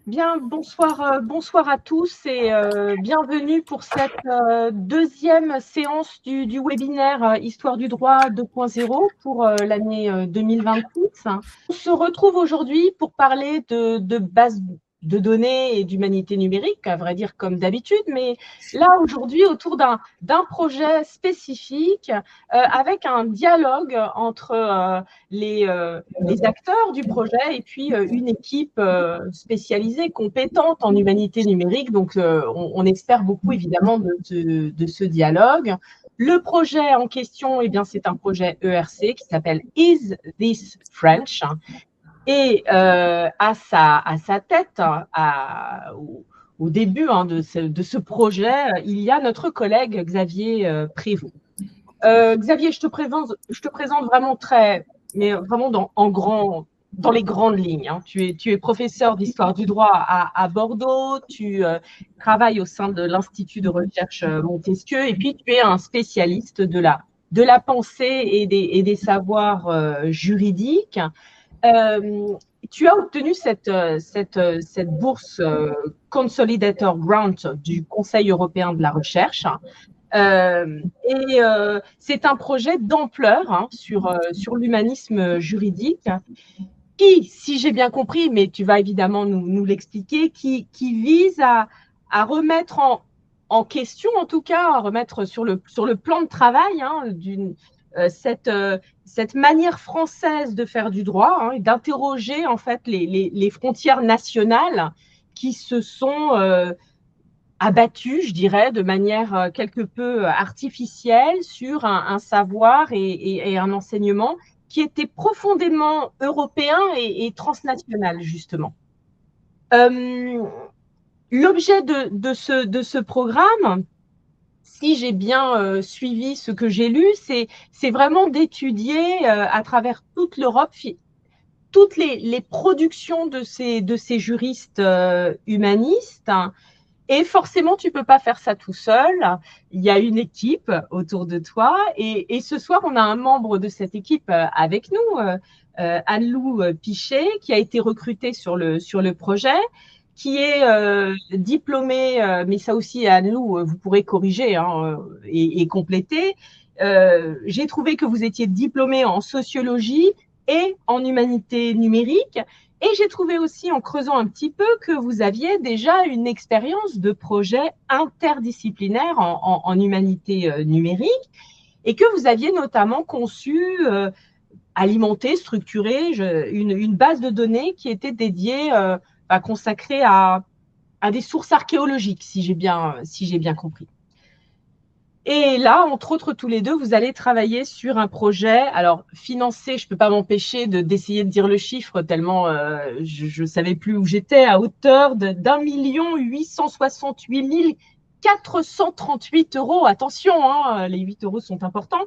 Bien, bonsoir à tous et bienvenue pour cette deuxième séance du webinaire Histoire du droit 2.0 pour l'année 2026. On se retrouve aujourd'hui pour parler de bases de données et d'humanité numérique, à vrai dire comme d'habitude, mais là aujourd'hui autour d'un projet spécifique avec un dialogue entre les acteurs du projet et puis une équipe spécialisée, compétente en humanité numérique. Donc, on espère beaucoup évidemment de ce dialogue. Le projet en question, eh bien, c'est un projet ERC qui s'appelle Is This French? Et à sa tête, au début de ce projet, il y a notre collègue Xavier Prévost. Xavier, je te présente vraiment mais vraiment dans les grandes lignes. Hein. Tu es professeur d'histoire du droit à Bordeaux, tu travailles au sein de l'Institut de recherche Montesquieu, et puis tu es un spécialiste de la pensée et des savoirs juridiques. Tu as obtenu cette bourse Consolidator Grant du Conseil européen de la recherche. C'est un projet d'ampleur sur l'humanisme juridique qui, si j'ai bien compris, mais tu vas évidemment nous l'expliquer, qui vise à remettre en question, en tout cas, à remettre sur le plan de travail cette manière française de faire du droit et d'interroger en fait les frontières nationales qui se sont abattu, je dirais, de manière quelque peu artificielle sur un savoir et un enseignement qui était profondément européen et transnational, justement. L'objet de ce programme, si j'ai bien suivi ce que j'ai lu, c'est vraiment d'étudier à travers toute l'Europe toutes les productions de ces juristes humanistes. Et forcément, tu ne peux pas faire ça tout seul. Il y a une équipe autour de toi. Et ce soir, on a un membre de cette équipe avec nous, Anne-Lou Pichet, qui a été recrutée sur le projet, qui est diplômée, mais ça aussi, Anne-Lou, vous pourrez corriger et compléter. J'ai trouvé que vous étiez diplômée en sociologie et en humanité numérique. Et j'ai trouvé aussi, en creusant un petit peu, que vous aviez déjà une expérience de projet interdisciplinaire en humanité numérique et que vous aviez notamment conçu, alimenté, structuré une base de données qui était dédiée, consacrée à des sources archéologiques, si j'ai bien compris. Et là, entre autres, tous les deux, vous allez travailler sur un projet, alors financé, je ne peux pas m'empêcher d'essayer de dire le chiffre tellement je ne savais plus où j'étais, à hauteur d'1 868 438 €. Attention, les 8 € sont importants,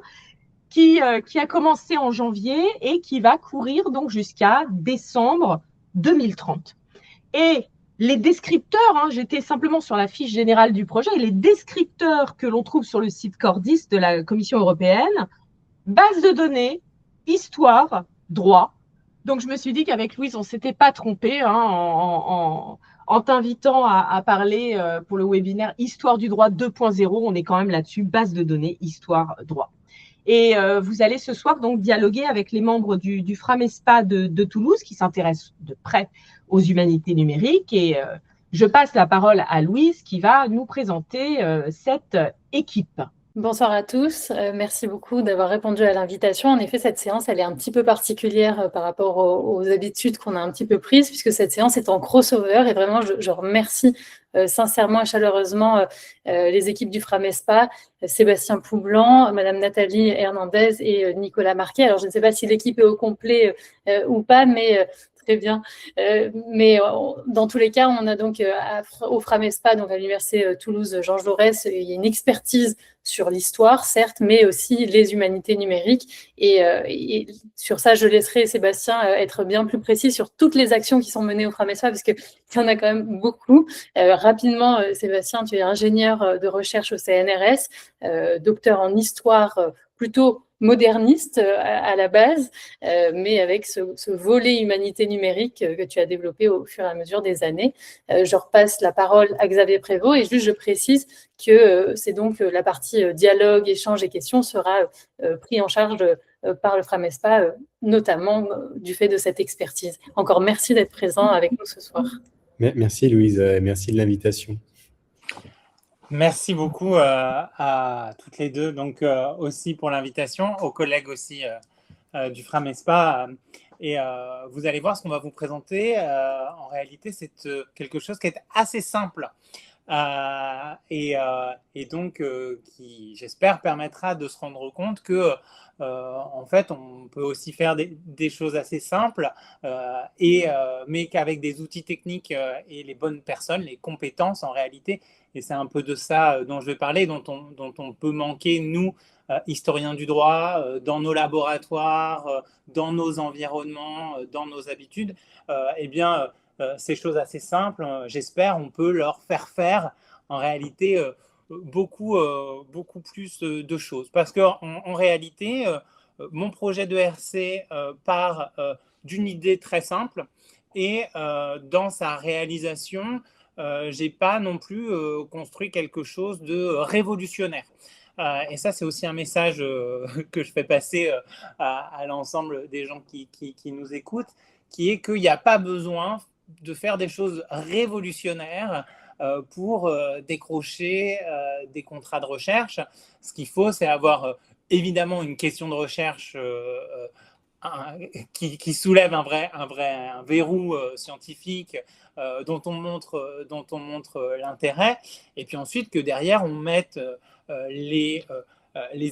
qui a commencé en janvier et qui va courir donc jusqu'à décembre 2030. Et les descripteurs, j'étais simplement sur la fiche générale du projet, et les descripteurs que l'on trouve sur le site Cordis de la Commission européenne, base de données, histoire, droit. Donc, je me suis dit qu'avec Louise, on ne s'était pas trompé en t'invitant à parler pour le webinaire Histoire du droit 2.0. On est quand même là-dessus, base de données, histoire, droit. Et vous allez ce soir donc dialoguer avec les membres du Framespa de Toulouse qui s'intéressent de près aux humanités numériques. Et je passe la parole à Louise qui va nous présenter cette équipe. Bonsoir à tous, merci beaucoup d'avoir répondu à l'invitation. En effet, cette séance, elle est un petit peu particulière par rapport aux habitudes qu'on a un petit peu prises, puisque cette séance est en crossover et vraiment, je remercie sincèrement et chaleureusement les équipes du Framespa, Sébastien Poublan, Madame Nathalie Hernandez et Nicolas Marquet. Alors, je ne sais pas si l'équipe est au complet ou pas, mais très bien. Mais dans tous les cas, on a donc au Framespa, donc à l'Université Toulouse Georges Jaurès, il y a une expertise sur l'histoire, certes, mais aussi les humanités numériques. Et sur ça, je laisserai Sébastien être bien plus précis sur toutes les actions qui sont menées au Framespa, parce qu'il y en a quand même beaucoup. Rapidement, Sébastien, tu es ingénieur de recherche au CNRS, docteur en histoire plutôt moderniste à la base, mais avec ce volet humanité numérique que tu as développé au fur et à mesure des années. Je repasse la parole à Xavier Prévost et juste je précise que c'est donc la partie dialogue, échange et questions sera pris en charge par le Framespa, notamment du fait de cette expertise. Encore merci d'être présent avec nous ce soir. Merci Louise, merci de l'invitation. Merci beaucoup à toutes les deux, donc aussi pour l'invitation, aux collègues aussi du Framespa. Et vous allez voir ce qu'on va vous présenter. En réalité, c'est quelque chose qui est assez simple et donc qui, j'espère, permettra de se rendre compte que en fait, on peut aussi faire des choses assez simples, mais qu'avec des outils techniques et les bonnes personnes, les compétences en réalité. Et c'est un peu de ça dont je vais parler, dont on peut manquer, nous, historiens du droit, dans nos laboratoires, dans nos environnements, dans nos habitudes. Eh bien, ces choses assez simples, j'espère, on peut leur faire en réalité beaucoup plus de choses. Parce qu'en réalité, mon projet de RC part d'une idée très simple et dans sa réalisation, je n'ai pas non plus construit quelque chose de révolutionnaire. Et ça, c'est aussi un message que je fais passer à l'ensemble des gens qui nous écoutent, qui est qu'il n'y a pas besoin de faire des choses révolutionnaires pour décrocher des contrats de recherche. Ce qu'il faut, c'est avoir évidemment une question de recherche qui soulève un verrou scientifique dont on montre l'intérêt, et puis ensuite que derrière on mette les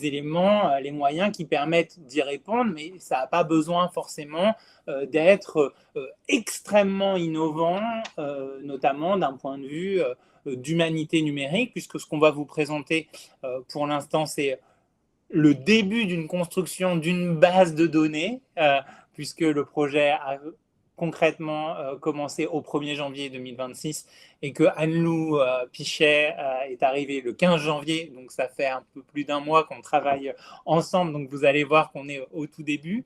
éléments, les moyens qui permettent d'y répondre, mais ça n'a pas besoin forcément d'être extrêmement innovant, notamment d'un point de vue d'humanité numérique, puisque ce qu'on va vous présenter pour l'instant, c'est le début d'une construction d'une base de données, puisque le projet a concrètement commencé au 1er janvier 2026 et que Anne-Lou Pichet est arrivée le 15 janvier, donc ça fait un peu plus d'un mois qu'on travaille ensemble, donc vous allez voir qu'on est au tout début,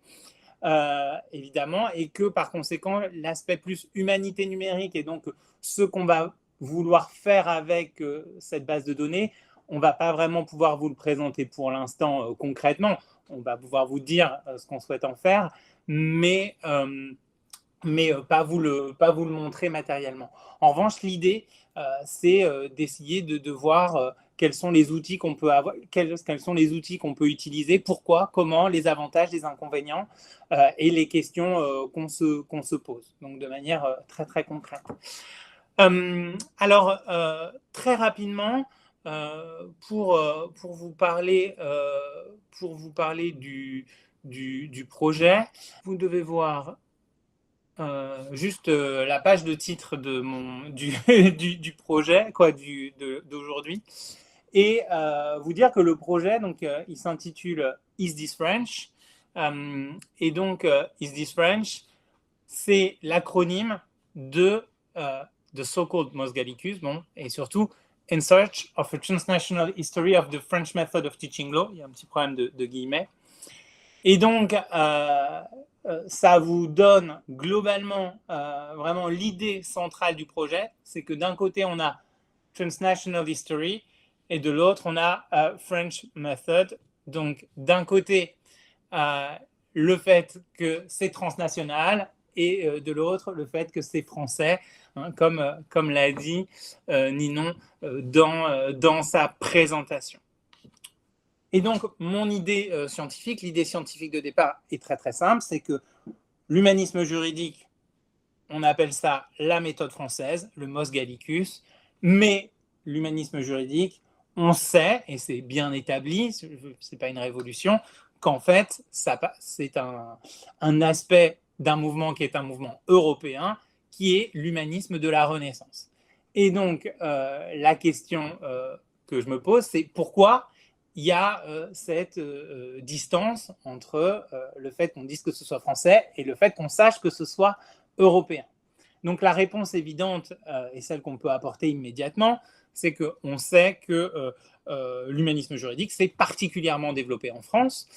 évidemment, et que par conséquent, l'aspect plus humanité numérique et donc ce qu'on va vouloir faire avec cette base de données, on ne va pas vraiment pouvoir vous le présenter pour l'instant concrètement. On va pouvoir vous dire ce qu'on souhaite en faire, mais pas vous le montrer matériellement. En revanche, l'idée, c'est d'essayer de voir quels sont les outils qu'on peut avoir, quels sont les outils qu'on peut utiliser, pourquoi, comment, les avantages, les inconvénients et les questions qu'on se pose. Donc, de manière très, très concrète. Alors, très rapidement, pour vous parler du projet, vous devez voir juste la page de titre du projet d'aujourd'hui et vous dire que le projet, donc, il s'intitule Is This French? Et donc, Is This French? C'est l'acronyme de The So-Called Mos Gallicus, bon, et surtout In Search of a Transnational History of the French Method of Teaching Law. Il y a un petit problème de guillemets. Et donc, ça vous donne globalement vraiment l'idée centrale du projet. C'est que d'un côté, on a Transnational History et de l'autre, on a French Method. Donc, d'un côté, le fait que c'est transnational et de l'autre, le fait que c'est français, hein, comme l'a dit Ninon dans sa présentation. Et donc, mon idée scientifique, l'idée scientifique de départ est très très simple, c'est que l'humanisme juridique, on appelle ça la méthode française, le Mos Gallicus, mais l'humanisme juridique, on sait, et c'est bien établi, c'est pas une révolution, qu'en fait, c'est un aspect d'un mouvement qui est un mouvement européen, qui est l'humanisme de la Renaissance. Et donc, la question que je me pose, c'est pourquoi il y a cette distance entre le fait qu'on dise que ce soit français et le fait qu'on sache que ce soit européen. Donc la réponse évidente et celle qu'on peut apporter immédiatement, c'est qu'on sait que l'humanisme juridique s'est particulièrement développé en France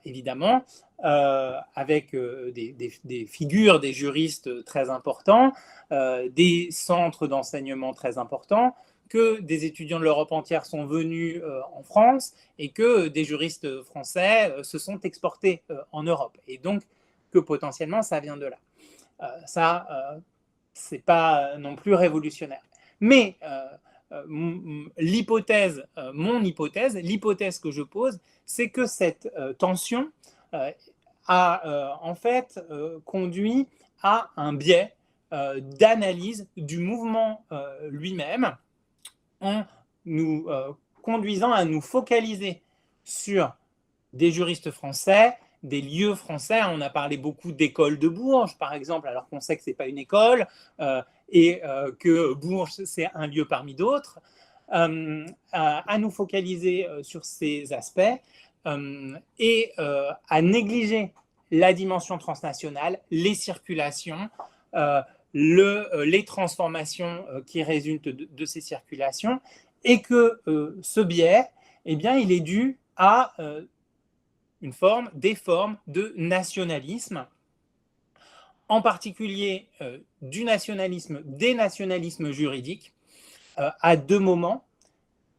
évidemment, avec des figures, des juristes très importants, des centres d'enseignement très importants, que des étudiants de l'Europe entière sont venus en France et que des juristes français se sont exportés en Europe. Et donc, que potentiellement, ça vient de là. C'est pas non plus révolutionnaire. Mais mon hypothèse que je pose, c'est que cette tension a en fait conduit à un biais d'analyse du mouvement lui-même, en nous conduisant à nous focaliser sur des juristes français, des lieux français. On a parlé beaucoup d'écoles de Bourges, par exemple, alors qu'on sait que ce n'est pas une école et que Bourges, c'est un lieu parmi d'autres. À nous focaliser sur ces aspects et à négliger la dimension transnationale, les circulations, les transformations qui résultent de ces circulations, et que ce biais, eh bien, il est dû à des formes de nationalisme, en particulier des nationalismes juridiques, à deux moments.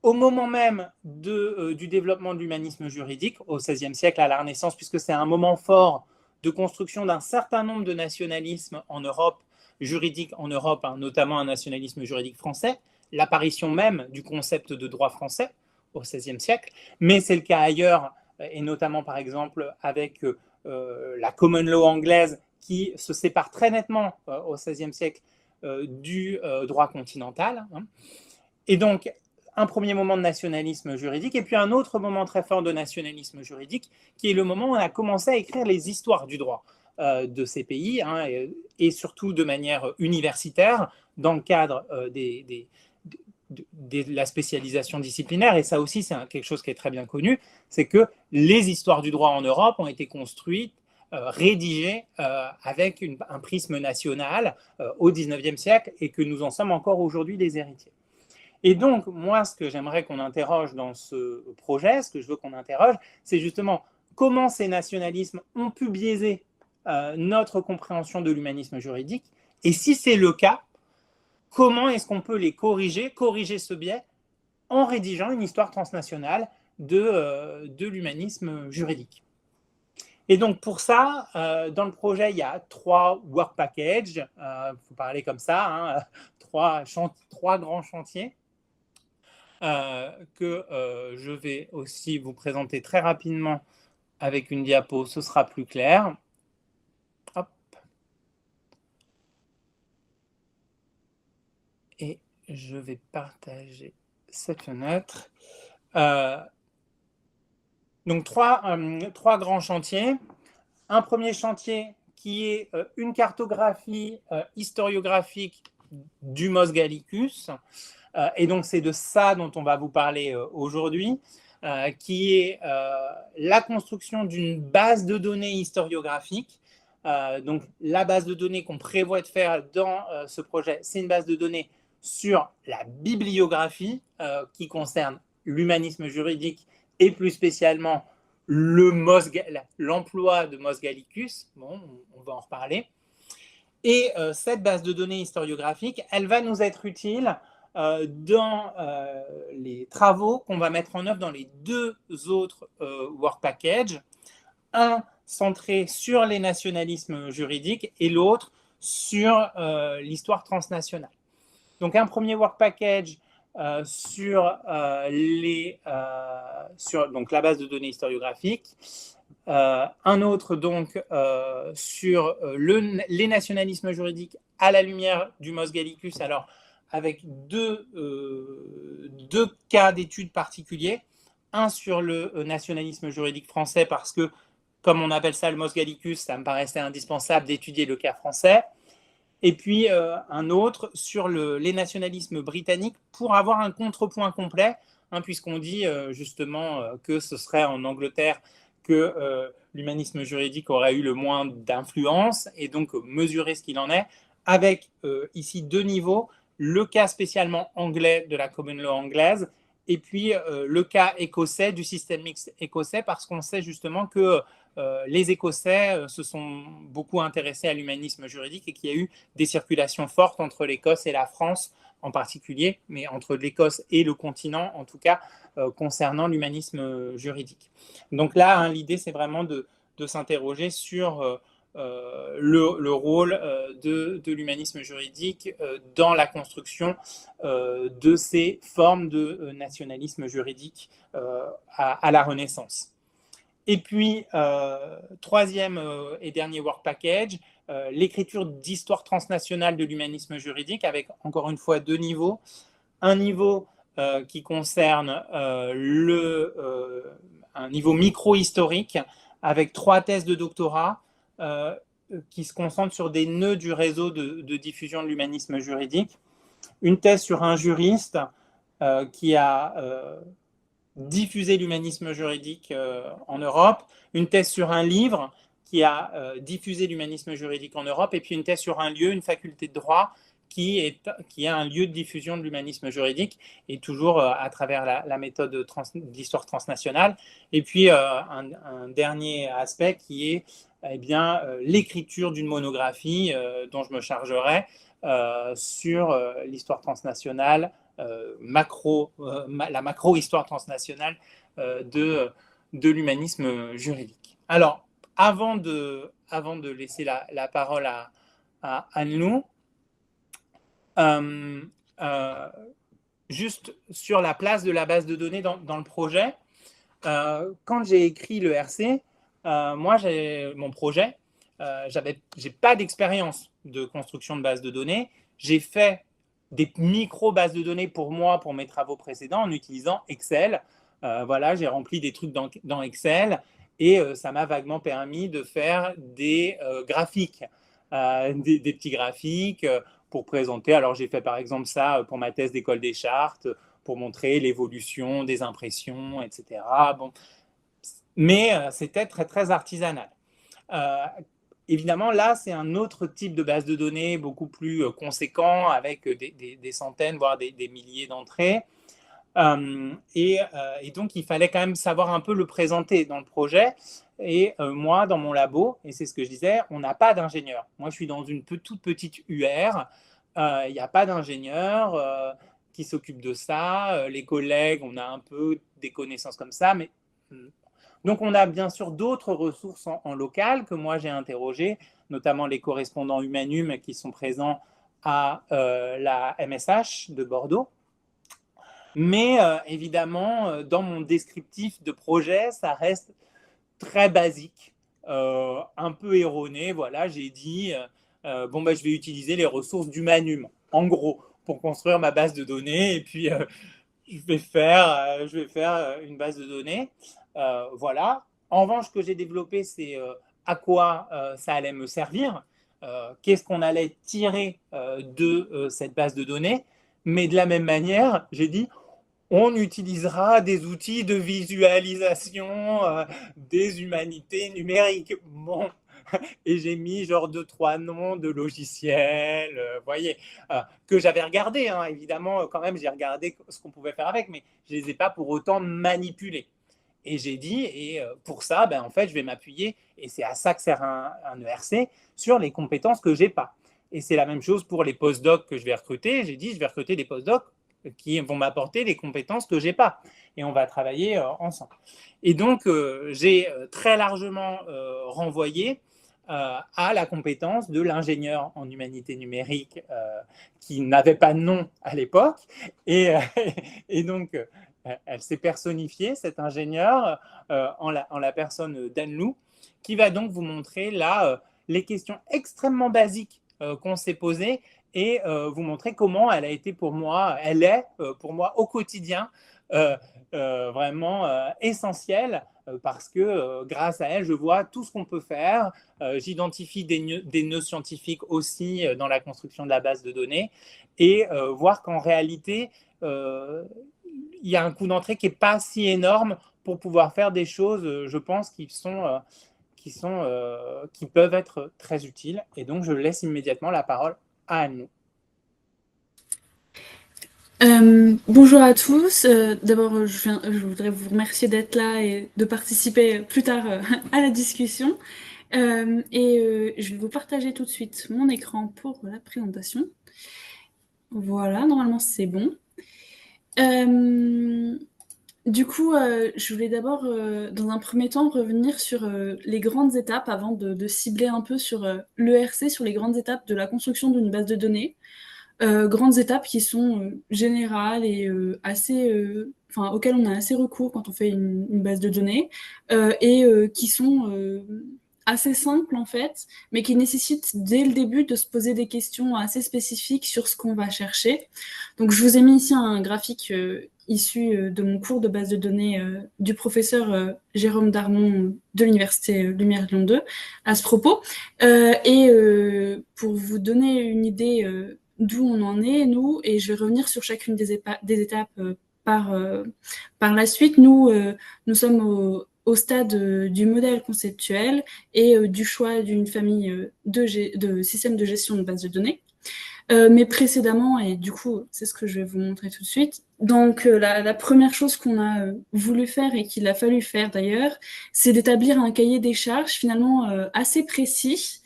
Au moment même du développement de l'humanisme juridique, au XVIe siècle, à la Renaissance, puisque c'est un moment fort de construction d'un certain nombre de nationalismes en Europe, juridiques en Europe, notamment un nationalisme juridique français, l'apparition même du concept de droit français au XVIe siècle, mais c'est le cas ailleurs, et notamment par exemple avec la common law anglaise qui se sépare très nettement au XVIe siècle du droit continental. Et donc, un premier moment de nationalisme juridique, et puis un autre moment très fort de nationalisme juridique, qui est le moment où on a commencé à écrire les histoires du droit de ces pays, et surtout de manière universitaire, dans le cadre de la spécialisation disciplinaire. Et ça aussi, c'est quelque chose qui est très bien connu, c'est que les histoires du droit en Europe ont été construites, rédigées avec un prisme national au XIXe siècle, et que nous en sommes encore aujourd'hui des héritiers. Et donc, moi, ce que j'aimerais qu'on interroge dans ce projet, ce que je veux qu'on interroge, c'est justement comment ces nationalismes ont pu biaiser notre compréhension de l'humanisme juridique, et si c'est le cas, comment est-ce qu'on peut les corriger ce biais, en rédigeant une histoire transnationale de l'humanisme juridique. Et donc, pour ça, dans le projet, il y a 3 work packages, il faut parler comme ça, 3 grands chantiers, que je vais aussi vous présenter très rapidement avec une diapo, ce sera plus clair. Hop. Et je vais partager cette fenêtre. Donc, 3 grands chantiers. Un premier chantier qui est une cartographie historiographique du Mos Gallicus. Et donc, c'est de ça dont on va vous parler aujourd'hui, qui est la construction d'une base de données historiographique. Donc, la base de données qu'on prévoit de faire dans ce projet, c'est une base de données sur la bibliographie qui concerne l'humanisme juridique et plus spécialement l'emploi de Mos Gallicus. Bon, on va en reparler. Et cette base de données historiographique, elle va nous être utile dans les travaux qu'on va mettre en œuvre dans les 2 autres work packages, un centré sur les nationalismes juridiques et l'autre sur l'histoire transnationale. Donc un premier work package sur donc la base de données historiographique, un autre donc sur les nationalismes juridiques à la lumière du Mos Gallicus, alors avec deux cas d'études particuliers. Un sur le nationalisme juridique français, parce que, comme on appelle ça le Mos Gallicus, ça me paraissait indispensable d'étudier le cas français. Et puis un autre sur les nationalismes britanniques, pour avoir un contrepoint complet, puisqu'on dit justement que ce serait en Angleterre que l'humanisme juridique aurait eu le moins d'influence, et donc mesurer ce qu'il en est, avec ici 2 niveaux, le cas spécialement anglais de la common law anglaise Et puis, le cas écossais, du système mixte écossais, parce qu'on sait justement que les Écossais se sont beaucoup intéressés à l'humanisme juridique et qu'il y a eu des circulations fortes entre l'Écosse et la France en particulier, mais entre l'Écosse et le continent, en tout cas, concernant l'humanisme juridique. Donc là, hein, l'idée, c'est vraiment de s'interroger sur le rôle de l'humanisme juridique dans la construction de ces formes de nationalisme juridique à la Renaissance. Et puis, troisième et dernier work package, l'écriture d'histoire transnationale de l'humanisme juridique, avec encore une fois 2 niveaux. Un niveau qui concerne un niveau micro-historique, avec 3 thèses de doctorat qui se concentrent sur des nœuds du réseau de diffusion de l'humanisme juridique. Une thèse sur un juriste qui a diffusé l'humanisme juridique en Europe, une thèse sur un livre qui a diffusé l'humanisme juridique en Europe, et puis une thèse sur un lieu, une faculté de droit, qui est un lieu de diffusion de l'humanisme juridique, et toujours à travers la méthode d'histoire transnationale. Et puis un dernier aspect qui est l'écriture d'une monographie dont je me chargerai sur l'histoire transnationale, la macro-histoire transnationale de l'humanisme juridique. Alors, avant de laisser la parole à Anne-Lou, juste sur la place de la base de données dans le projet, quand j'ai écrit le RC, moi, mon projet, j'ai pas d'expérience de construction de base de données. J'ai fait des micro-bases de données pour moi, pour mes travaux précédents, en utilisant Excel. Voilà, j'ai rempli des trucs dans Excel et ça m'a vaguement permis de faire des graphiques, des petits graphiques pour présenter. Alors, j'ai fait par exemple ça pour ma thèse d'école des chartes, pour montrer l'évolution des impressions, etc. Bon. Mais c'était très, très artisanal. Évidemment, là, c'est un autre type de base de données beaucoup plus conséquent, avec des centaines, voire des milliers d'entrées. Et donc, il fallait quand même savoir un peu le présenter dans le projet. Et moi, dans mon labo, et c'est ce que je disais, on n'a pas d'ingénieur. Moi, je suis dans une toute petite UR. Il n'y a pas d'ingénieur qui s'occupe de ça. Les collègues, on a un peu des connaissances comme ça, mais... Donc, on a bien sûr d'autres ressources en local que moi j'ai interrogées, notamment les correspondants Humanum qui sont présents à la MSH de Bordeaux. Mais évidemment, dans mon descriptif de projet, ça reste très basique, un peu erroné. Voilà, j'ai dit, je vais utiliser les ressources d'Humanum, en gros, pour construire ma base de données. Et puis, je vais faire une base de données. Voilà. En revanche, ce que j'ai développé, c'est à quoi ça allait me servir, qu'est-ce qu'on allait tirer de cette base de données. Mais de la même manière, j'ai dit, on utilisera des outils de visualisation des humanités numériques. Bon. Et j'ai mis genre 2-3 noms de logiciels, voyez, que j'avais regardé, hein, évidemment, quand même, j'ai regardé ce qu'on pouvait faire avec, mais je ne les ai pas pour autant manipulés. Et j'ai dit, et pour ça, en fait, je vais m'appuyer, et c'est à ça que sert un ERC, sur les compétences que je n'ai pas. Et c'est la même chose pour les postdocs que je vais recruter. J'ai dit, je vais recruter des postdocs qui vont m'apporter les compétences que je n'ai pas. Et on va travailler ensemble. Et donc, j'ai très largement renvoyé à la compétence de l'ingénieur en humanité numérique qui n'avait pas de nom à l'époque. Et donc, elle s'est personnifiée, cet ingénieur, en la personne d'Anne-Lou, qui va donc vous montrer là les questions extrêmement basiques qu'on s'est posées et vous montrer comment elle a été pour moi, elle est pour moi au quotidien vraiment essentielle parce que grâce à elle, je vois tout ce qu'on peut faire. J'identifie des nœuds scientifiques aussi dans la construction de la base de données et voir qu'en réalité, il y a un coût d'entrée qui n'est pas si énorme pour pouvoir faire des choses, je pense, qui peuvent être très utiles. Et donc, je laisse immédiatement la parole à Anne. Bonjour à tous. D'abord, je voudrais vous remercier d'être là et de participer plus tard à la discussion. Je vais vous partager tout de suite mon écran pour la présentation. Voilà, normalement c'est bon. Du coup, je voulais d'abord, dans un premier temps, revenir sur les grandes étapes avant de cibler un peu sur l'ERC, sur les grandes étapes de la construction d'une base de données. Grandes étapes qui sont générales et auxquelles on a assez recours quand on fait une base de données, qui sont assez simples en fait, mais qui nécessitent dès le début de se poser des questions assez spécifiques sur ce qu'on va chercher. Donc je vous ai mis ici un graphique issu de mon cours de base de données du professeur Jérôme Darmon de l'Université Lumière Lyon 2 à ce propos. Pour vous donner une idée d'où on en est, nous, et je vais revenir sur chacune des étapes par la suite. Nous sommes au stade du modèle conceptuel et du choix d'une famille de systèmes de gestion de bases de données. Mais précédemment, et du coup, c'est ce que je vais vous montrer tout de suite. Donc, la première chose qu'on a voulu faire et qu'il a fallu faire d'ailleurs, c'est d'établir un cahier des charges finalement assez précis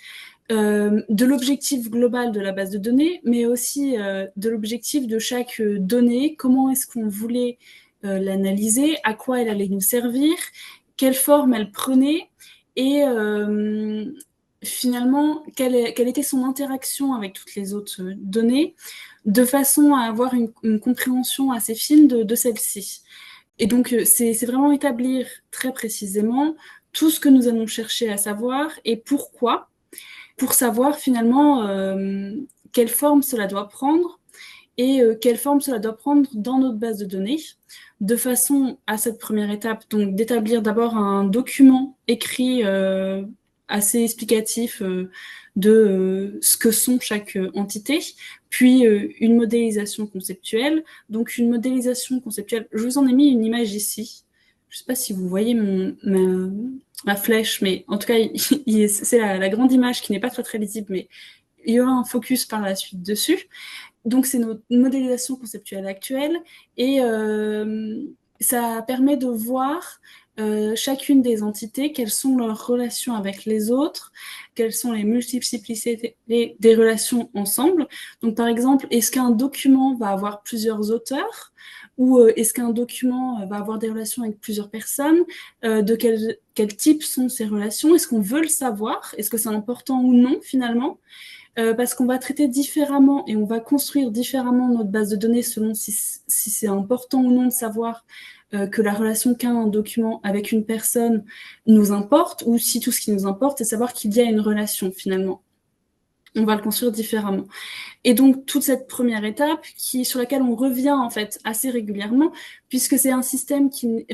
de l'objectif global de la base de données, mais aussi de l'objectif de chaque donnée, comment est-ce qu'on voulait l'analyser, à quoi elle allait nous servir, quelle forme elle prenait, et finalement, quelle était son interaction avec toutes les autres données, de façon à avoir une compréhension assez fine de celle-ci. Et donc, c'est vraiment établir très précisément tout ce que nous allons chercher à savoir et pourquoi, pour savoir finalement quelle forme cela doit prendre et quelle forme cela doit prendre dans notre base de données, de façon à cette première étape, donc d'établir d'abord un document écrit assez explicatif de ce que sont chaque entité, puis une modélisation conceptuelle. Donc une modélisation conceptuelle, je vous en ai mis une image ici. Je ne sais pas si vous voyez ma flèche, mais en tout cas, c'est la grande image qui n'est pas très, très lisible, mais il y aura un focus par la suite dessus. Donc, c'est notre modélisation conceptuelle actuelle et ça permet de voir chacune des entités, quelles sont leurs relations avec les autres, quelles sont les multiplicités des relations ensemble. Donc, par exemple, est-ce qu'un document va avoir plusieurs auteurs ou est-ce qu'un document va avoir des relations avec plusieurs personnes? De quel type sont ces relations? Est-ce qu'on veut le savoir? Est-ce que c'est important ou non, finalement? Parce qu'on va traiter différemment et on va construire différemment notre base de données selon si c'est important ou non de savoir que la relation qu'a un document avec une personne nous importe, ou si tout ce qui nous importe, c'est savoir qu'il y a une relation finalement. On va le construire différemment. Et donc, toute cette première étape sur laquelle on revient en fait assez régulièrement, puisque c'est un système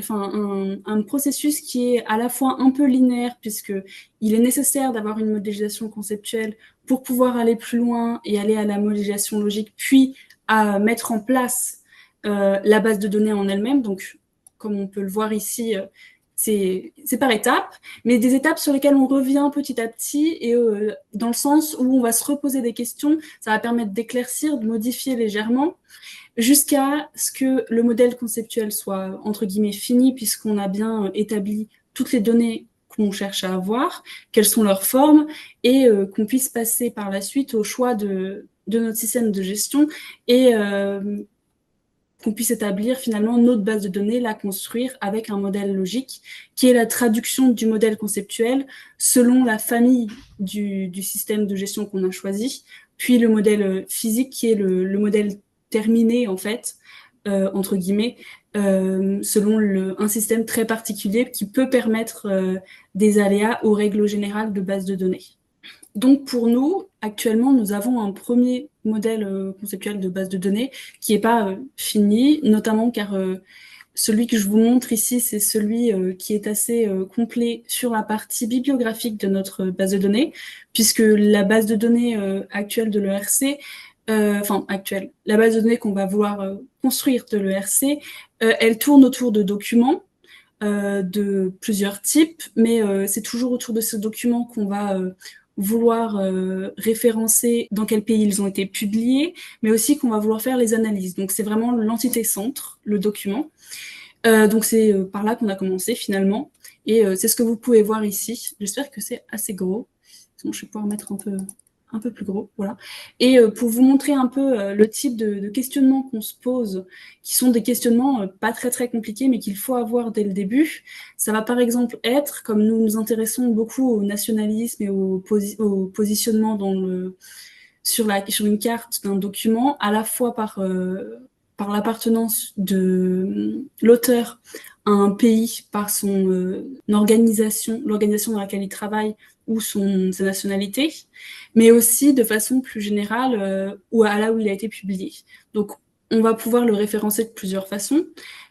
un processus qui est à la fois un peu linéaire, puisqu'il est nécessaire d'avoir une modélisation conceptuelle pour pouvoir aller plus loin et aller à la modélisation logique, puis à mettre en place la base de données en elle-même. Donc, comme on peut le voir ici, c'est par étapes, mais des étapes sur lesquelles on revient petit à petit et dans le sens où on va se reposer des questions, ça va permettre d'éclaircir, de modifier légèrement, jusqu'à ce que le modèle conceptuel soit, entre guillemets, fini, puisqu'on a bien établi toutes les données qu'on cherche à avoir, quelles sont leurs formes, et qu'on puisse passer par la suite au choix de notre système de gestion et qu'on puisse établir finalement notre base de données, la construire avec un modèle logique, qui est la traduction du modèle conceptuel selon la famille du système de gestion qu'on a choisi, puis le modèle physique qui est le modèle terminé, en fait, entre guillemets, selon un système très particulier qui peut permettre des aléas aux règles générales de base de données. Donc pour nous, actuellement, nous avons un premier modèle conceptuel de base de données qui n'est pas fini, notamment car celui que je vous montre ici, c'est celui qui est assez complet sur la partie bibliographique de notre base de données, puisque la base de données actuelle de l'ERC, la base de données qu'on va vouloir construire de l'ERC, elle tourne autour de documents de plusieurs types, mais c'est toujours autour de ce document qu'on va vouloir référencer dans quel pays ils ont été publiés, mais aussi qu'on va vouloir faire les analyses. Donc c'est vraiment l'entité centre, le document. Donc c'est par là qu'on a commencé finalement. Et c'est ce que vous pouvez voir ici. J'espère que c'est assez gros. Sinon, je vais pouvoir mettre un peu plus gros, voilà. Et pour vous montrer un peu le type de questionnements qu'on se pose, qui sont des questionnements pas très très compliqués, mais qu'il faut avoir dès le début, ça va par exemple être, comme nous nous intéressons beaucoup au nationalisme et au positionnement sur une carte d'un document, à la fois par l'appartenance de l'auteur à un pays, par son l'organisation dans laquelle il travaille, ou sa nationalité, mais aussi de façon plus générale là où il a été publié. Donc, on va pouvoir le référencer de plusieurs façons,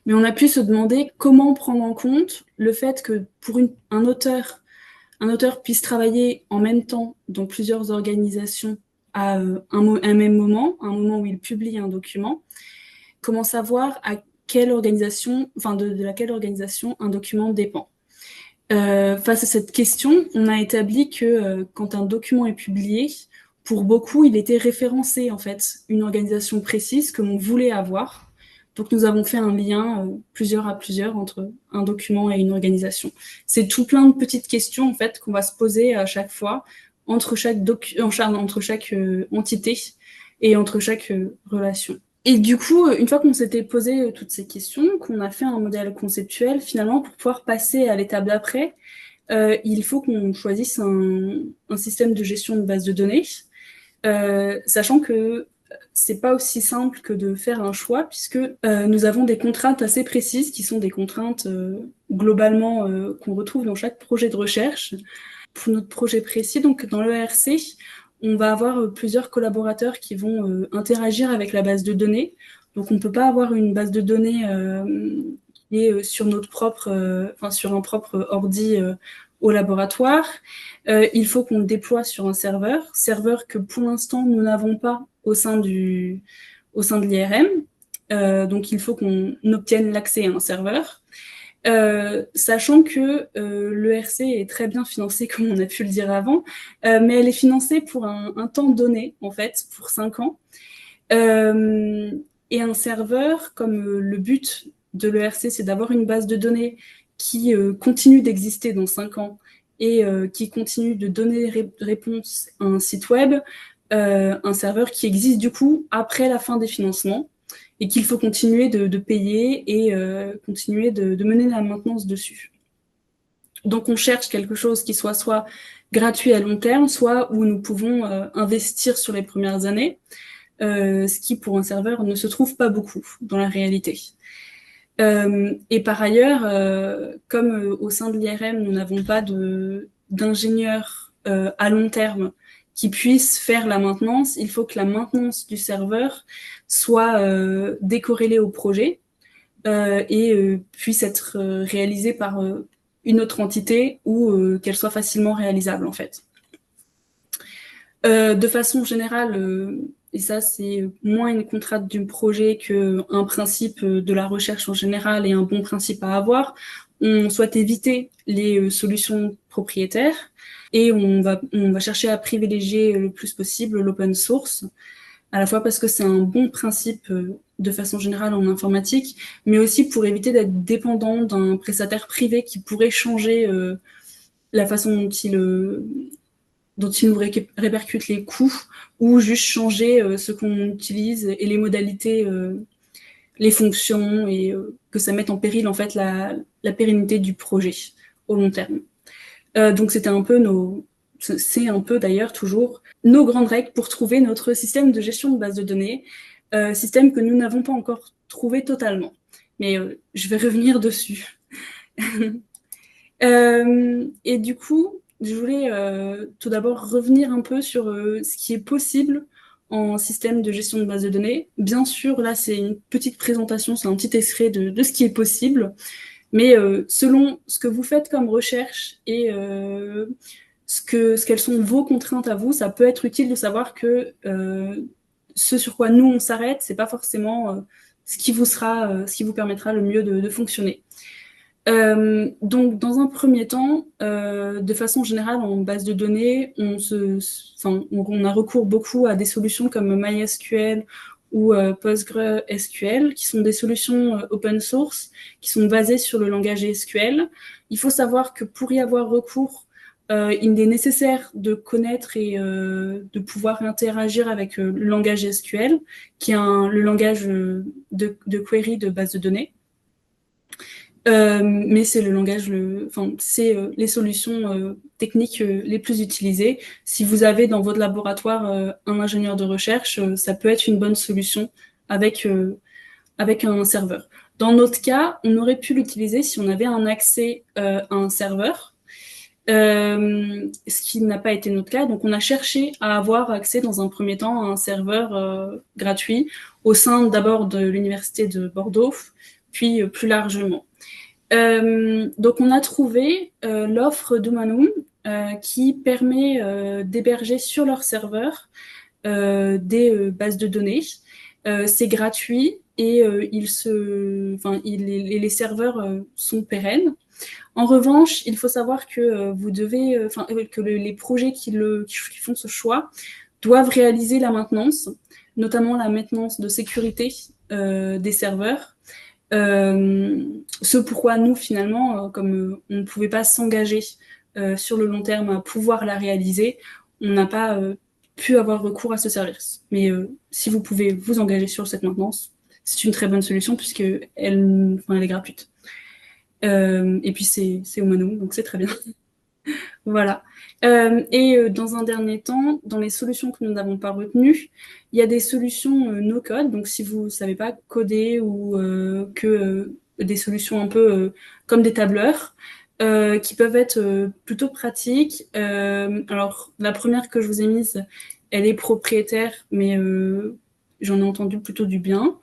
mais on a pu se demander comment prendre en compte le fait que pour un auteur puisse travailler en même temps dans plusieurs organisations à un même moment, un moment où il publie un document. Comment savoir à quelle organisation, de laquelle organisation un document dépend. Face à cette question, on a établi que quand un document est publié, pour beaucoup, il était référencé, en fait, une organisation précise que l'on voulait avoir. Donc, nous avons fait un lien plusieurs à plusieurs entre un document et une organisation. C'est tout plein de petites questions, en fait, qu'on va se poser à chaque fois entre chaque entité et entre chaque relation. Et du coup, une fois qu'on s'était posé toutes ces questions, qu'on a fait un modèle conceptuel, finalement, pour pouvoir passer à l'étape d'après, il faut qu'on choisisse un système de gestion de base de données, sachant que c'est pas aussi simple que de faire un choix, puisque nous avons des contraintes assez précises, qui sont des contraintes globalement qu'on retrouve dans chaque projet de recherche. Pour notre projet précis, donc dans l'ERC, on va avoir plusieurs collaborateurs qui vont interagir avec la base de données. Donc, on ne peut pas avoir une base de données qui est sur sur un propre ordi au laboratoire. Il faut qu'on le déploie sur un serveur que pour l'instant, nous n'avons pas au sein de l'IRM. Donc, il faut qu'on obtienne l'accès à un serveur. Sachant que l'ERC est très bien financé, comme on a pu le dire avant, mais elle est financée pour un temps donné, en fait, pour 5 ans. Et un serveur, comme le but de l'ERC, c'est d'avoir une base de données qui continue d'exister dans 5 ans et qui continue de donner réponse à un site web, un serveur qui existe du coup après la fin des financements, et qu'il faut continuer de payer et continuer de mener la maintenance dessus. Donc, on cherche quelque chose qui soit gratuit à long terme, soit où nous pouvons investir sur les premières années, ce qui, pour un serveur, ne se trouve pas beaucoup dans la réalité. Et par ailleurs, comme au sein de l'IRM, nous n'avons pas d'ingénieurs à long terme qui puissent faire la maintenance, il faut que la maintenance du serveur soit décorrélée au projet et puisse être réalisée par une autre entité ou qu'elle soit facilement réalisable, en fait. De façon générale, et ça c'est moins une contrainte du projet qu'un principe de la recherche en général et un bon principe à avoir, on souhaite éviter les solutions propriétaires et on va chercher à privilégier le plus possible l'open source, à la fois parce que c'est un bon principe de façon générale en informatique, mais aussi pour éviter d'être dépendant d'un prestataire privé qui pourrait changer la façon dont il nous répercute les coûts, ou juste changer ce qu'on utilise et les modalités, les fonctions, et que ça mette en péril en fait la pérennité du projet au long terme. Donc c'est un peu d'ailleurs toujours nos grandes règles pour trouver notre système de gestion de base de données, système que nous n'avons pas encore trouvé totalement. Mais je vais revenir dessus. Et du coup, je voulais tout d'abord revenir un peu sur ce qui est possible en système de gestion de base de données. Bien sûr, là, c'est une petite présentation, c'est un petit extrait de ce qui est possible. Mais selon ce que vous faites comme recherche et ce quelles sont vos contraintes à vous, ça peut être utile de savoir que ce sur quoi nous on s'arrête, c'est pas forcément ce qui vous permettra le mieux de fonctionner. Donc, dans un premier temps, de façon générale, en base de données, on a recours beaucoup à des solutions comme MySQL ou PostgreSQL, qui sont des solutions open source, qui sont basées sur le langage SQL. Il faut savoir que pour y avoir recours, il est nécessaire de connaître et de pouvoir interagir avec le langage SQL, qui est le langage de query de base de données. Mais c'est le langage, c'est les solutions techniques les plus utilisées. Si vous avez dans votre laboratoire un ingénieur de recherche, ça peut être une bonne solution avec un serveur. Dans notre cas, on aurait pu l'utiliser si on avait un accès à un serveur, ce qui n'a pas été notre cas. Donc, on a cherché à avoir accès dans un premier temps à un serveur gratuit au sein d'abord de l'Université de Bordeaux, puis plus largement. Donc, on a trouvé l'offre d'Humanum qui permet d'héberger sur leur serveur des bases de données. C'est gratuit et les serveurs sont pérennes. En revanche, il faut savoir que les projets qui font ce choix doivent réaliser la maintenance, notamment la maintenance de sécurité des serveurs. Ce pourquoi nous, finalement, comme on ne pouvait pas s'engager sur le long terme à pouvoir la réaliser, on n'a pas pu avoir recours à ce service. Mais si vous pouvez vous engager sur cette maintenance, c'est une très bonne solution puisqu'elle est gratuite. Et puis c'est Humanum, donc c'est très bien. Voilà. Dans un dernier temps, dans les solutions que nous n'avons pas retenues, il y a des solutions no-code. Donc, si vous ne savez pas coder ou des solutions un peu comme des tableurs qui peuvent être plutôt pratiques. Alors, la première que je vous ai mise, elle est propriétaire, mais j'en ai entendu plutôt du bien.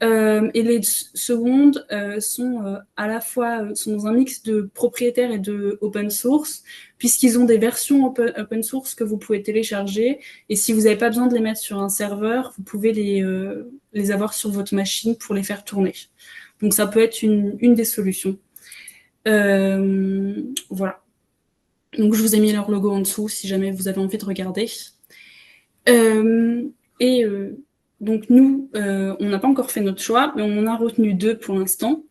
Et les secondes sont à la fois sont dans un mix de propriétaire et de open source, puisqu'ils ont des versions open source que vous pouvez télécharger. Et si vous n'avez pas besoin de les mettre sur un serveur, vous pouvez les avoir sur votre machine pour les faire tourner. Donc ça peut être une des solutions. Voilà. Donc je vous ai mis leur logo en dessous si jamais vous avez envie de regarder. Donc nous, on n'a pas encore fait notre choix, mais on en a retenu 2 pour l'instant.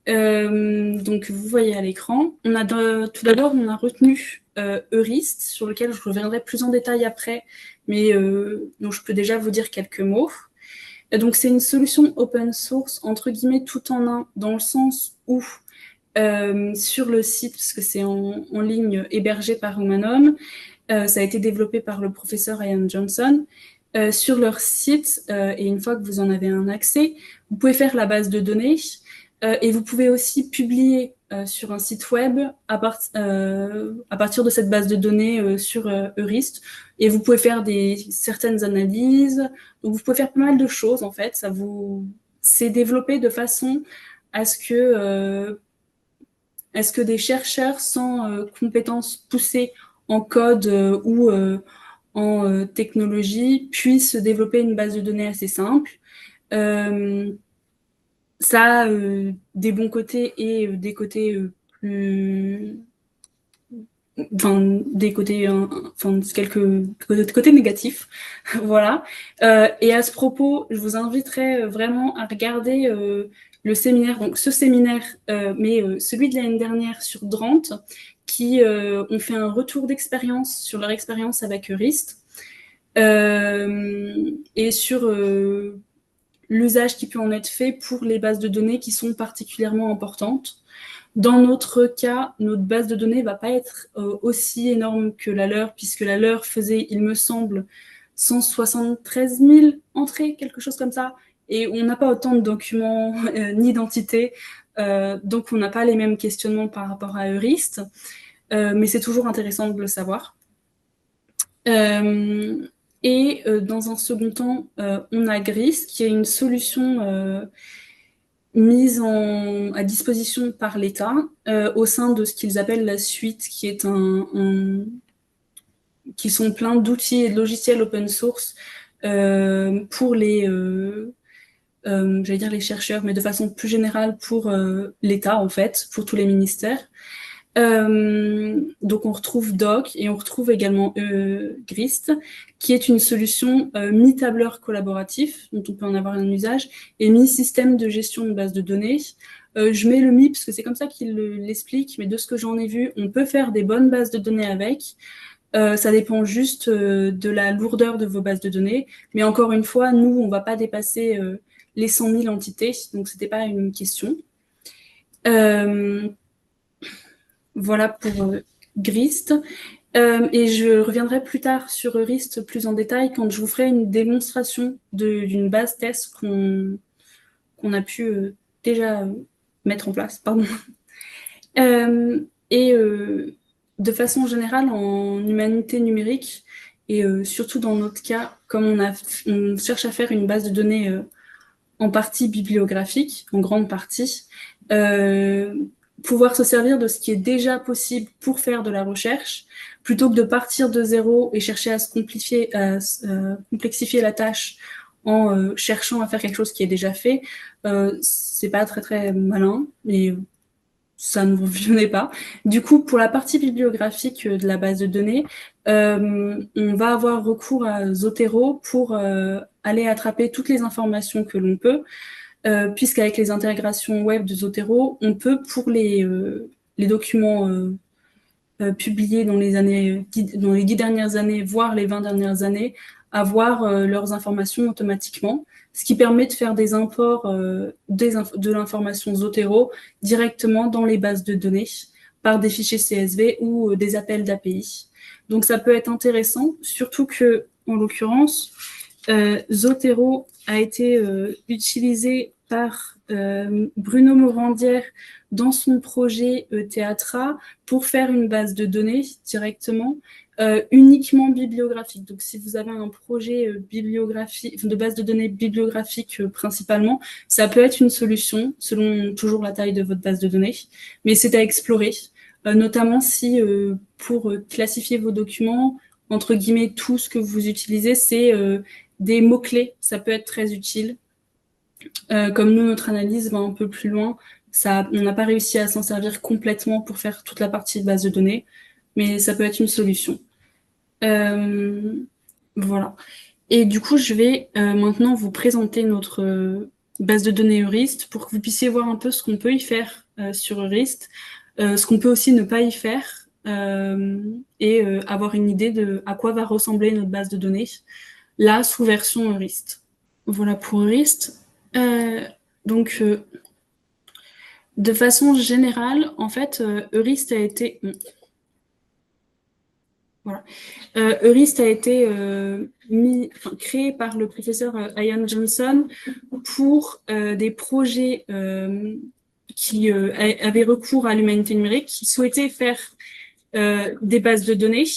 Donc vous voyez à l'écran, tout d'abord on a retenu Eurist, sur lequel je reviendrai plus en détail après, mais dont je peux déjà vous dire quelques mots. Donc c'est une solution open source entre guillemets tout en un, dans le sens où sur le site, parce que c'est en ligne hébergé par Humanum, ça a été développé par le professeur Ian Johnson. Sur leur site, et une fois que vous en avez un accès, vous pouvez faire la base de données et vous pouvez aussi publier sur un site web à partir de cette base de données sur Eurist. Et vous pouvez faire certaines analyses. Donc, vous pouvez faire pas mal de choses, en fait. C'est développé de façon à ce que des chercheurs sans compétences poussées en code ou en technologie puissent développer une base de données assez simple. Ça a des bons côtés et des côtés plus... quelques côtés négatifs. Voilà. Et à ce propos, je vous inviterai vraiment à regarder le séminaire, donc ce séminaire, mais celui de l'année dernière sur Drenthe, qui ont fait un retour d'expérience sur leur expérience avec Eurist et sur l'usage qui peut en être fait pour les bases de données qui sont particulièrement importantes. Dans notre cas, notre base de données ne va pas être aussi énorme que la leur, puisque la leur faisait, il me semble, 173 000 entrées, quelque chose comme ça, et on n'a pas autant de documents ni d'entités, donc on n'a pas les mêmes questionnements par rapport à Eurist, mais c'est toujours intéressant de le savoir. Dans un second temps, on a GRIS, qui est une solution mise à disposition par l'État au sein de ce qu'ils appellent la suite, qui est qui sont plein d'outils et de logiciels open source pour les j'allais dire les chercheurs, mais de façon plus générale pour l'État, en fait, pour tous les ministères. Donc on retrouve Doc et on retrouve également Grist, qui est une solution mi-tableur collaboratif, dont on peut en avoir un usage, et mi-système de gestion de base de données. Je mets le mi parce que c'est comme ça qu'il l'explique, mais de ce que j'en ai vu, on peut faire des bonnes bases de données avec. Ça dépend juste de la lourdeur de vos bases de données. Mais encore une fois, nous, on ne va pas dépasser les 100 000 entités, donc ce n'était pas une question. Voilà pour Grist. Et je reviendrai plus tard sur Rist plus en détail quand je vous ferai une démonstration d'une base test qu'on a pu déjà mettre en place. Pardon. De façon générale, en humanité numérique, et surtout dans notre cas, comme on cherche à faire une base de données en partie bibliographique, en grande partie, pouvoir se servir de ce qui est déjà possible pour faire de la recherche, plutôt que de partir de zéro et chercher à complexifier la tâche en cherchant à faire quelque chose qui est déjà fait, c'est pas très très malin, et ça ne revenait pas. Du coup, pour la partie bibliographique de la base de données, on va avoir recours à Zotero pour aller attraper toutes les informations que l'on peut, puisqu'avec les intégrations web de Zotero, on peut, pour les documents publiés dans les 10 dernières années, voire les 20 dernières années, avoir leurs informations automatiquement, ce qui permet de faire des imports de l'information Zotero directement dans les bases de données par des fichiers CSV ou des appels d'API. Donc ça peut être intéressant, surtout que, en l'occurrence, Zotero a été utilisé par Bruno Morandière dans son projet Théatra pour faire une base de données directement, uniquement bibliographique. Donc, si vous avez un projet de base de données bibliographique principalement, ça peut être une solution, selon toujours la taille de votre base de données, mais c'est à explorer, notamment si, pour classifier vos documents, entre guillemets, tout ce que vous utilisez, c'est des mots-clés, ça peut être très utile. Comme nous, notre analyse va un peu plus loin, on n'a pas réussi à s'en servir complètement pour faire toute la partie de base de données, mais ça peut être une solution. Voilà. Et du coup, je vais maintenant vous présenter notre base de données Eurist pour que vous puissiez voir un peu ce qu'on peut y faire sur Eurist, ce qu'on peut aussi ne pas y faire, et avoir une idée de à quoi va ressembler notre base de données, là, sous version Eurist. Voilà pour Eurist. Donc, de façon générale, en fait, Eurist a été... Voilà. Eurist a été créé par le professeur Ian Johnson pour des projets qui avaient recours à l'humanité numérique, qui souhaitaient faire des bases de données,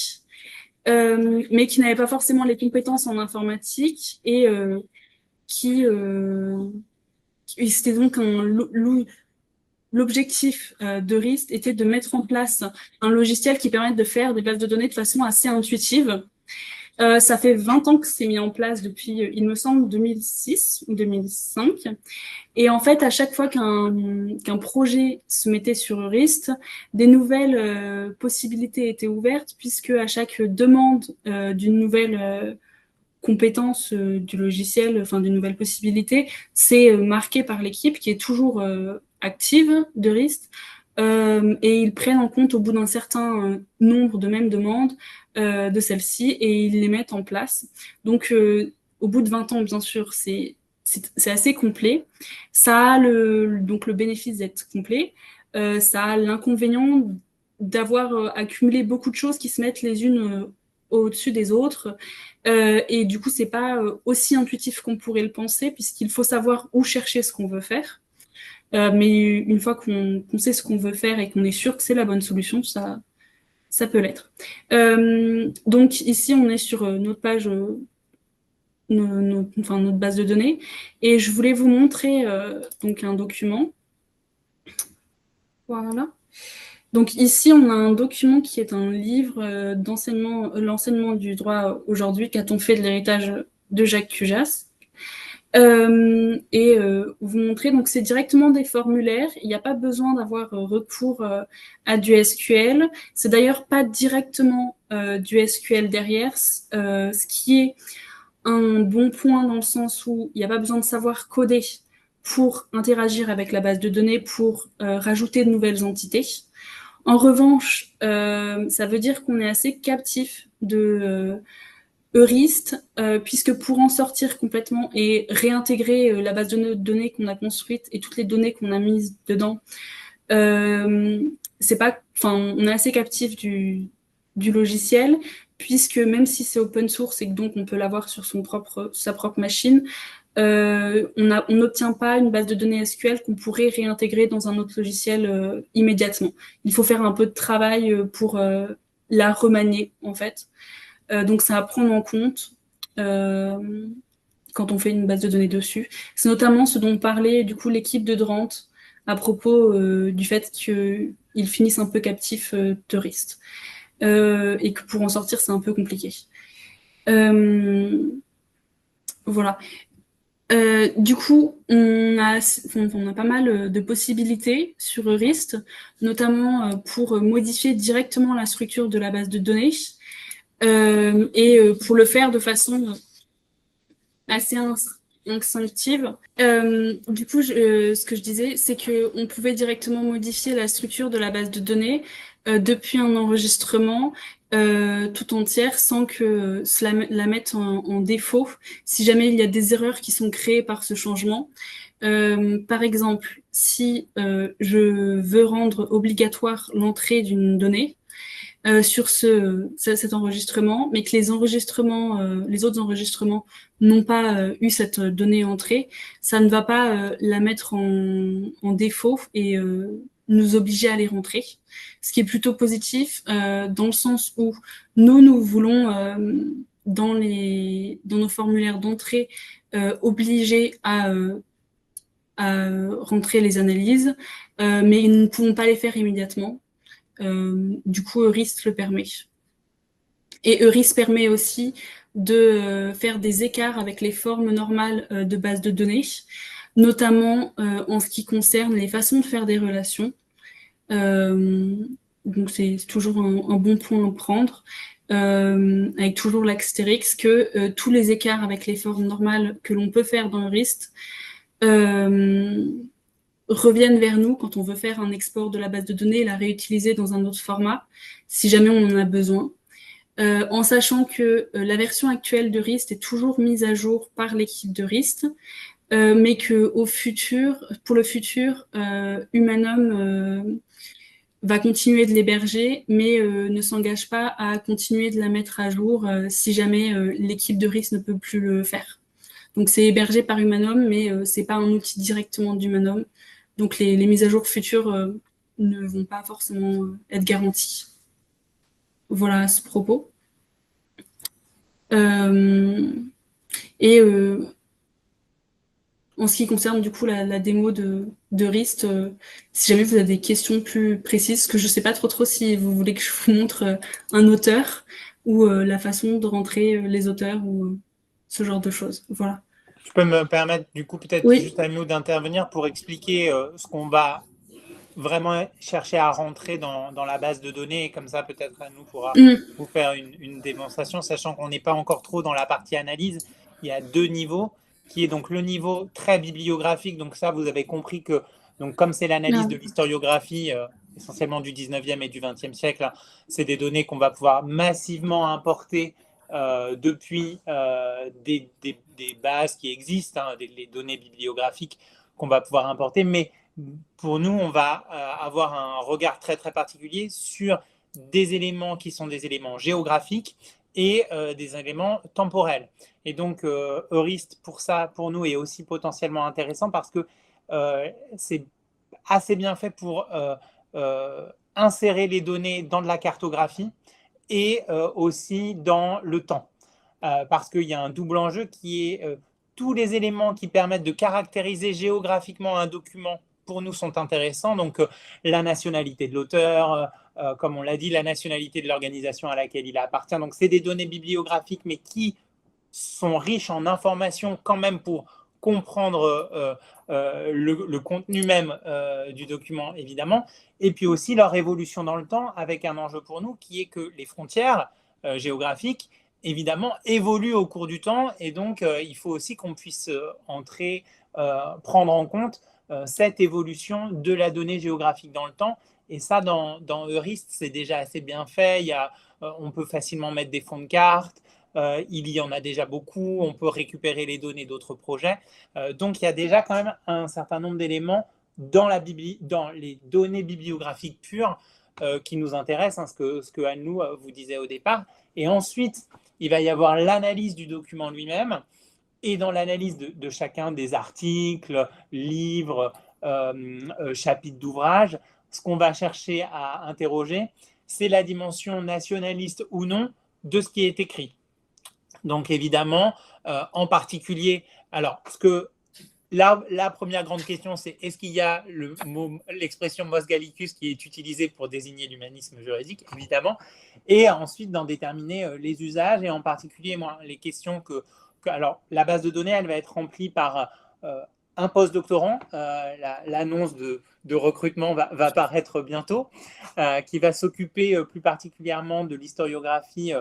mais qui n'avaient pas forcément les compétences en informatique et c'était donc l'objectif de Rist était de mettre en place un logiciel qui permette de faire des bases de données de façon assez intuitive. Ça fait 20 ans que c'est mis en place depuis, il me semble, 2006 ou 2005. Et en fait, à chaque fois qu'un projet se mettait sur Rist, des nouvelles possibilités étaient ouvertes, puisque à chaque demande d'une nouvelle compétence du logiciel, enfin d'une nouvelle possibilité, c'est marqué par l'équipe qui est toujours active de Rist, et ils prennent en compte au bout d'un certain nombre de mêmes demandes de celles-ci et ils les mettent en place. Donc au bout de 20 ans, bien sûr, c'est assez complet. Ça a donc le bénéfice d'être complet. Ça a l'inconvénient d'avoir accumulé beaucoup de choses qui se mettent les unes au-dessus des autres. Et du coup, c'est pas aussi intuitif qu'on pourrait le penser, puisqu'il faut savoir où chercher ce qu'on veut faire. Mais une fois qu'on sait ce qu'on veut faire et qu'on est sûr que c'est la bonne solution, ça peut l'être. Donc ici, on est sur notre page, notre base de données, et je voulais vous montrer donc un document. Voilà. Donc ici, on a un document qui est un livre d'enseignement, l'enseignement du droit aujourd'hui, qu'a-t-on fait de l'héritage de Jacques Cujas. Vous montrer, donc c'est directement des formulaires, il n'y a pas besoin d'avoir recours à du SQL. C'est d'ailleurs pas directement du SQL derrière, ce qui est un bon point dans le sens où il n'y a pas besoin de savoir coder pour interagir avec la base de données, pour rajouter de nouvelles entités. En revanche, ça veut dire qu'on est assez captif de Eurist, puisque pour en sortir complètement et réintégrer la base de données qu'on a construite et toutes les données qu'on a mises dedans, c'est pas, enfin, on est assez captif du logiciel, puisque même si c'est open source et que donc on peut l'avoir sur sa propre machine, on n'obtient pas une base de données SQL qu'on pourrait réintégrer dans un autre logiciel immédiatement. Il faut faire un peu de travail pour la remanier, en fait. Donc, c'est à prendre en compte quand on fait une base de données dessus. C'est notamment ce dont parlait du coup l'équipe de Drenthe à propos du fait qu'ils finissent un peu captifs Eurist. Et que pour en sortir, c'est un peu compliqué. Voilà. Du coup, on a pas mal de possibilités sur Eurist, notamment pour modifier directement la structure de la base de données. Pour le faire de façon assez instinctive. Du coup, ce que je disais, c'est qu'on pouvait directement modifier la structure de la base de données depuis un enregistrement tout entière sans que cela la mette en défaut si jamais il y a des erreurs qui sont créées par ce changement. Par exemple, si je veux rendre obligatoire l'entrée d'une donnée, sur cet enregistrement, mais que les autres enregistrements n'ont pas eu cette donnée entrée, ça ne va pas la mettre en défaut et nous obliger à les rentrer. Ce qui est plutôt positif dans le sens où nous voulons dans nos formulaires d'entrée obliger à rentrer les analyses, mais nous ne pouvons pas les faire immédiatement. Du coup, Eurist le permet. Et Eurist permet aussi de faire des écarts avec les formes normales de base de données, notamment en ce qui concerne les façons de faire des relations. Donc, c'est toujours un bon point à prendre, avec toujours l'astérix que tous les écarts avec les formes normales que l'on peut faire dans Eurist reviennent vers nous quand on veut faire un export de la base de données et la réutiliser dans un autre format, si jamais on en a besoin. En sachant que la version actuelle d'Eurist est toujours mise à jour par l'équipe d'Eurist, mais que pour le futur, Humanum va continuer de l'héberger, mais ne s'engage pas à continuer de la mettre à jour si jamais l'équipe d'Eurist ne peut plus le faire. Donc c'est hébergé par Humanum, mais c'est pas un outil directement d'Humanum. Donc les mises à jour futures ne vont pas forcément être garanties. Voilà à ce propos. En ce qui concerne du coup la démo d'Eurist, si jamais vous avez des questions plus précises, que je ne sais pas trop si vous voulez que je vous montre un auteur ou la façon de rentrer les auteurs ou ce genre de choses. Voilà. Tu peux me permettre du coup peut-être juste à nous d'intervenir pour expliquer ce qu'on va vraiment chercher à rentrer dans la base de données, et comme ça peut-être à nous pourra vous faire une démonstration, sachant qu'on n'est pas encore trop dans la partie analyse. Il y a 2 niveaux, qui est donc le niveau très bibliographique. Donc ça, vous avez compris que donc comme c'est l'analyse de l'historiographie essentiellement du 19e et du 20e siècle, hein, c'est des données qu'on va pouvoir massivement importer depuis des bases qui existent, hein, les données bibliographiques qu'on va pouvoir importer, mais pour nous, on va avoir un regard très très particulier sur des éléments qui sont des éléments géographiques et des éléments temporels. Et donc, Eurist, pour nous, est aussi potentiellement intéressant parce que c'est assez bien fait pour insérer les données dans de la cartographie et aussi dans le temps. Parce qu'il y a un double enjeu qui est tous les éléments qui permettent de caractériser géographiquement un document pour nous sont intéressants. Donc, la nationalité de l'auteur, comme on l'a dit, la nationalité de l'organisation à laquelle il appartient. Donc, c'est des données bibliographiques, mais qui sont riches en informations quand même pour comprendre le contenu même du document, évidemment, et puis aussi leur évolution dans le temps, avec un enjeu pour nous qui est que les frontières géographiques, évidemment, évoluent au cours du temps, et donc il faut aussi qu'on puisse prendre en compte cette évolution de la donnée géographique dans le temps. Et ça, dans Eurist, c'est déjà assez bien fait. On peut facilement mettre des fonds de cartes. Il y en a déjà beaucoup. On peut récupérer les données d'autres projets. Donc, il y a déjà quand même un certain nombre d'éléments dans les données bibliographiques pures qui nous intéressent, ce que Anne-Lou vous disait au départ. Et ensuite, il va y avoir l'analyse du document lui-même. Et dans l'analyse de chacun des articles, livres, chapitres d'ouvrages, ce qu'on va chercher à interroger, c'est la dimension nationaliste ou non de ce qui est écrit. Donc évidemment, en particulier, alors la première grande question, c'est est-ce qu'il y a l'expression mos gallicus qui est utilisée pour désigner l'humanisme juridique, évidemment, et ensuite d'en déterminer les usages, et en particulier les questions alors la base de données, elle va être remplie par un postdoctorant, l'annonce de recrutement va paraître bientôt, qui va s'occuper plus particulièrement de l'historiographie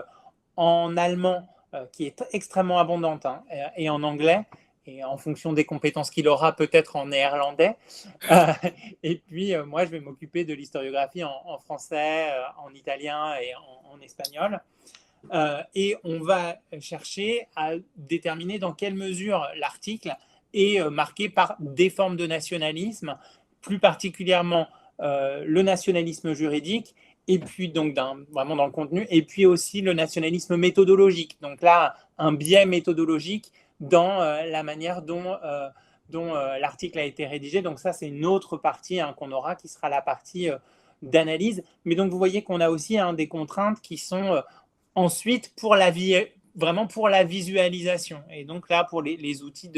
en allemand, qui est extrêmement abondante, et en anglais, et en fonction des compétences qu'il aura, peut-être en néerlandais. Et puis, moi, je vais m'occuper de l'historiographie en français, en italien et en espagnol. Et on va chercher à déterminer dans quelle mesure l'article est marqué par des formes de nationalisme, plus particulièrement le nationalisme juridique, et puis donc vraiment dans le contenu, et puis aussi le nationalisme méthodologique. Donc là, un biais méthodologique dans la manière dont l'article a été rédigé. Donc ça, c'est une autre partie qu'on aura, qui sera la partie d'analyse. Mais donc vous voyez qu'on a aussi des contraintes qui sont ensuite vraiment pour la visualisation. Et donc là, pour les outils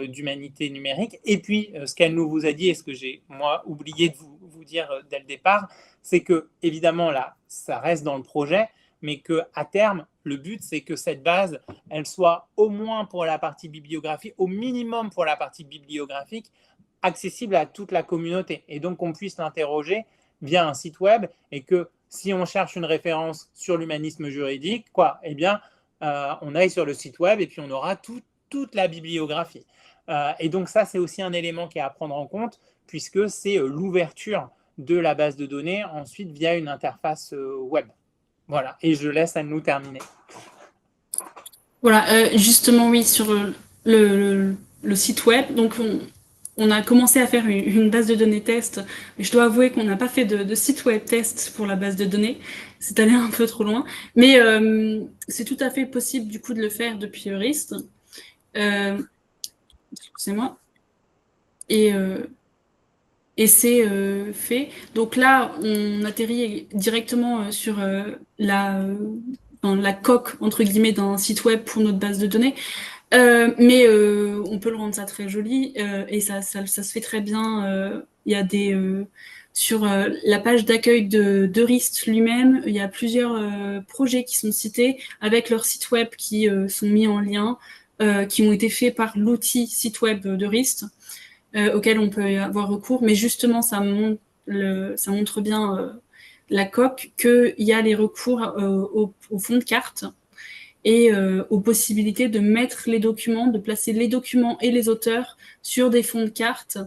d'humanité numérique. Et puis, ce qu'elle nous vous a dit, et ce que j'ai, moi, oublié de vous dire dès le départ, c'est que, évidemment, là, ça reste dans le projet, mais qu'à terme, le but, c'est que cette base, elle soit au moins pour la partie bibliographie, au minimum pour la partie bibliographique, accessible à toute la communauté. Et donc, qu'on puisse l'interroger via un site web, et que si on cherche une référence sur l'humanisme juridique, eh bien, on aille sur le site web et puis on aura toute la bibliographie. Et donc ça, c'est aussi un élément qui est à prendre en compte, puisque c'est l'ouverture de la base de données ensuite via une interface web. Voilà, et je laisse Anne-Lou terminer. Voilà, justement, oui, sur le site web, donc on a commencé à faire une base de données test, mais je dois avouer qu'on n'a pas fait de site web test pour la base de données. C'est allé un peu trop loin. Mais c'est tout à fait possible, du coup, de le faire depuis Eurist. Excusez-moi. Et c'est fait. Donc là, on atterrit directement sur dans la coque, entre guillemets, d'un site web pour notre base de données. Mais on peut le rendre ça très joli et ça se fait très bien. Il y a sur la page d'accueil d'Eurist lui-même, il y a plusieurs projets qui sont cités avec leur site web qui sont mis en lien, qui ont été faits par l'outil site web d'Eurist, auquel on peut avoir recours. Mais justement, ça montre bien la coque qu'il y a les recours au fond de carte et aux possibilités de mettre les documents, de placer les documents et les auteurs sur des fonds de carte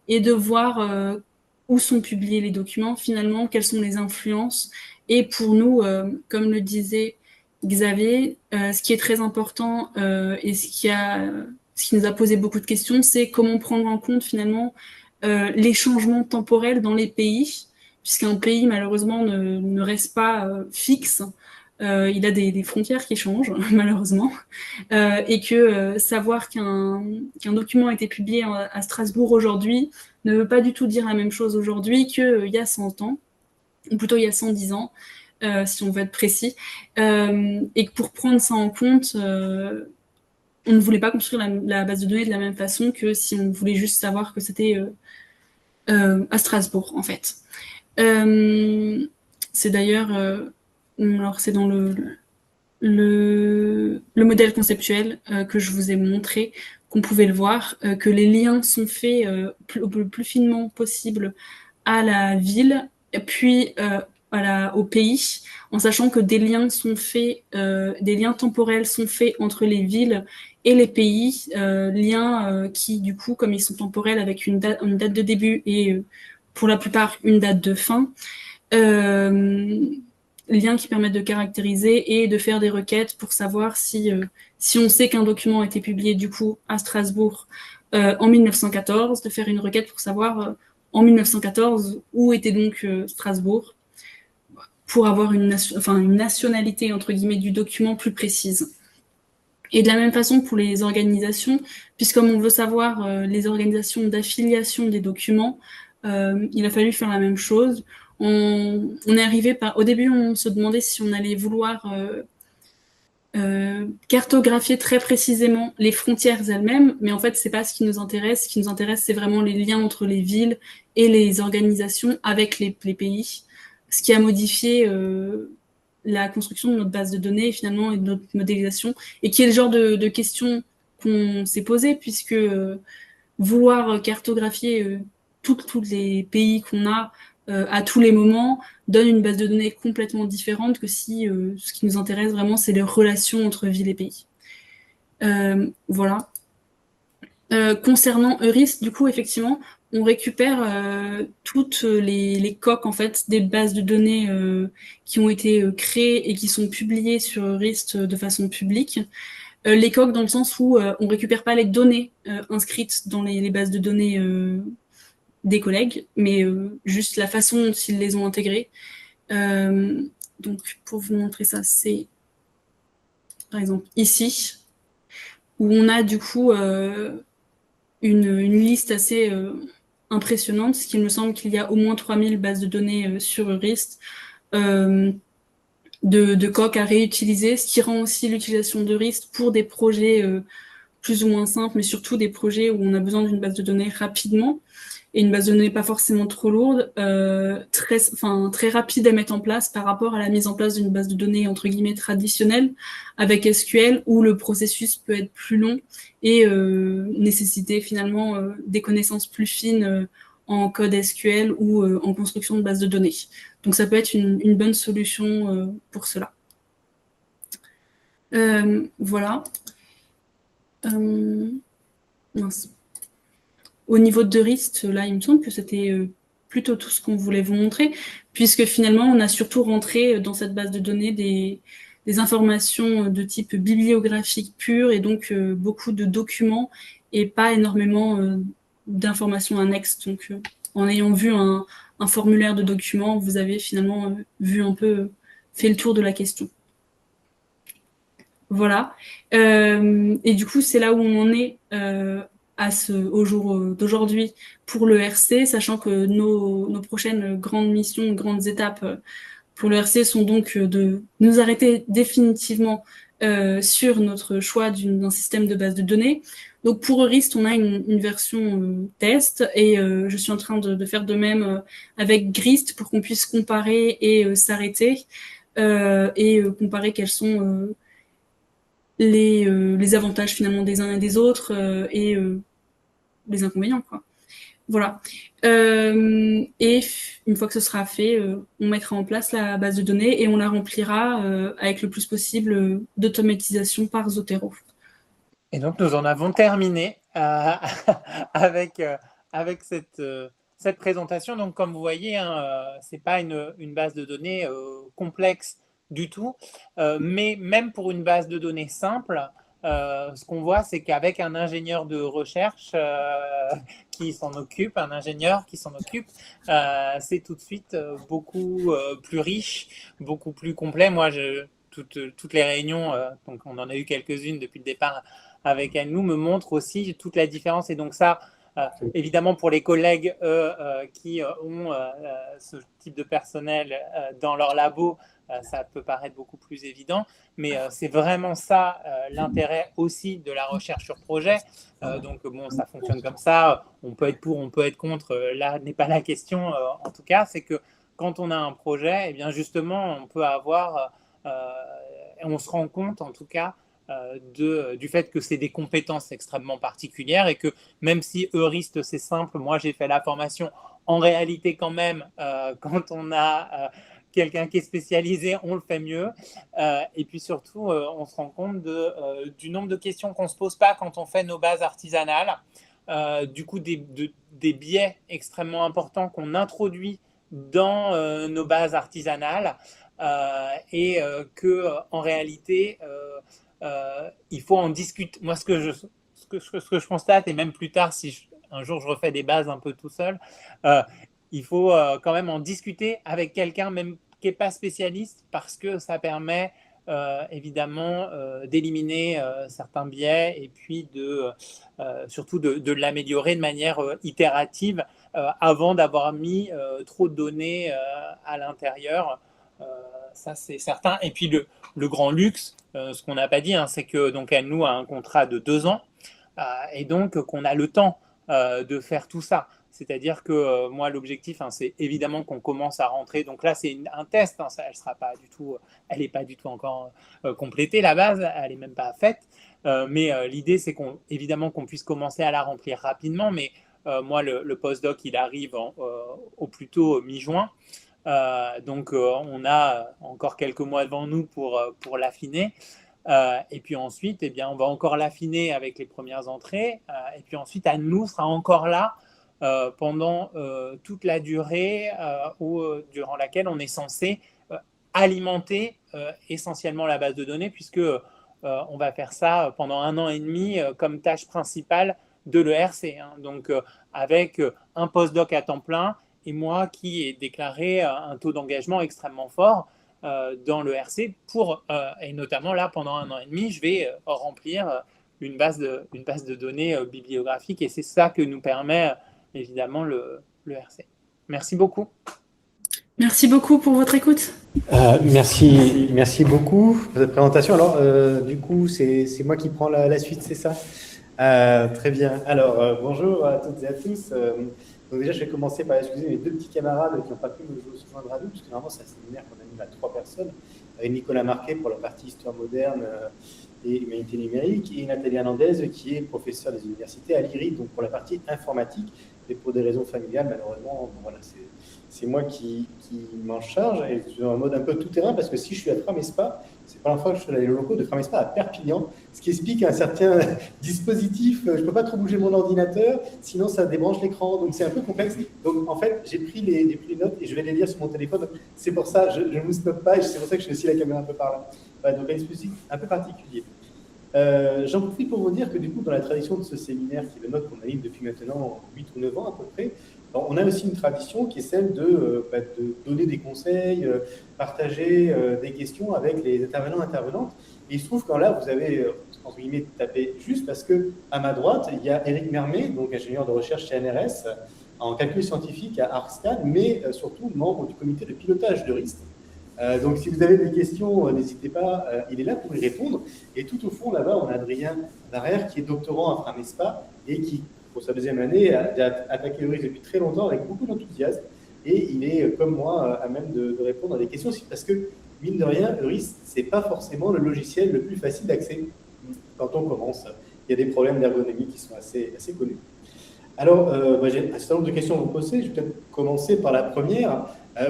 et de voir où sont publiés les documents, finalement, quelles sont les influences. Et pour nous, comme le disait Xavier, ce qui est très important et ce qui nous a posé beaucoup de questions, c'est comment prendre en compte finalement les changements temporels dans les pays, puisqu'un pays, malheureusement, ne reste pas fixe. Il a des frontières qui changent, malheureusement, et que savoir qu'un document a été publié à Strasbourg aujourd'hui ne veut pas du tout dire la même chose aujourd'hui qu'il y a 100 ans, ou plutôt il y a 110 ans, si on veut être précis, et que pour prendre ça en compte, on ne voulait pas construire la base de données de la même façon que si on voulait juste savoir que c'était à Strasbourg, en fait. C'est d'ailleurs... alors, c'est dans le modèle conceptuel que je vous ai montré qu'on pouvait le voir, que les liens sont faits le plus finement possible à la ville, puis au pays, en sachant que des liens temporels sont faits entre les villes et les pays, liens qui, du coup, comme ils sont temporels avec une date de début et pour la plupart une date de fin, liens qui permettent de caractériser et de faire des requêtes pour savoir si on sait qu'un document a été publié du coup à Strasbourg en 1914, de faire une requête pour savoir en 1914 où était donc Strasbourg, pour avoir une nationalité entre guillemets du document plus précise. Et de la même façon pour les organisations, puisque comme on veut savoir les organisations d'affiliation des documents, il a fallu faire la même chose. On est arrivé au début, on se demandait si on allait vouloir cartographier très précisément les frontières elles-mêmes, mais en fait, c'est pas ce qui nous intéresse. Ce qui nous intéresse, c'est vraiment les liens entre les villes et les organisations avec les pays, ce qui a modifié la construction de notre base de données finalement et de notre modélisation, et qui est le genre de questions qu'on s'est posé, puisque vouloir cartographier tous les pays qu'on a à tous les moments donne une base de données complètement différente que si ce qui nous intéresse vraiment, c'est les relations entre villes et pays. Voilà. Concernant Eurist, du coup, effectivement, on récupère toutes les coques en fait, des bases de données qui ont été créées et qui sont publiées sur Eurist de façon publique. Les coques dans le sens où on récupère pas les données inscrites dans les bases de données des collègues, mais juste la façon dont ils les ont intégrées. Donc, pour vous montrer ça, c'est par exemple ici, où on a du coup une liste assez impressionnante, ce qui me semble qu'il y a au moins 3000 bases de données sur Eurist, de coques à réutiliser, ce qui rend aussi l'utilisation d'Eurist pour des projets plus ou moins simples, mais surtout des projets où on a besoin d'une base de données rapidement, et une base de données pas forcément trop lourde, très rapide à mettre en place par rapport à la mise en place d'une base de données entre guillemets traditionnelle avec SQL, où le processus peut être plus long et nécessiter finalement des connaissances plus fines en code SQL ou en construction de base de données. Donc ça peut être une bonne solution pour cela. Voilà. Mince. Au niveau de Eurist, là, il me semble que c'était plutôt tout ce qu'on voulait vous montrer, puisque finalement, on a surtout rentré dans cette base de données des informations de type bibliographique pur, et donc beaucoup de documents, et pas énormément d'informations annexes. Donc, en ayant vu un formulaire de documents, vous avez finalement vu un peu, fait le tour de la question. Voilà. Et du coup, c'est là où on en est au jour d'aujourd'hui pour le RC, sachant que nos prochaines grandes missions, grandes étapes pour le RC sont donc de nous arrêter définitivement sur notre choix d'un système de base de données. Donc pour Eurist, on a une version test, et je suis en train de faire de même avec Grist pour qu'on puisse comparer et s'arrêter et comparer quels sont les avantages finalement des uns et des autres et les inconvénients, quoi. Voilà. Et une fois que ce sera fait, on mettra en place la base de données et on la remplira avec le plus possible d'automatisation par Zotero. Et donc nous en avons terminé avec cette présentation. Donc comme vous voyez, c'est pas une base de données complexe du tout, mais même pour une base de données simple, ce qu'on voit, c'est qu'avec un ingénieur de recherche qui s'en occupe, c'est tout de suite beaucoup plus riche, beaucoup plus complet. Moi, toutes les réunions, donc on en a eu quelques-unes depuis le départ avec Anne-Lou, me montrent aussi toute la différence. Et donc ça, évidemment, pour les collègues qui ont ce type de personnel dans leur labo, ça peut paraître beaucoup plus évident, mais c'est vraiment ça l'intérêt aussi de la recherche sur projet. Donc bon, ça fonctionne comme ça, on peut être pour, on peut être contre, là n'est pas la question en tout cas, c'est que quand on a un projet, eh bien justement, on peut avoir, on se rend compte en tout cas du fait que c'est des compétences extrêmement particulières et que même si Eurist c'est simple, moi j'ai fait la formation, en réalité quand même, quand on a quelqu'un qui est spécialisé, on le fait mieux. Et puis surtout, on se rend compte du nombre de questions qu'on ne se pose pas quand on fait nos bases artisanales. Du coup, des biais extrêmement importants qu'on introduit dans nos bases artisanales et qu'en réalité, il faut en discuter. Moi, ce que je constate, et même plus tard, si un jour je refais des bases un peu tout seul, il faut quand même en discuter avec quelqu'un même qui n'est pas spécialiste parce que ça permet évidemment d'éliminer certains biais et puis surtout de l'améliorer de manière itérative avant d'avoir mis trop de données à l'intérieur. Ça, c'est certain. Et puis, le grand luxe, ce qu'on n'a pas dit, c'est que donc, elle noue un contrat de 2 ans et donc qu'on a le temps de faire tout ça. C'est-à-dire que moi, l'objectif, c'est évidemment qu'on commence à rentrer. Donc là, c'est un test. Elle n'est pas du tout encore complétée, la base. Elle n'est même pas faite. Mais l'idée, c'est évidemment qu'on puisse commencer à la remplir rapidement. Mais moi, le postdoc, il arrive au plus tôt mi-juin. Donc, on a encore quelques mois devant nous pour l'affiner. Et puis ensuite, on va encore l'affiner avec les premières entrées. Et puis ensuite, Anne-Lou sera encore là pendant toute la durée durant laquelle on est censé alimenter essentiellement la base de données, puisque on va faire ça pendant 1 an et demi comme tâche principale de l'ERC. Donc, avec un postdoc à temps plein et moi qui ai déclaré un taux d'engagement extrêmement fort dans l'ERC et notamment là, pendant 1 an et demi, je vais remplir une base de données bibliographique et c'est ça que nous permet évidemment l'ERC. Merci beaucoup. Merci beaucoup pour votre écoute. Merci beaucoup pour cette présentation. Alors, du coup, c'est moi qui prends la suite, c'est ça? Très bien. Alors, bonjour à toutes et à tous. Donc déjà, je vais commencer par excuser mes 2 petits camarades qui n'ont pas pu se joindre à nous, parce que normalement, c'est un séminaire qu'on anime à 3 personnes, avec Nicolas Marquet pour la partie histoire moderne et humanité numérique, et Nathalie Hernandez qui est professeure des universités à l'IRI, donc pour la partie informatique, et pour des raisons familiales, malheureusement, voilà, c'est moi qui m'en charge, et je suis en mode un peu tout-terrain, parce que si je suis à Framespa, c'est pas la fois que je suis dans les locaux de Framespa à Perpignan, ce qui explique un certain dispositif, je peux pas trop bouger mon ordinateur, sinon ça débranche l'écran, donc c'est un peu complexe. Donc en fait, j'ai pris les notes et je vais les lire sur mon téléphone, c'est pour ça, je ne vous stoppe pas, et c'est pour ça que je fais aussi la caméra un peu par là. Voilà, donc un dispositif un peu particulier. J'en profite pour vous dire que du coup, dans la tradition de ce séminaire, qui est le nôtre qu'on anime depuis maintenant 8 ou 9 ans à peu près, on a aussi une tradition qui est celle de donner des conseils, partager des questions avec les intervenantes. Et il se trouve qu'en là, vous avez, entre guillemets, tapé juste parce qu'à ma droite, il y a Éric Mermet, donc ingénieur de recherche chez NRS, en calcul scientifique à ArcScan, mais surtout membre du comité de pilotage d'Eurist. Donc, si vous avez des questions, n'hésitez pas, il est là pour y répondre. Et tout au fond, là-bas, on a Adrien Darrière, qui est doctorant à Framespa et qui, pour sa 2e année, a attaqué Eurist depuis très longtemps avec beaucoup d'enthousiasme. Et il est, comme moi, à même de répondre à des questions, parce que, mine de rien, Eurist, ce n'est pas forcément le logiciel le plus facile d'accès quand on commence. Il y a des problèmes d'ergonomie qui sont assez connus. Alors, j'ai un certain nombre de questions à vous poser. Je vais peut-être commencer par la première.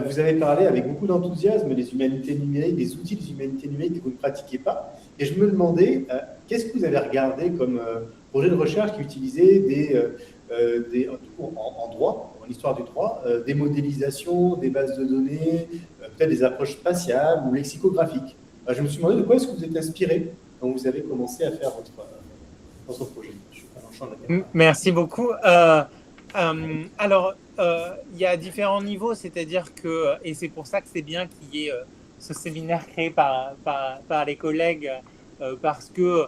Vous avez parlé avec beaucoup d'enthousiasme des humanités numériques, des outils des humanités numériques que vous ne pratiquez pas. Et je me demandais, qu'est-ce que vous avez regardé comme projet de recherche qui utilisait en droit, en histoire du droit, des modélisations, des bases de données, peut-être des approches spatiales ou lexicographiques. Je me suis demandé de quoi est-ce que vous êtes inspiré quand vous avez commencé à faire votre projet. Merci beaucoup. Alors, il y a différents niveaux, c'est-à-dire que, et c'est pour ça que c'est bien qu'il y ait ce séminaire créé par les collègues, parce que,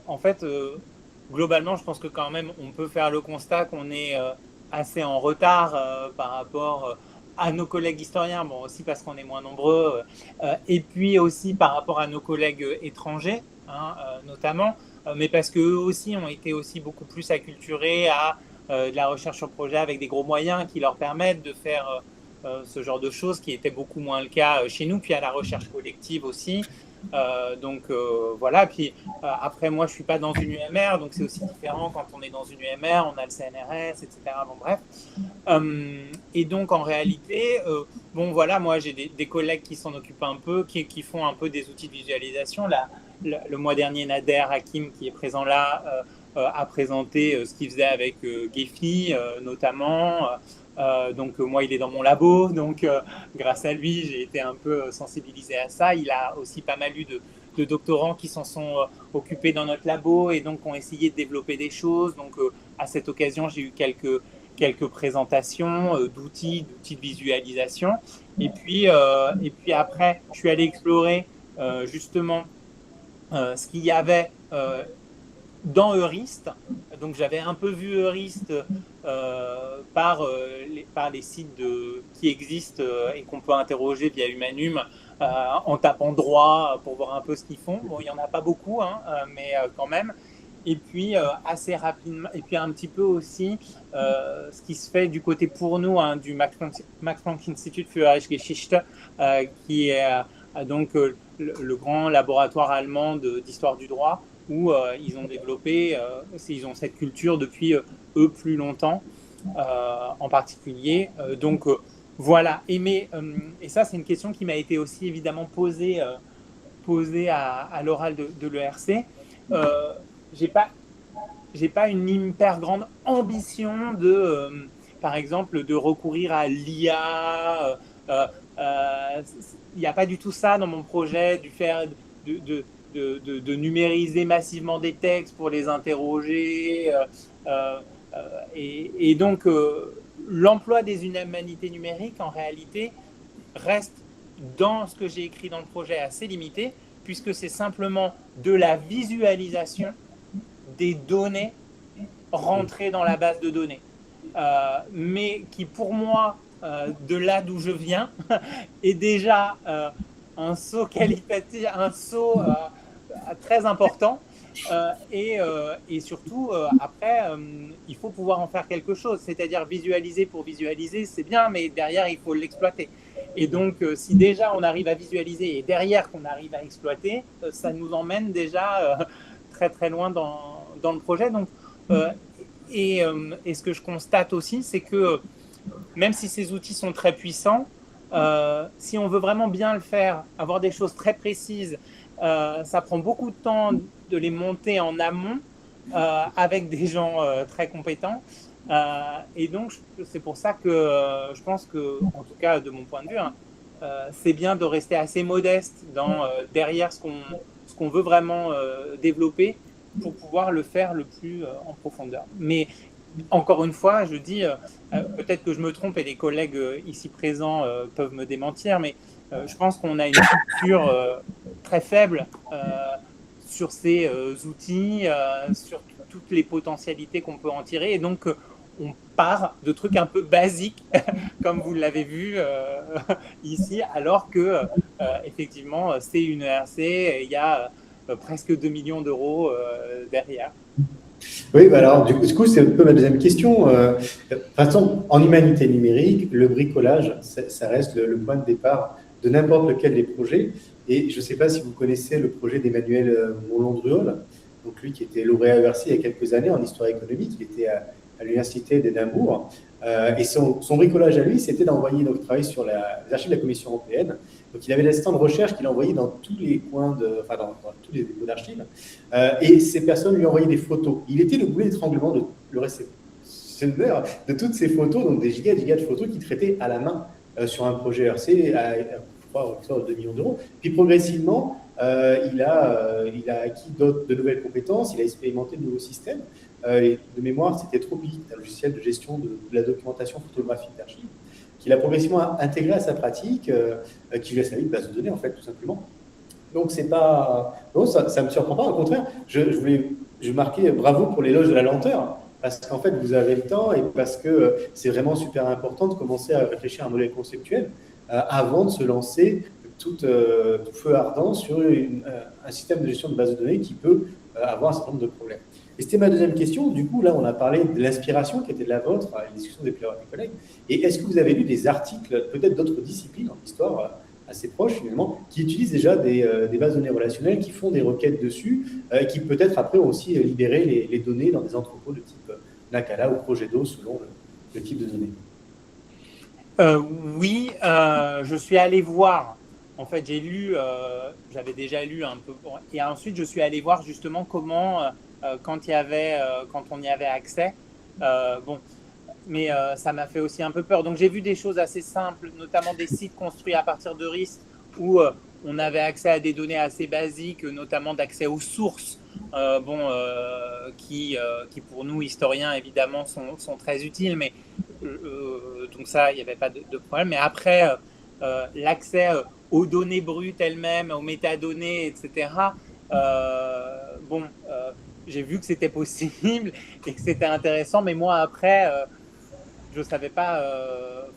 en fait, globalement, je pense que quand même, on peut faire le constat qu'on est assez en retard par rapport à nos collègues historiens, bon, aussi parce qu'on est moins nombreux, et puis aussi par rapport à nos collègues étrangers, notamment, mais parce qu'eux aussi ont été aussi beaucoup plus acculturés à de la recherche sur projet avec des gros moyens qui leur permettent de faire ce genre de choses qui était beaucoup moins le cas chez nous, puis à la recherche collective aussi. Voilà. Puis après, moi, je suis pas dans une UMR, donc c'est aussi différent quand on est dans une UMR, on a le CNRS, etc. Bon, bref. Et donc, en réalité, bon, voilà, moi, j'ai des collègues qui s'en occupent un peu, qui font un peu des outils de visualisation. Là, le mois dernier, Nader Hakim, qui est présent là, a présenté ce qu'il faisait avec Gephi, notamment. Donc moi, il est dans mon labo, donc grâce à lui, j'ai été un peu sensibilisé à ça. Il a aussi pas mal eu de doctorants qui s'en sont occupés dans notre labo et donc ont essayé de développer des choses. Donc à cette occasion, j'ai eu quelques présentations d'outils de visualisation. Et puis après, je suis allé explorer justement ce qu'il y avait dans Eurist. Donc j'avais un peu vu Eurist par les sites qui existent et qu'on peut interroger via Humanum en tapant droit pour voir un peu ce qu'ils font. Bon, il n'y en a pas beaucoup, hein, mais quand même. Et puis assez rapidement, et puis un petit peu aussi ce qui se fait du côté pour nous du Max Planck Institut für Rechtsgeschichte, qui est donc le grand laboratoire allemand d'histoire du droit, où ils ont développé, ils ont cette culture depuis eux plus longtemps, en particulier. Donc voilà. Et ça, c'est une question qui m'a été aussi évidemment posée à l'oral de l'ERC. J'ai pas une hyper grande ambition par exemple, de recourir à l'IA. Il n'y a pas du tout ça dans mon projet, de numériser massivement des textes pour les interroger. Et donc, l'emploi des humanités numériques, en réalité, reste dans ce que j'ai écrit dans le projet assez limité, puisque c'est simplement de la visualisation des données rentrées dans la base de données. Mais qui, pour moi, de là d'où je viens, est déjà un saut qualitatif, un saut très important. Et surtout, après, il faut pouvoir en faire quelque chose. C'est-à-dire visualiser pour visualiser, c'est bien, mais derrière, il faut l'exploiter. Et donc, si déjà on arrive à visualiser et derrière qu'on arrive à exploiter, ça nous emmène déjà très très loin dans le projet. Donc, et ce que je constate aussi, c'est que même si ces outils sont très puissants, si on veut vraiment bien le faire, avoir des choses très précises, ça prend beaucoup de temps de les monter en amont avec des gens très compétents. Et donc, c'est pour ça que je pense que, en tout cas de mon point de vue, c'est bien de rester assez modeste derrière ce qu'on veut vraiment développer pour pouvoir le faire le plus en profondeur. Mais encore une fois, je dis, peut-être que je me trompe et les collègues ici présents peuvent me démentir, mais je pense qu'on a une culture très faible sur ces outils, sur toutes les potentialités qu'on peut en tirer. Et donc, on part de trucs un peu basiques, comme vous l'avez vu ici, alors que, effectivement, c'est une ERC et il y a presque 2 millions d'euros derrière. Oui, bah alors du coup, c'est un peu ma deuxième question. De toute façon, en humanité numérique, le bricolage, ça reste le point de départ de n'importe lequel des projets. Et je ne sais pas si vous connaissez le projet d'Emmanuel Moulon-Druol, donc lui qui était lauréat ERC il y a quelques années en histoire économique, il était à l'université d'Édimbourg. Et son bricolage à lui, c'était d'envoyer, donc travailler sur les archives de la Commission européenne. Donc il avait des stands de recherche qu'il envoyait dans tous les coins, dans tous les dépôts d'archives. Et ces personnes lui envoyaient des photos. Il était le boulet d'étranglement de le réceptionnaire de toutes ces photos, donc des gigas de photos qu'il traitait à la main sur un projet ERC à 2 millions d'euros. Puis progressivement, il a acquis de nouvelles compétences, il a expérimenté de nouveaux systèmes. De mémoire, c'était Tropic, un logiciel de gestion de la documentation photographique d'archives, qu'il a progressivement intégré à sa pratique, qui lui a servi de base de données, en fait, tout simplement. Donc, c'est pas... Non, ça ne me surprend pas. Au contraire, je marquais bravo pour l'éloge de la lenteur, parce qu'en fait, vous avez le temps et parce que c'est vraiment super important de commencer à réfléchir à un modèle conceptuel avant de se lancer tout feu ardent sur un système de gestion de base de données qui peut avoir un certain nombre de problèmes. Et c'était ma deuxième question. Du coup, là, on a parlé de l'inspiration qui était de la vôtre, à une discussion des collègues. Et est-ce que vous avez lu des articles, peut-être d'autres disciplines en histoire, assez proches finalement, qui utilisent déjà des bases de données relationnelles, qui font des requêtes dessus, et qui peut-être après ont aussi libéré les données dans des entrepôts de type Nakala ou Progedo selon le type de données. Oui, je suis allé voir. En fait, j'ai lu, j'avais déjà lu un peu, et ensuite je suis allé voir justement comment, quand on y avait accès. Bon, mais ça m'a fait aussi un peu peur. Donc j'ai vu des choses assez simples, notamment des sites construits à partir de RISC où on avait accès à des données assez basiques, notamment d'accès aux sources, qui pour nous historiens évidemment sont très utiles, mais donc ça, il n'y avait pas de problème. Mais après, l'accès aux données brutes elles-mêmes, aux métadonnées, etc. J'ai vu que c'était possible et que c'était intéressant, mais moi après, je ne savais pas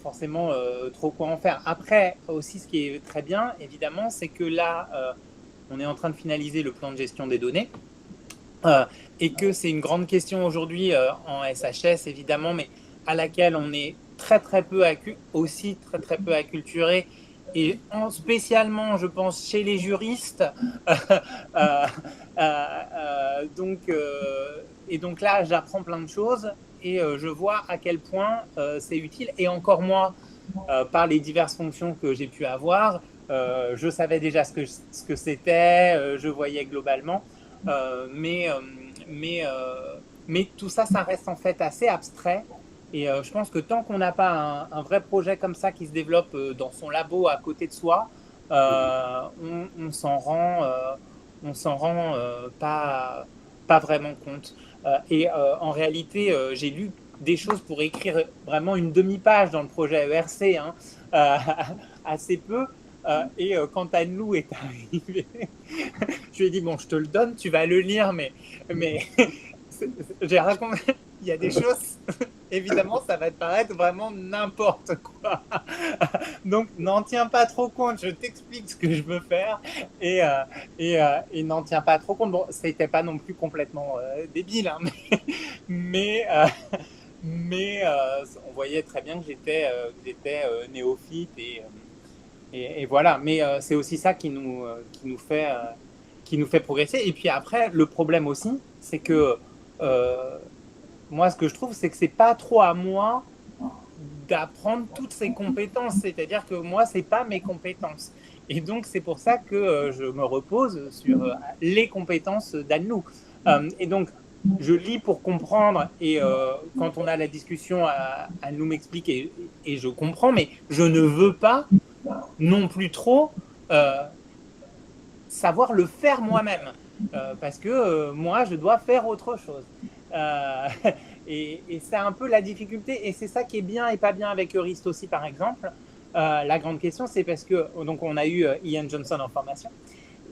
forcément trop quoi en faire. Après, aussi, ce qui est très bien, évidemment, c'est que là, on est en train de finaliser le plan de gestion des données. Et que c'est une grande question aujourd'hui en SHS, évidemment, mais à laquelle on est très peu acculturé, et spécialement, je pense, chez les juristes. Donc là, j'apprends plein de choses et je vois à quel point c'est utile. Et encore moi, par les diverses fonctions que j'ai pu avoir, je savais déjà ce que c'était, je voyais globalement. Mais tout ça, ça reste en fait assez abstrait. Et je pense que tant qu'on n'a pas un vrai projet comme ça qui se développe dans son labo à côté de soi, on s'en rend pas vraiment compte. En réalité, j'ai lu des choses pour écrire vraiment une demi-page dans le projet ERC, hein, assez peu. Quand Anne-Lou est arrivée, je lui ai dit, bon, je te le donne, tu vas le lire, mais j'ai raconté, il y a des choses, évidemment, ça va te paraître vraiment n'importe quoi. Donc, n'en tiens pas trop compte, je t'explique ce que je veux faire et n'en tiens pas trop compte. Bon, c'était pas non plus complètement débile, hein, mais on voyait très bien que j'étais néophyte et voilà. Mais c'est aussi ça qui nous fait progresser. Et puis après, le problème aussi, c'est que moi, ce que je trouve, c'est que c'est pas trop à moi d'apprendre toutes ces compétences. C'est-à-dire que moi, c'est pas mes compétences. Et donc, c'est pour ça que je me repose sur les compétences d'Anne-Lou. Et donc, je lis pour comprendre. Et quand on a la discussion, Anne-Lou m'explique et je comprends. Mais je ne veux pas non plus trop savoir le faire moi-même. Parce que moi, je dois faire autre chose. Et c'est un peu la difficulté, et c'est ça qui est bien et pas bien avec Eurist aussi, par exemple. La grande question, c'est parce que donc on a eu Ian Johnson en formation.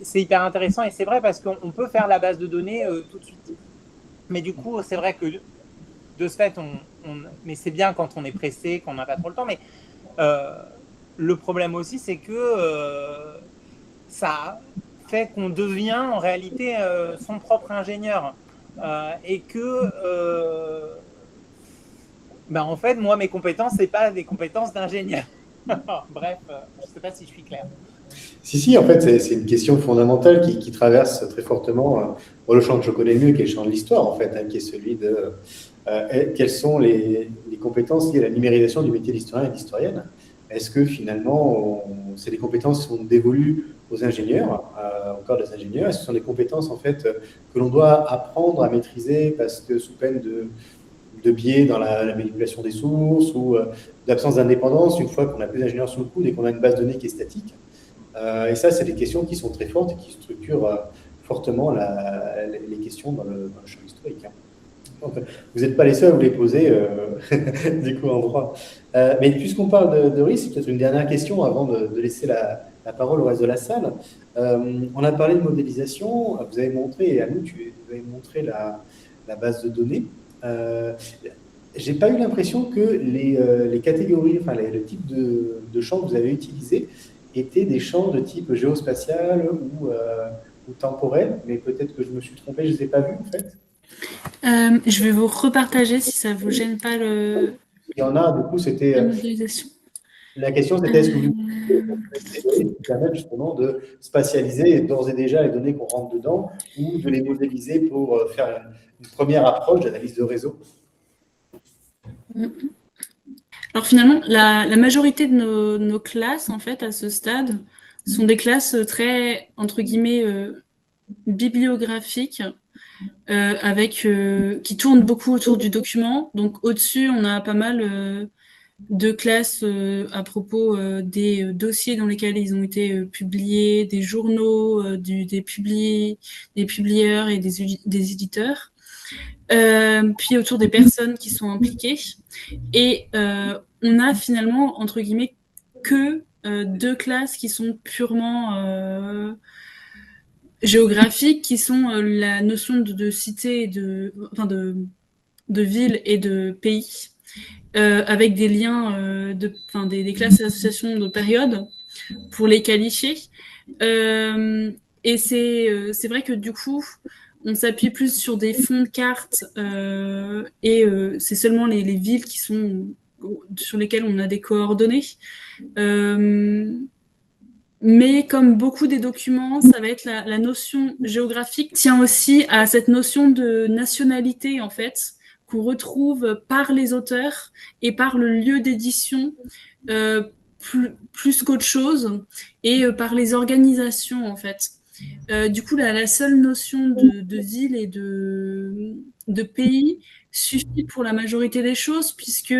C'est hyper intéressant et c'est vrai parce qu'on peut faire la base de données tout de suite. Mais du coup, c'est vrai que de ce fait, mais c'est bien quand on est pressé, qu'on n'a pas trop le temps. Mais le problème aussi, c'est que ça fait qu'on devient en réalité son propre ingénieur. Et que en fait, moi, mes compétences, c'est pas des compétences d'ingénieur. Bref, je ne sais pas si je suis clair. Si, en fait, c'est une question fondamentale qui traverse très fortement le champ que je connais mieux, qui est le champ de l'histoire, en fait, hein, qui est celui de quelles sont les compétences liées à la numérisation du métier d'historien et d'historienne. Est-ce que finalement, c'est des compétences qui sont dévolues aux ingénieurs, au corps des ingénieurs? Est-ce que ce sont des compétences en fait que l'on doit apprendre à maîtriser parce que sous peine de biais dans la manipulation des sources ou d'absence d'indépendance une fois qu'on n'a plus d'ingénieurs sous le coude et qu'on a une base de données qui est statique? Et ça, c'est des questions qui sont très fortes et qui structurent fortement les questions dans le champ historique. Hein. Donc, vous n'êtes pas les seuls à vous les poser, du coup, en droit. Mais puisqu'on parle de risque, peut-être une dernière question avant de laisser la parole au reste de la salle. On a parlé de modélisation, vous avez montré, et à nous, tu avais montré la base de données. J'ai pas eu l'impression que les catégories, enfin le type de champs que vous avez utilisés étaient des champs de type géospatial ou temporel, mais peut-être que je me suis trompé, je ne les ai pas vus en fait. Je vais vous repartager si ça ne vous gêne pas Il y en a, du coup, c'était. La modélisation. La question, c'était est-ce que vous Ces données qui permettent justement de spatialiser d'ores et déjà les données qu'on rentre dedans ou de les modéliser pour faire une première approche d'analyse de réseau. Alors finalement, la majorité de nos classes, en fait, à ce stade, sont des classes très, entre guillemets, bibliographiques, qui tournent beaucoup autour du document. Donc au-dessus, on a pas mal de classes à propos des dossiers dans lesquels ils ont été publiés, des journaux, des publieurs et des éditeurs. Puis autour des personnes qui sont impliquées. Et on a finalement, entre guillemets, que 2 classes qui sont purement géographiques, qui sont la notion de cité, et de ville et de pays, avec des liens, des classes et associations de période pour les qualifier. Et c'est vrai que du coup, on s'appuie plus sur des fonds de cartes et c'est seulement les villes qui sont sur lesquelles on a des coordonnées. Mais comme beaucoup des documents, ça va être la notion géographique tient aussi à cette notion de nationalité, en fait, qu'on retrouve par les auteurs et par le lieu d'édition plus qu'autre chose, et par les organisations, en fait. Du coup, la seule notion de ville et de pays suffit pour la majorité des choses, puisque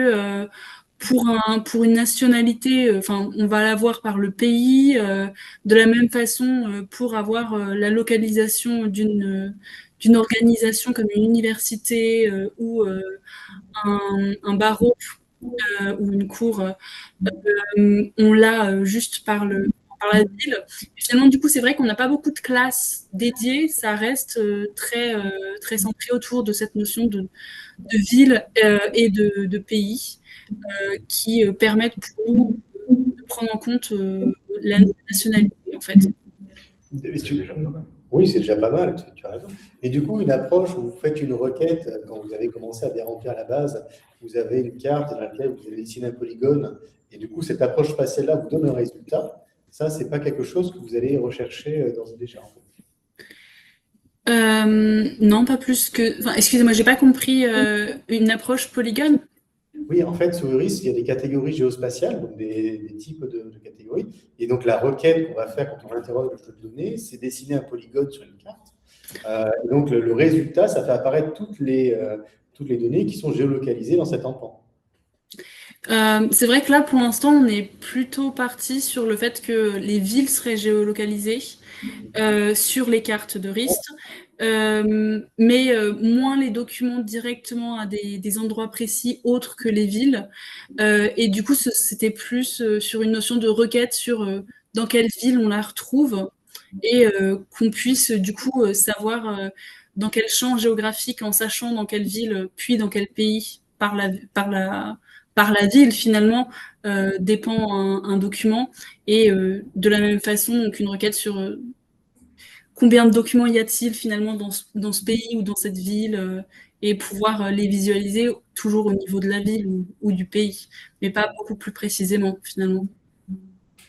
pour une nationalité, on va l'avoir par le pays, de la même façon pour avoir la localisation d'une organisation comme une université ou un barreau ou une cour, on l'a juste par la ville. Et finalement, du coup, c'est vrai qu'on n'a pas beaucoup de classes dédiées, ça reste très centré autour de cette notion de ville et de pays qui permettent pour nous de prendre en compte la nationalité, en fait. Oui, c'est déjà pas mal, tu as raison. Et du coup, une approche où vous faites une requête, quand vous avez commencé à bien remplir la base, vous avez une carte dans laquelle vous avez dessiné un polygone, et du coup, cette approche spatiale-là vous donne un résultat. Ça, c'est pas quelque chose que vous allez rechercher d'ores et déjà. Non, pas plus que... excusez-moi, j'ai pas compris une approche polygone. Oui, en fait, sur Euris, il y a des catégories géospatiales, donc des types de catégories. Et donc, la requête qu'on va faire quand on interroge le flux de données, c'est dessiner un polygone sur une carte. Et donc, le résultat, ça fait apparaître toutes les données qui sont géolocalisées dans cet empan. C'est vrai que là, pour l'instant, on est plutôt parti sur le fait que les villes seraient géolocalisées sur les cartes de RIST, mais moins les documents directement à des endroits précis autres que les villes. Et du coup, c'était plus sur une notion de requête sur dans quelle ville on la retrouve et qu'on puisse du coup savoir dans quel champ géographique, en sachant dans quelle ville, puis dans quel pays, par la ville, finalement, dépend un document. Et de la même façon, donc une requête sur combien de documents y a-t-il finalement dans ce pays ou dans cette ville, et pouvoir les visualiser toujours au niveau de la ville ou du pays, mais pas beaucoup plus précisément, finalement.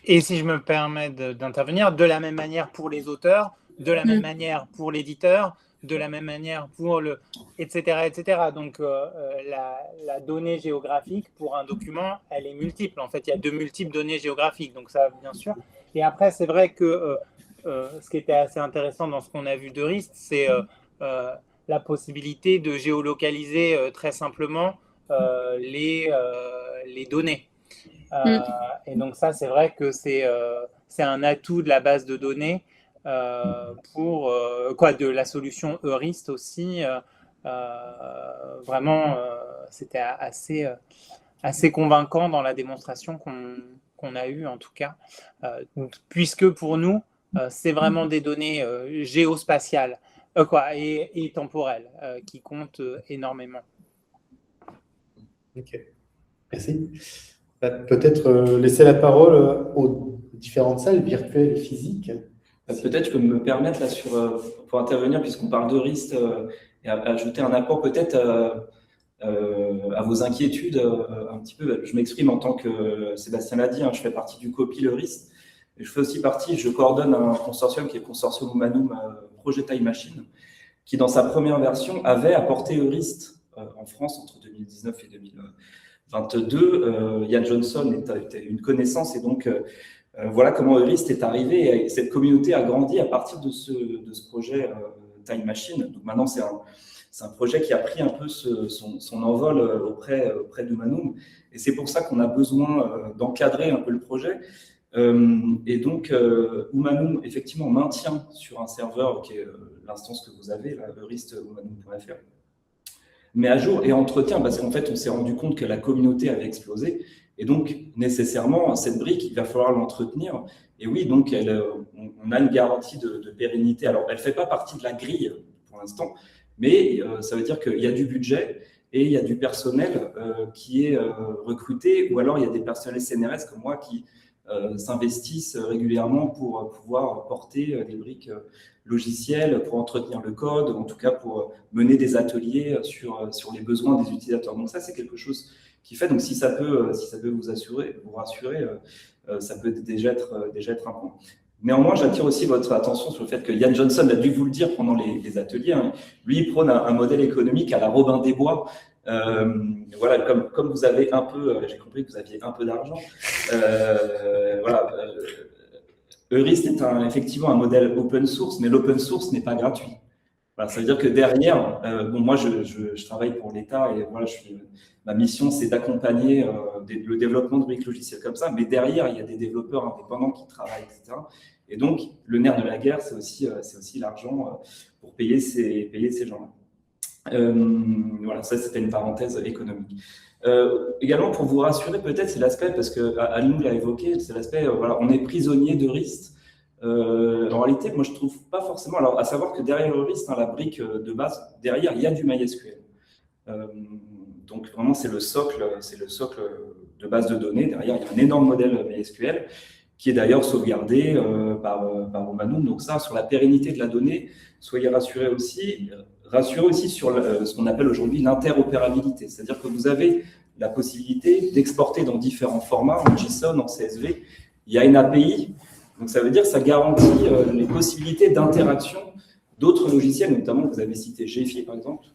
Et si je me permets d'intervenir, de la même manière pour les auteurs, de la même manière pour l'éditeur, de la même manière pour etc. etc. Donc, la donnée géographique pour un document, elle est multiple. En fait, il y a de multiples données géographiques. Donc, ça, bien sûr. Et après, c'est vrai que ce qui était assez intéressant dans ce qu'on a vu de RIST, c'est la possibilité de géolocaliser très simplement les données. Et donc, ça, c'est vrai que c'est un atout de la base de données. De la solution Eurist aussi, vraiment, c'était assez convaincant dans la démonstration qu'on a eue en tout cas, puisque pour nous, c'est vraiment des données géospatiales et temporelles qui comptent énormément. Ok, merci. Peut-être laisser la parole aux différentes salles virtuelles et physiques. Peut-être je peux me permettre là pour intervenir puisqu'on parle de RIST et ajouter un apport peut-être à vos inquiétudes un petit peu. Je m'exprime en tant que, Sébastien l'a dit, je fais partie du COPI Eurist. Et je fais aussi partie, je coordonne un consortium qui est le consortium Humanum Projet Time Machine, qui dans sa première version avait apporté Eurist en France entre 2019 et 2022. Yann Johnson était une connaissance et donc voilà comment Eurist est arrivé. Et cette communauté a grandi à partir de ce projet Time Machine. Donc maintenant, c'est un projet qui a pris un peu son envol auprès d'Humanum. Et c'est pour ça qu'on a besoin d'encadrer un peu le projet. Et donc, Humanum, effectivement, maintient sur un serveur qui est l'instance que vous avez, eurist-humanum.fr, mais à jour et entretient, parce qu'en fait, on s'est rendu compte que la communauté avait explosé. Et donc, nécessairement, cette brique, il va falloir l'entretenir. Et oui, donc, on a une garantie de pérennité. Alors, elle ne fait pas partie de la grille pour l'instant, mais ça veut dire qu'il y a du budget et il y a du personnel qui est recruté, ou alors il y a des personnels CNRS comme moi qui s'investissent régulièrement pour pouvoir porter des briques logicielles, pour entretenir le code, en tout cas pour mener des ateliers sur les besoins des utilisateurs. Donc ça, c'est quelque chose qui fait. Donc si ça peut vous rassurer, ça peut déjà être un point. Néanmoins, j'attire aussi votre attention sur le fait que Yann Johnson a dû vous le dire pendant les ateliers. Lui, il prône un modèle économique à la Robin des Bois. Voilà, comme vous avez un peu, j'ai compris que vous aviez un peu d'argent. Voilà, Eurist est effectivement un modèle open source, mais l'open source n'est pas gratuit. Voilà, ça veut dire que derrière, moi je travaille pour l'État et voilà, ma mission c'est d'accompagner le développement de briques logicielles comme ça, mais derrière il y a des développeurs indépendants qui travaillent, etc. Et donc le nerf de la guerre, c'est aussi l'argent pour payer ces gens-là. Voilà, ça c'était une parenthèse économique. Également pour vous rassurer peut-être, c'est l'aspect, parce que Aline l'a évoqué, c'est l'aspect, voilà, on est prisonnier d'Eurist. En réalité, moi je trouve pas forcément. Alors, à savoir que derrière Eurist, la brique de base, derrière il y a du MySQL. Donc vraiment c'est le socle de base de données. Derrière il y a un énorme modèle MySQL qui est d'ailleurs sauvegardé par Humanum. Donc ça, sur la pérennité de la donnée, soyez rassurés aussi sur ce qu'on appelle aujourd'hui l'interopérabilité. C'est-à-dire que vous avez la possibilité d'exporter dans différents formats, en JSON, en CSV. Il y a une API, donc ça veut dire que ça garantit les possibilités d'interaction d'autres logiciels, notamment vous avez cité Gephi par exemple.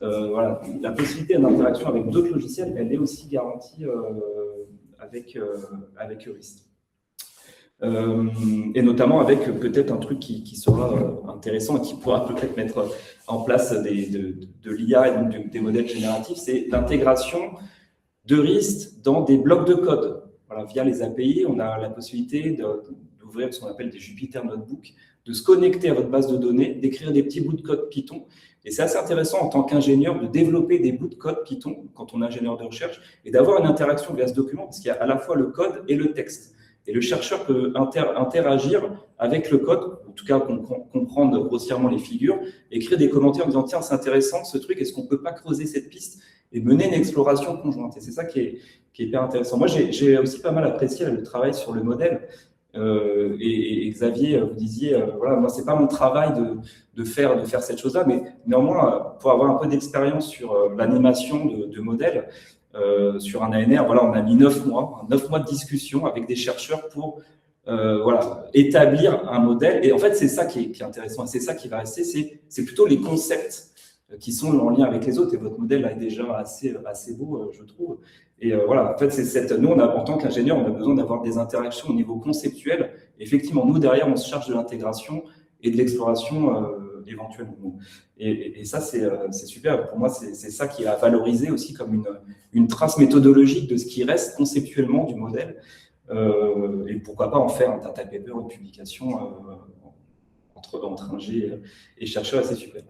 Voilà, la possibilité d'interaction avec d'autres logiciels, elle est aussi garantie avec Eurist. Et notamment avec peut-être un truc qui sera intéressant et qui pourra peut-être mettre en place de l'IA et donc des modèles génératifs, c'est l'intégration d'Eurist dans des blocs de code. Voilà, via les API, on a la possibilité d'ouvrir ce qu'on appelle des Jupyter Notebook, de se connecter à votre base de données, d'écrire des petits bouts de code Python. Et c'est assez intéressant en tant qu'ingénieur de développer des bouts de code Python quand on est ingénieur de recherche et d'avoir une interaction via ce document parce qu'il y a à la fois le code et le texte. Et le chercheur peut interagir avec le code, en tout cas comprendre grossièrement les figures, écrire des commentaires en disant « Tiens, c'est intéressant ce truc, est-ce qu'on ne peut pas creuser cette piste ?» et mener une exploration conjointe. Et c'est ça qui est hyper intéressant. Moi, j'ai aussi pas mal apprécié le travail sur le modèle. Et Xavier, vous disiez, voilà, moi, c'est pas mon travail de faire cette chose-là, mais néanmoins, pour avoir un peu d'expérience sur l'animation de modèles, sur un ANR, voilà, on a mis 9 mois de discussion avec des chercheurs pour voilà, établir un modèle. Et en fait, c'est ça qui est intéressant, et c'est ça qui va rester, c'est plutôt les concepts qui sont en lien avec les autres. Et votre modèle là, est déjà assez beau, je trouve. Et voilà, en fait, nous, en tant qu'ingénieurs, on a besoin d'avoir des interactions au niveau conceptuel. Effectivement, nous, derrière, on se charge de l'intégration et de l'exploration éventuellement. Et ça, c'est super. Pour moi, c'est ça qui a valorisé aussi comme une trace méthodologique de ce qui reste conceptuellement du modèle. Et pourquoi pas en faire un data paper, une publication entre ingé et chercheurs, c'est super.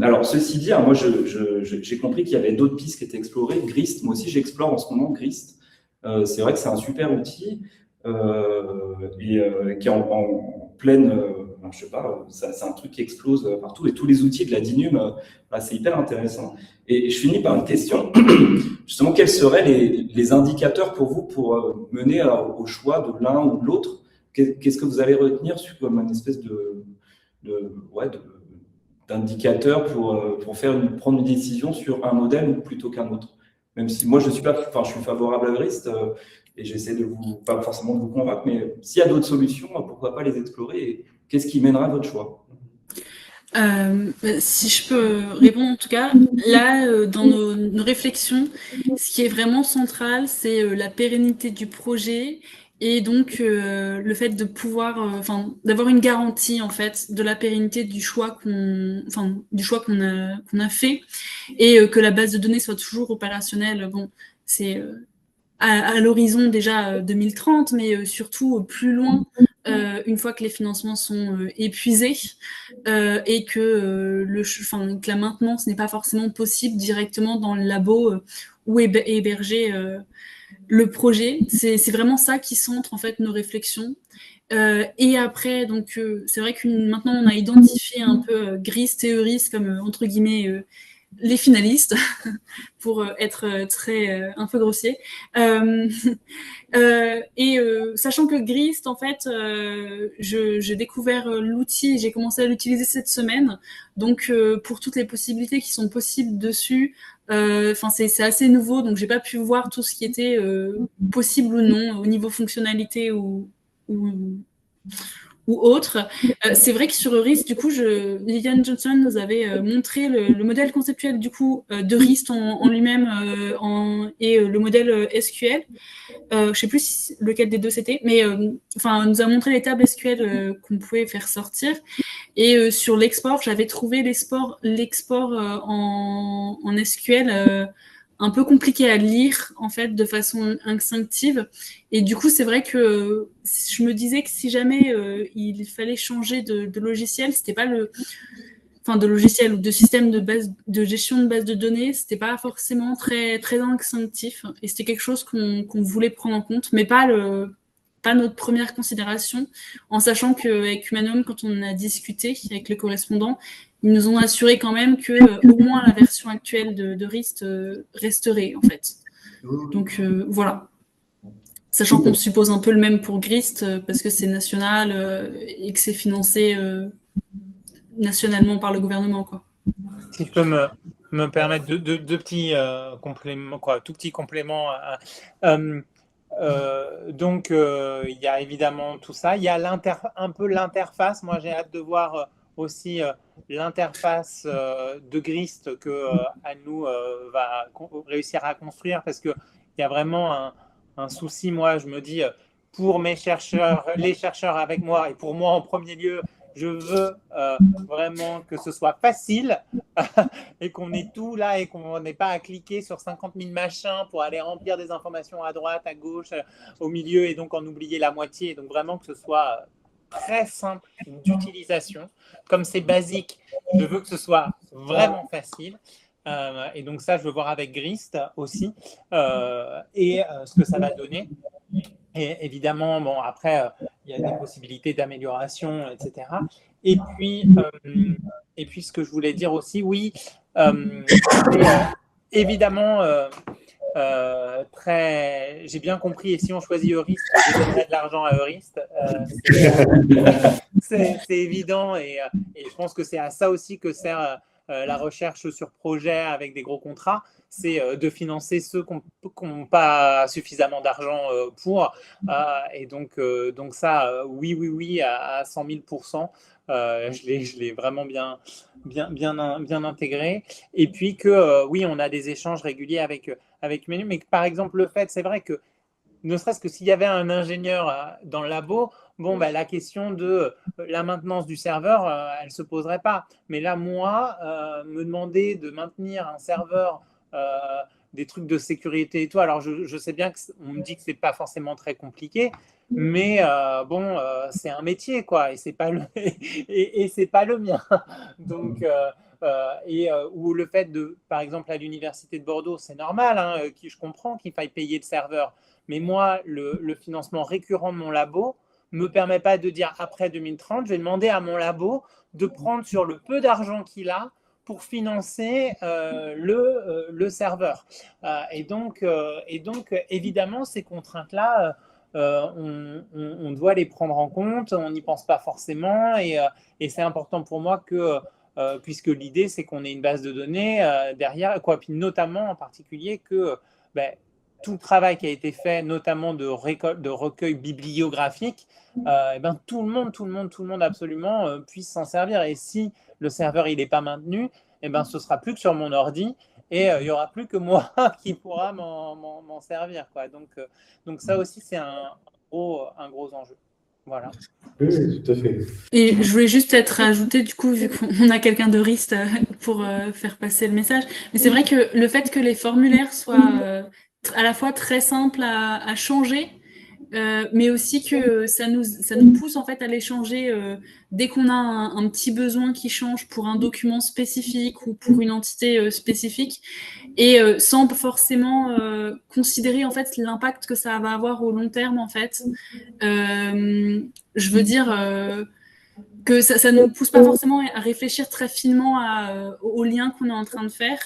Alors, ceci dit, moi, j'ai compris qu'il y avait d'autres pistes qui étaient explorées. Grist, moi aussi, j'explore en ce moment Grist. C'est vrai que c'est un super outil et qui est en pleine... je sais pas, c'est un truc qui explose partout et tous les outils de la DINUM, c'est hyper intéressant. Et je finis par une question. Justement, quels seraient les indicateurs pour vous pour mener au choix de l'un ou de l'autre? Qu'est-ce que vous allez retenir comme une espèce d'indicateurs pour prendre une décision sur un modèle ou plutôt qu'un autre. Même si moi, je suis favorable à Eurist et j'essaie pas forcément de vous convaincre, mais s'il y a d'autres solutions, pourquoi pas les explorer et qu'est-ce qui mènera à votre choix? Si je peux répondre en tout cas, là, dans nos réflexions, ce qui est vraiment central, c'est la pérennité du projet et donc le fait de pouvoir, d'avoir une garantie en fait de la pérennité du choix qu'on a fait et que la base de données soit toujours opérationnelle. Bon, c'est à l'horizon déjà 2030, mais surtout plus loin, une fois que les financements sont épuisés et que la maintenance n'est pas forcément possible directement dans le labo où est hébergé le projet. C'est vraiment ça qui centre en fait nos réflexions. Et après, donc c'est vrai que maintenant on a identifié un peu Grist et Eurist comme entre guillemets les finalistes, pour être un peu grossier. Sachant que Grist, en fait, j'ai découvert l'outil et j'ai commencé à l'utiliser cette semaine. Donc, pour toutes les possibilités qui sont possibles dessus, c'est assez nouveau, donc j'ai pas pu voir tout ce qui était possible ou non au niveau fonctionnalité ou autre. C'est vrai que sur Eurist, du coup, Lilian Johnson nous avait montré le modèle conceptuel du coup de Eurist en lui-même et le modèle SQL. Je sais plus lequel des deux c'était, mais nous a montré les tables SQL qu'on pouvait faire sortir. Et sur l'export, j'avais trouvé l'export en SQL un peu compliqué à lire en fait de façon instinctive. Et du coup, c'est vrai que je me disais que si jamais il fallait changer de logiciel, c'était pas de logiciel ou de système de gestion de base de données, c'était pas forcément très très instinctif. Et c'était quelque chose qu'on voulait prendre en compte, mais pas notre première considération, en sachant qu'avec Humanum, quand on a discuté avec les correspondants, ils nous ont assuré quand même que au moins la version actuelle de Rist resterait en fait. Donc voilà. Sachant qu'on suppose un peu le même pour Grist parce que c'est national et que c'est financé nationalement par le gouvernement, quoi. Si je peux me permettre deux petits compléments, tout petit complément. Donc, il y a évidemment tout ça. Il y a un peu l'interface. Moi, j'ai hâte de voir aussi l'interface de Grist que Anne-Lou va réussir à construire parce qu'il y a vraiment un souci. Moi, je me dis, pour les chercheurs avec moi et pour moi en premier lieu, je veux vraiment que ce soit facile et qu'on ait tout là et qu'on n'ait pas à cliquer sur 50 000 machins pour aller remplir des informations à droite, à gauche, au milieu et donc en oublier la moitié. Et donc vraiment que ce soit très simple d'utilisation. Comme c'est basique, je veux que ce soit vraiment facile. Et donc ça, je veux voir avec Grist aussi ce que ça va donner. Et évidemment, bon, après, il y a des possibilités d'amélioration, etc. Et puis, ce que je voulais dire aussi, oui, évidemment, j'ai bien compris, et si on choisit Eurist, je donnerai de l'argent à Eurist. C'est évident, et je pense que c'est à ça aussi que sert la recherche sur projet avec des gros contrats, c'est de financer ceux qui n'ont pas suffisamment d'argent pour. Et donc ça, oui, à 100 000%. Je l'ai vraiment bien intégré. Et puis que, oui, on a des échanges réguliers avec Menu, mais par exemple, le fait, c'est vrai que ne serait-ce que s'il y avait un ingénieur dans le labo, bon, la question de la maintenance du serveur, elle ne se poserait pas. Mais là, moi, me demander de maintenir un serveur, des trucs de sécurité et tout, alors je sais bien qu'on me dit que ce n'est pas forcément très compliqué, mais c'est un métier, quoi, et ce n'est pas, pas le mien. Donc, ou le fait par exemple, à l'université de Bordeaux, c'est normal, hein, je comprends qu'il faille payer le serveur. Mais moi, le financement récurrent de mon labo ne me permet pas de dire après 2030, je vais demander à mon labo de prendre sur le peu d'argent qu'il a pour financer le serveur. Et donc, évidemment, ces contraintes-là, on doit les prendre en compte, on n'y pense pas forcément. Et c'est important pour moi que puisque l'idée, c'est qu'on ait une base de données derrière, quoi. Puis notamment, en particulier, que tout le travail qui a été fait, notamment de recueil bibliographique, tout le monde absolument puisse s'en servir. Et si le serveur il n'est pas maintenu, ce sera plus que sur mon ordi et il n'y aura plus que moi qui pourra m'en servir, quoi. Donc ça aussi, c'est un gros enjeu. Voilà. Oui, tout à fait. Et je voulais juste être rajouté, du coup, vu qu'on a quelqu'un de RIST pour faire passer le message. Mais c'est vrai que le fait que les formulaires soient à la fois très simples à changer, mais aussi que ça nous pousse en fait à les changer dès qu'on a un petit besoin qui change pour un document spécifique ou pour une entité spécifique, et sans forcément considérer en fait l'impact que ça va avoir au long terme en fait. Je veux dire que ça ne nous pousse pas forcément à réfléchir très finement aux liens qu'on est en train de faire.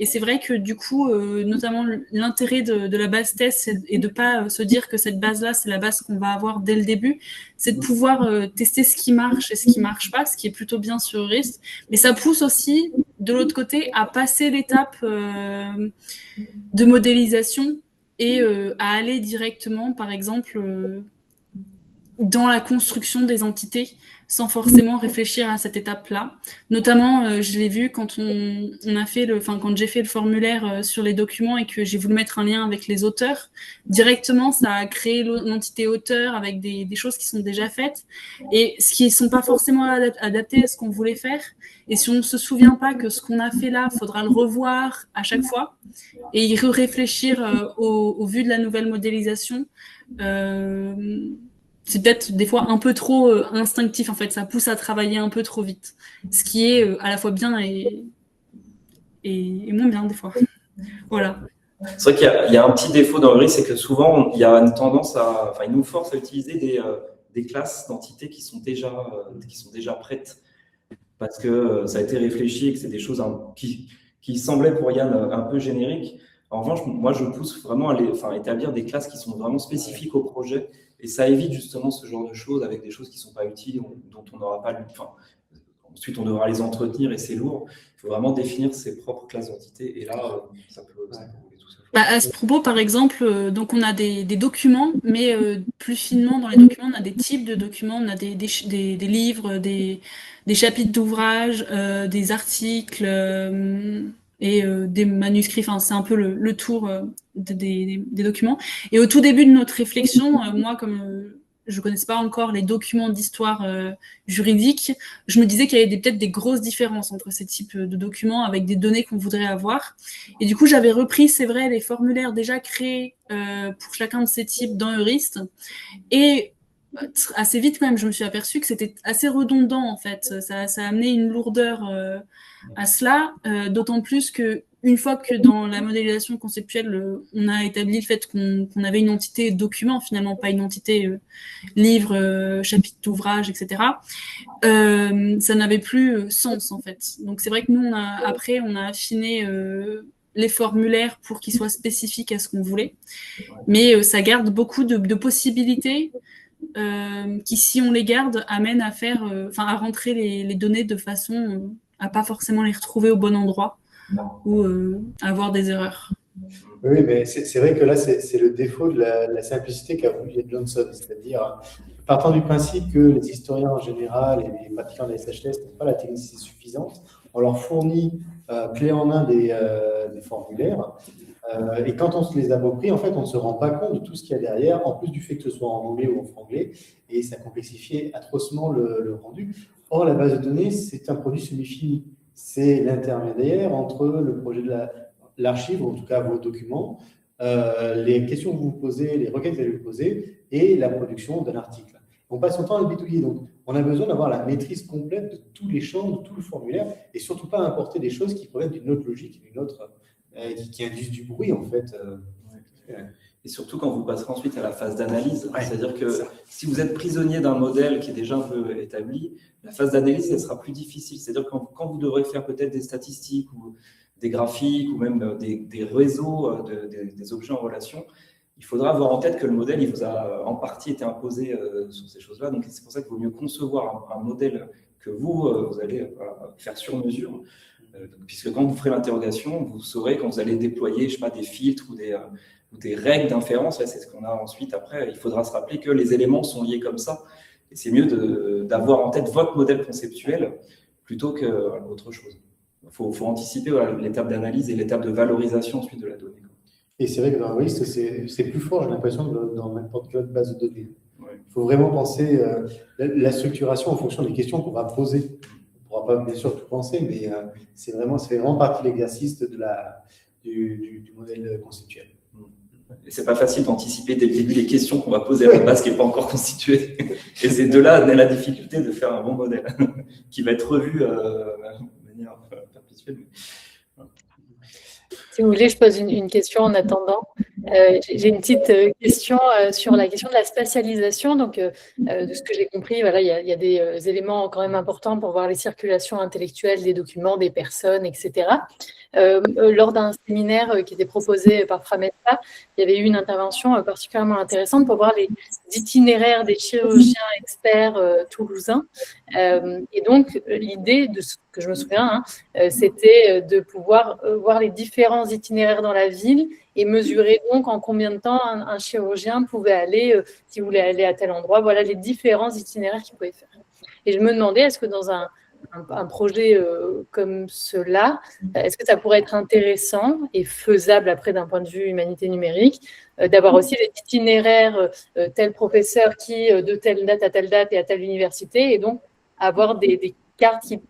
Et c'est vrai que du coup, notamment l'intérêt de la base test et de pas se dire que cette base-là, c'est la base qu'on va avoir dès le début, c'est de pouvoir tester ce qui marche et ce qui marche pas, ce qui est plutôt bien sur Eurist. Mais ça pousse aussi, de l'autre côté, à passer l'étape de modélisation et à aller directement, par exemple, dans la construction des entités, sans forcément réfléchir à cette étape-là. Notamment, je l'ai vu quand quand j'ai fait le formulaire sur les documents et que j'ai voulu mettre un lien avec les auteurs. Directement, ça a créé l'entité auteur avec des choses qui sont déjà faites et ce qui ne sont pas forcément adaptées à ce qu'on voulait faire. Et si on ne se souvient pas que ce qu'on a fait là, il faudra le revoir à chaque fois et y réfléchir au vu de la nouvelle modélisation, c'est peut-être des fois un peu trop instinctif, en fait. Ça pousse à travailler un peu trop vite. Ce qui est à la fois bien et moins bien, des fois. Voilà. C'est vrai qu'il y a un petit défaut dans Eurist, c'est que souvent, il y a une tendance il nous force à utiliser des classes d'entités qui sont déjà prêtes. Parce que ça a été réfléchi et que c'est des choses qui semblaient pour Yann un peu génériques. En revanche, moi, je pousse vraiment à établir des classes qui sont vraiment spécifiques au projet. Et ça évite justement ce genre de choses avec des choses qui ne sont pas utiles, dont on n'aura pas lu. Ensuite, on devra les entretenir et c'est lourd. Il faut vraiment définir ses propres classes d'entités. Et là, ça peut rouler tout seul. À ce propos, par exemple, donc on a des documents, mais plus finement dans les documents, on a des types de documents, on a des livres, des chapitres d'ouvrages, des articles et des manuscrits. Enfin, c'est un peu le tour des documents. Et au tout début de notre réflexion, moi, comme je connaissais pas encore les documents d'histoire juridique, je me disais qu'il y avait peut-être des grosses différences entre ces types de documents avec des données qu'on voudrait avoir. Et du coup, j'avais repris, c'est vrai, les formulaires déjà créés pour chacun de ces types dans Eurist. Et assez vite quand même, je me suis aperçue que c'était assez redondant en fait. Ça a amené une lourdeur à cela, d'autant plus que une fois que dans la modélisation conceptuelle, on a établi le fait qu'on avait une entité document, finalement pas une entité livre, chapitre d'ouvrage, etc., ça n'avait plus sens en fait. Donc c'est vrai que nous, on a affiné les formulaires pour qu'ils soient spécifiques à ce qu'on voulait, mais ça garde beaucoup de possibilités qui, si on les garde, amènent à rentrer les données de façon à pas forcément les retrouver au bon endroit ou avoir des erreurs. Oui, mais c'est vrai que là, c'est le défaut de la simplicité qu'a voulu Johnson, c'est-à-dire partant du principe que les historiens en général et les pratiquants de la SHS n'ont pas la technicité suffisante, on leur fournit clé en main des formulaires. Et quand on se les approprie, en fait, on ne se rend pas compte de tout ce qu'il y a derrière, en plus du fait que ce soit en anglais ou en franglais, et ça complexifiait atrocement le rendu. Or, la base de données, c'est un produit semi-fini. C'est l'intermédiaire entre le projet de l'archive, ou en tout cas vos documents, les questions que vous vous posez, les requêtes que vous allez vous poser, et la production d'un article. On passe son temps à le bidouiller. Donc, on a besoin d'avoir la maîtrise complète de tous les champs, de tout le formulaire, et surtout pas importer des choses qui proviennent d'une autre logique, d'une autre... qui induisent du bruit, en fait. Et surtout quand vous passerez ensuite à la phase d'analyse. C'est-à-dire que si vous êtes prisonnier d'un modèle qui est déjà un peu établi, la phase d'analyse, elle sera plus difficile. C'est-à-dire que quand vous devrez faire peut-être des statistiques ou des graphiques ou même des réseaux, des objets en relation, il faudra avoir en tête que le modèle, il vous a en partie été imposé sur ces choses-là. Donc, c'est pour ça qu'il vaut mieux concevoir un modèle que vous allez faire sur mesure. Puisque quand vous ferez l'interrogation, vous saurez quand vous allez déployer, je sais pas, des filtres ou des règles d'inférence. C'est ce qu'on a ensuite après. Il faudra se rappeler que les éléments sont liés comme ça. Et c'est mieux d'avoir en tête votre modèle conceptuel plutôt qu'autre chose. Il faut anticiper l'étape d'analyse et l'étape de valorisation ensuite de la donnée. Et c'est vrai que dans Eurist, c'est plus fort, j'ai l'impression, que dans n'importe quelle base de données. Ouais. Il faut vraiment penser la structuration en fonction des questions qu'on va poser. On ne pourra pas bien sûr tout penser, mais ça fait vraiment partie de l'exercice du modèle conceptuel. Et c'est pas facile d'anticiper dès le début les questions qu'on va poser à la base qui n'est pas encore constituée. Et c'est de là naît la difficulté de faire un bon modèle qui va être revu de manière perpétuelle. Si vous voulez, je pose une question en attendant. J'ai une petite question sur la question de la spatialisation. Donc, de ce que j'ai compris, voilà, il y a des éléments quand même importants pour voir les circulations intellectuelles des documents, des personnes, etc. Lors d'un séminaire qui était proposé par Frametta, il y avait eu une intervention particulièrement intéressante pour voir les itinéraires des chirurgiens experts toulousains. Et donc, l'idée, de ce que je me souviens, c'était de pouvoir voir les différents itinéraires dans la ville et mesurer donc en combien de temps un chirurgien pouvait aller, s'il voulait aller à tel endroit, voilà les différents itinéraires qu'il pouvait faire. Et je me demandais, est-ce que dans un projet comme cela, est-ce que ça pourrait être intéressant et faisable après d'un point de vue humanité numérique, d'avoir aussi les itinéraires tel professeur qui de telle date à telle date et à telle université, et donc avoir des cartes qui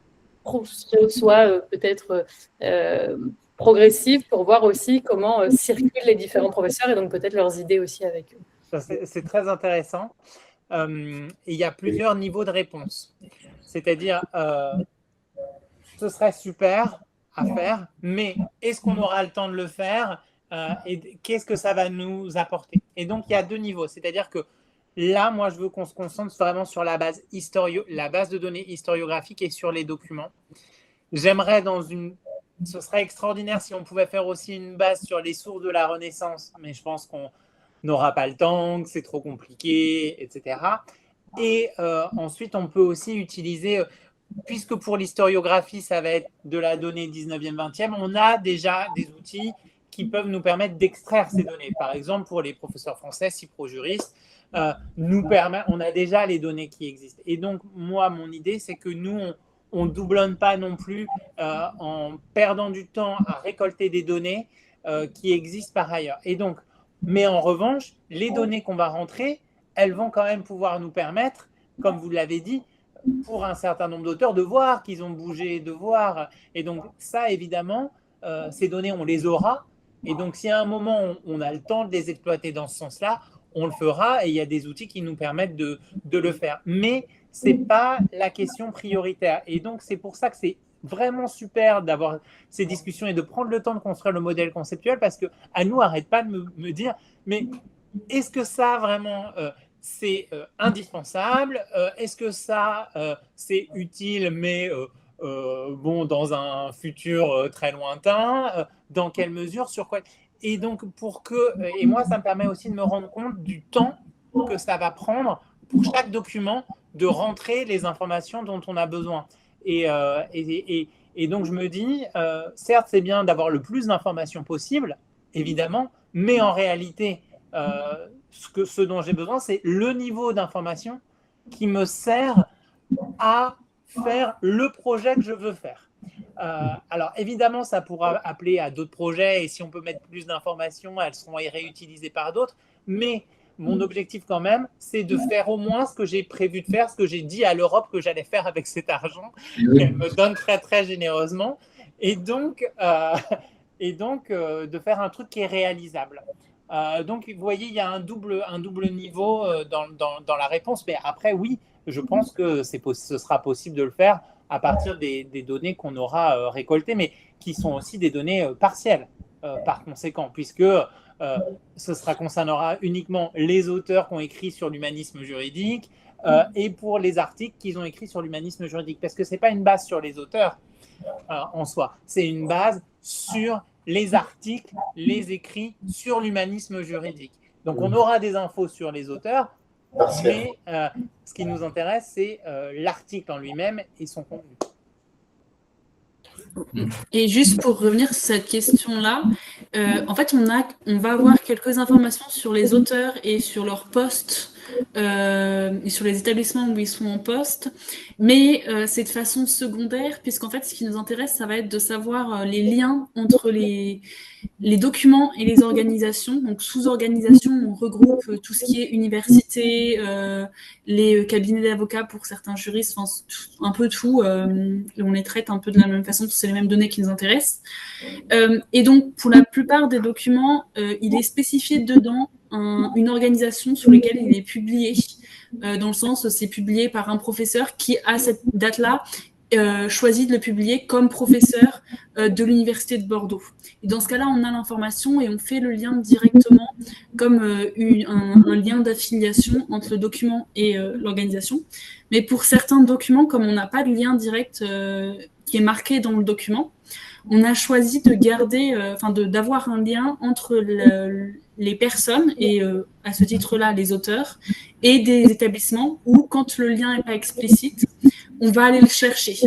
soient peut-être progressives pour voir aussi comment circulent les différents professeurs et donc peut-être leurs idées aussi avec eux. C'est très intéressant. Et il y a plusieurs niveaux de réponse. C'est-à-dire, ce serait super à faire, mais est-ce qu'on aura le temps de le faire et qu'est-ce que ça va nous apporter? Et donc, il y a deux niveaux. C'est-à-dire que là, moi, je veux qu'on se concentre vraiment sur la base de données historiographiques et sur les documents. J'aimerais ce serait extraordinaire si on pouvait faire aussi une base sur les sources de la Renaissance, mais je pense qu'on n'aura pas le temps, que c'est trop compliqué, etc. Et ensuite, on peut aussi utiliser, puisque pour l'historiographie, ça va être de la donnée 19e, 20e, on a déjà des outils qui peuvent nous permettre d'extraire ces données. Par exemple, pour les professeurs français, CIPRO-Juristes, on a déjà les données qui existent. Et donc, moi, mon idée, c'est que nous, on ne doublonne pas non plus en perdant du temps à récolter des données qui existent par ailleurs. Et donc, mais en revanche, les données qu'on va rentrer, elles vont quand même pouvoir nous permettre, comme vous l'avez dit, pour un certain nombre d'auteurs, de voir qu'ils ont bougé, de voir. Et donc, ça, évidemment, ces données, on les aura. Et donc, si à un moment, on a le temps de les exploiter dans ce sens-là, on le fera. Et il y a des outils qui nous permettent de le faire. Mais ce n'est pas la question prioritaire. Et donc, c'est pour ça que c'est vraiment super d'avoir ces discussions et de prendre le temps de construire le modèle conceptuel, parce qu'à nous, arrête pas de me dire, mais est-ce que ça, vraiment, c'est indispensable? Est-ce que ça, c'est utile, mais bon, dans un futur très lointain? Dans quelle mesure? Sur quoi? Et donc, et moi, ça me permet aussi de me rendre compte du temps que ça va prendre pour chaque document de rentrer les informations dont on a besoin. Et donc, je me dis, certes, c'est bien d'avoir le plus d'informations possible, évidemment, mais en réalité, ce dont j'ai besoin, c'est le niveau d'information qui me sert à faire le projet que je veux faire. Alors, évidemment, ça pourra appeler à d'autres projets, et si on peut mettre plus d'informations, elles seront réutilisées par d'autres, mais mon objectif quand même, c'est de faire au moins ce que j'ai prévu de faire, ce que j'ai dit à l'Europe que j'allais faire avec cet argent qu'elle me donne très, très généreusement, et donc de faire un truc qui est réalisable. Donc, vous voyez, il y a un double niveau dans la réponse, mais après, oui, je pense que ce sera possible de le faire à partir des données qu'on aura récoltées, mais qui sont aussi des données partielles, par conséquent, puisque ça concernera uniquement les auteurs qui ont écrit sur l'humanisme juridique et pour les articles qu'ils ont écrits sur l'humanisme juridique, parce que ce n'est pas une base sur les auteurs en soi, c'est une base sur les articles, les écrits sur l'humanisme juridique. Donc, on aura des infos sur les auteurs, Partiel. Mais ce qui nous intéresse, c'est l'article en lui-même et son contenu. Et juste pour revenir sur cette question-là, en fait, on va avoir quelques informations sur les auteurs et sur leurs postes, et sur les établissements où ils sont en poste, mais c'est de façon secondaire, puisqu'en fait, ce qui nous intéresse, ça va être de savoir les liens entre les documents et les organisations. Donc, sous organisation, on regroupe tout ce qui est université, les cabinets d'avocats pour certains juristes, enfin, un peu tout. Et on les traite un peu de la même façon, parce que c'est les mêmes données qui nous intéressent. Et donc, pour la plupart des documents, il est spécifié dedans une organisation sur laquelle il est publié. Dans le sens, c'est publié par un professeur qui, à cette date-là, choisit de le publier comme professeur de l'Université de Bordeaux. Et dans ce cas-là, on a l'information et on fait le lien directement comme un lien d'affiliation entre le document et l'organisation. Mais pour certains documents, comme on n'a pas de lien direct qui est marqué dans le document, on a choisi de garder, d'avoir un lien entre les personnes et à ce titre-là les auteurs et des établissements où, quand le lien n'est pas explicite, on va aller le chercher.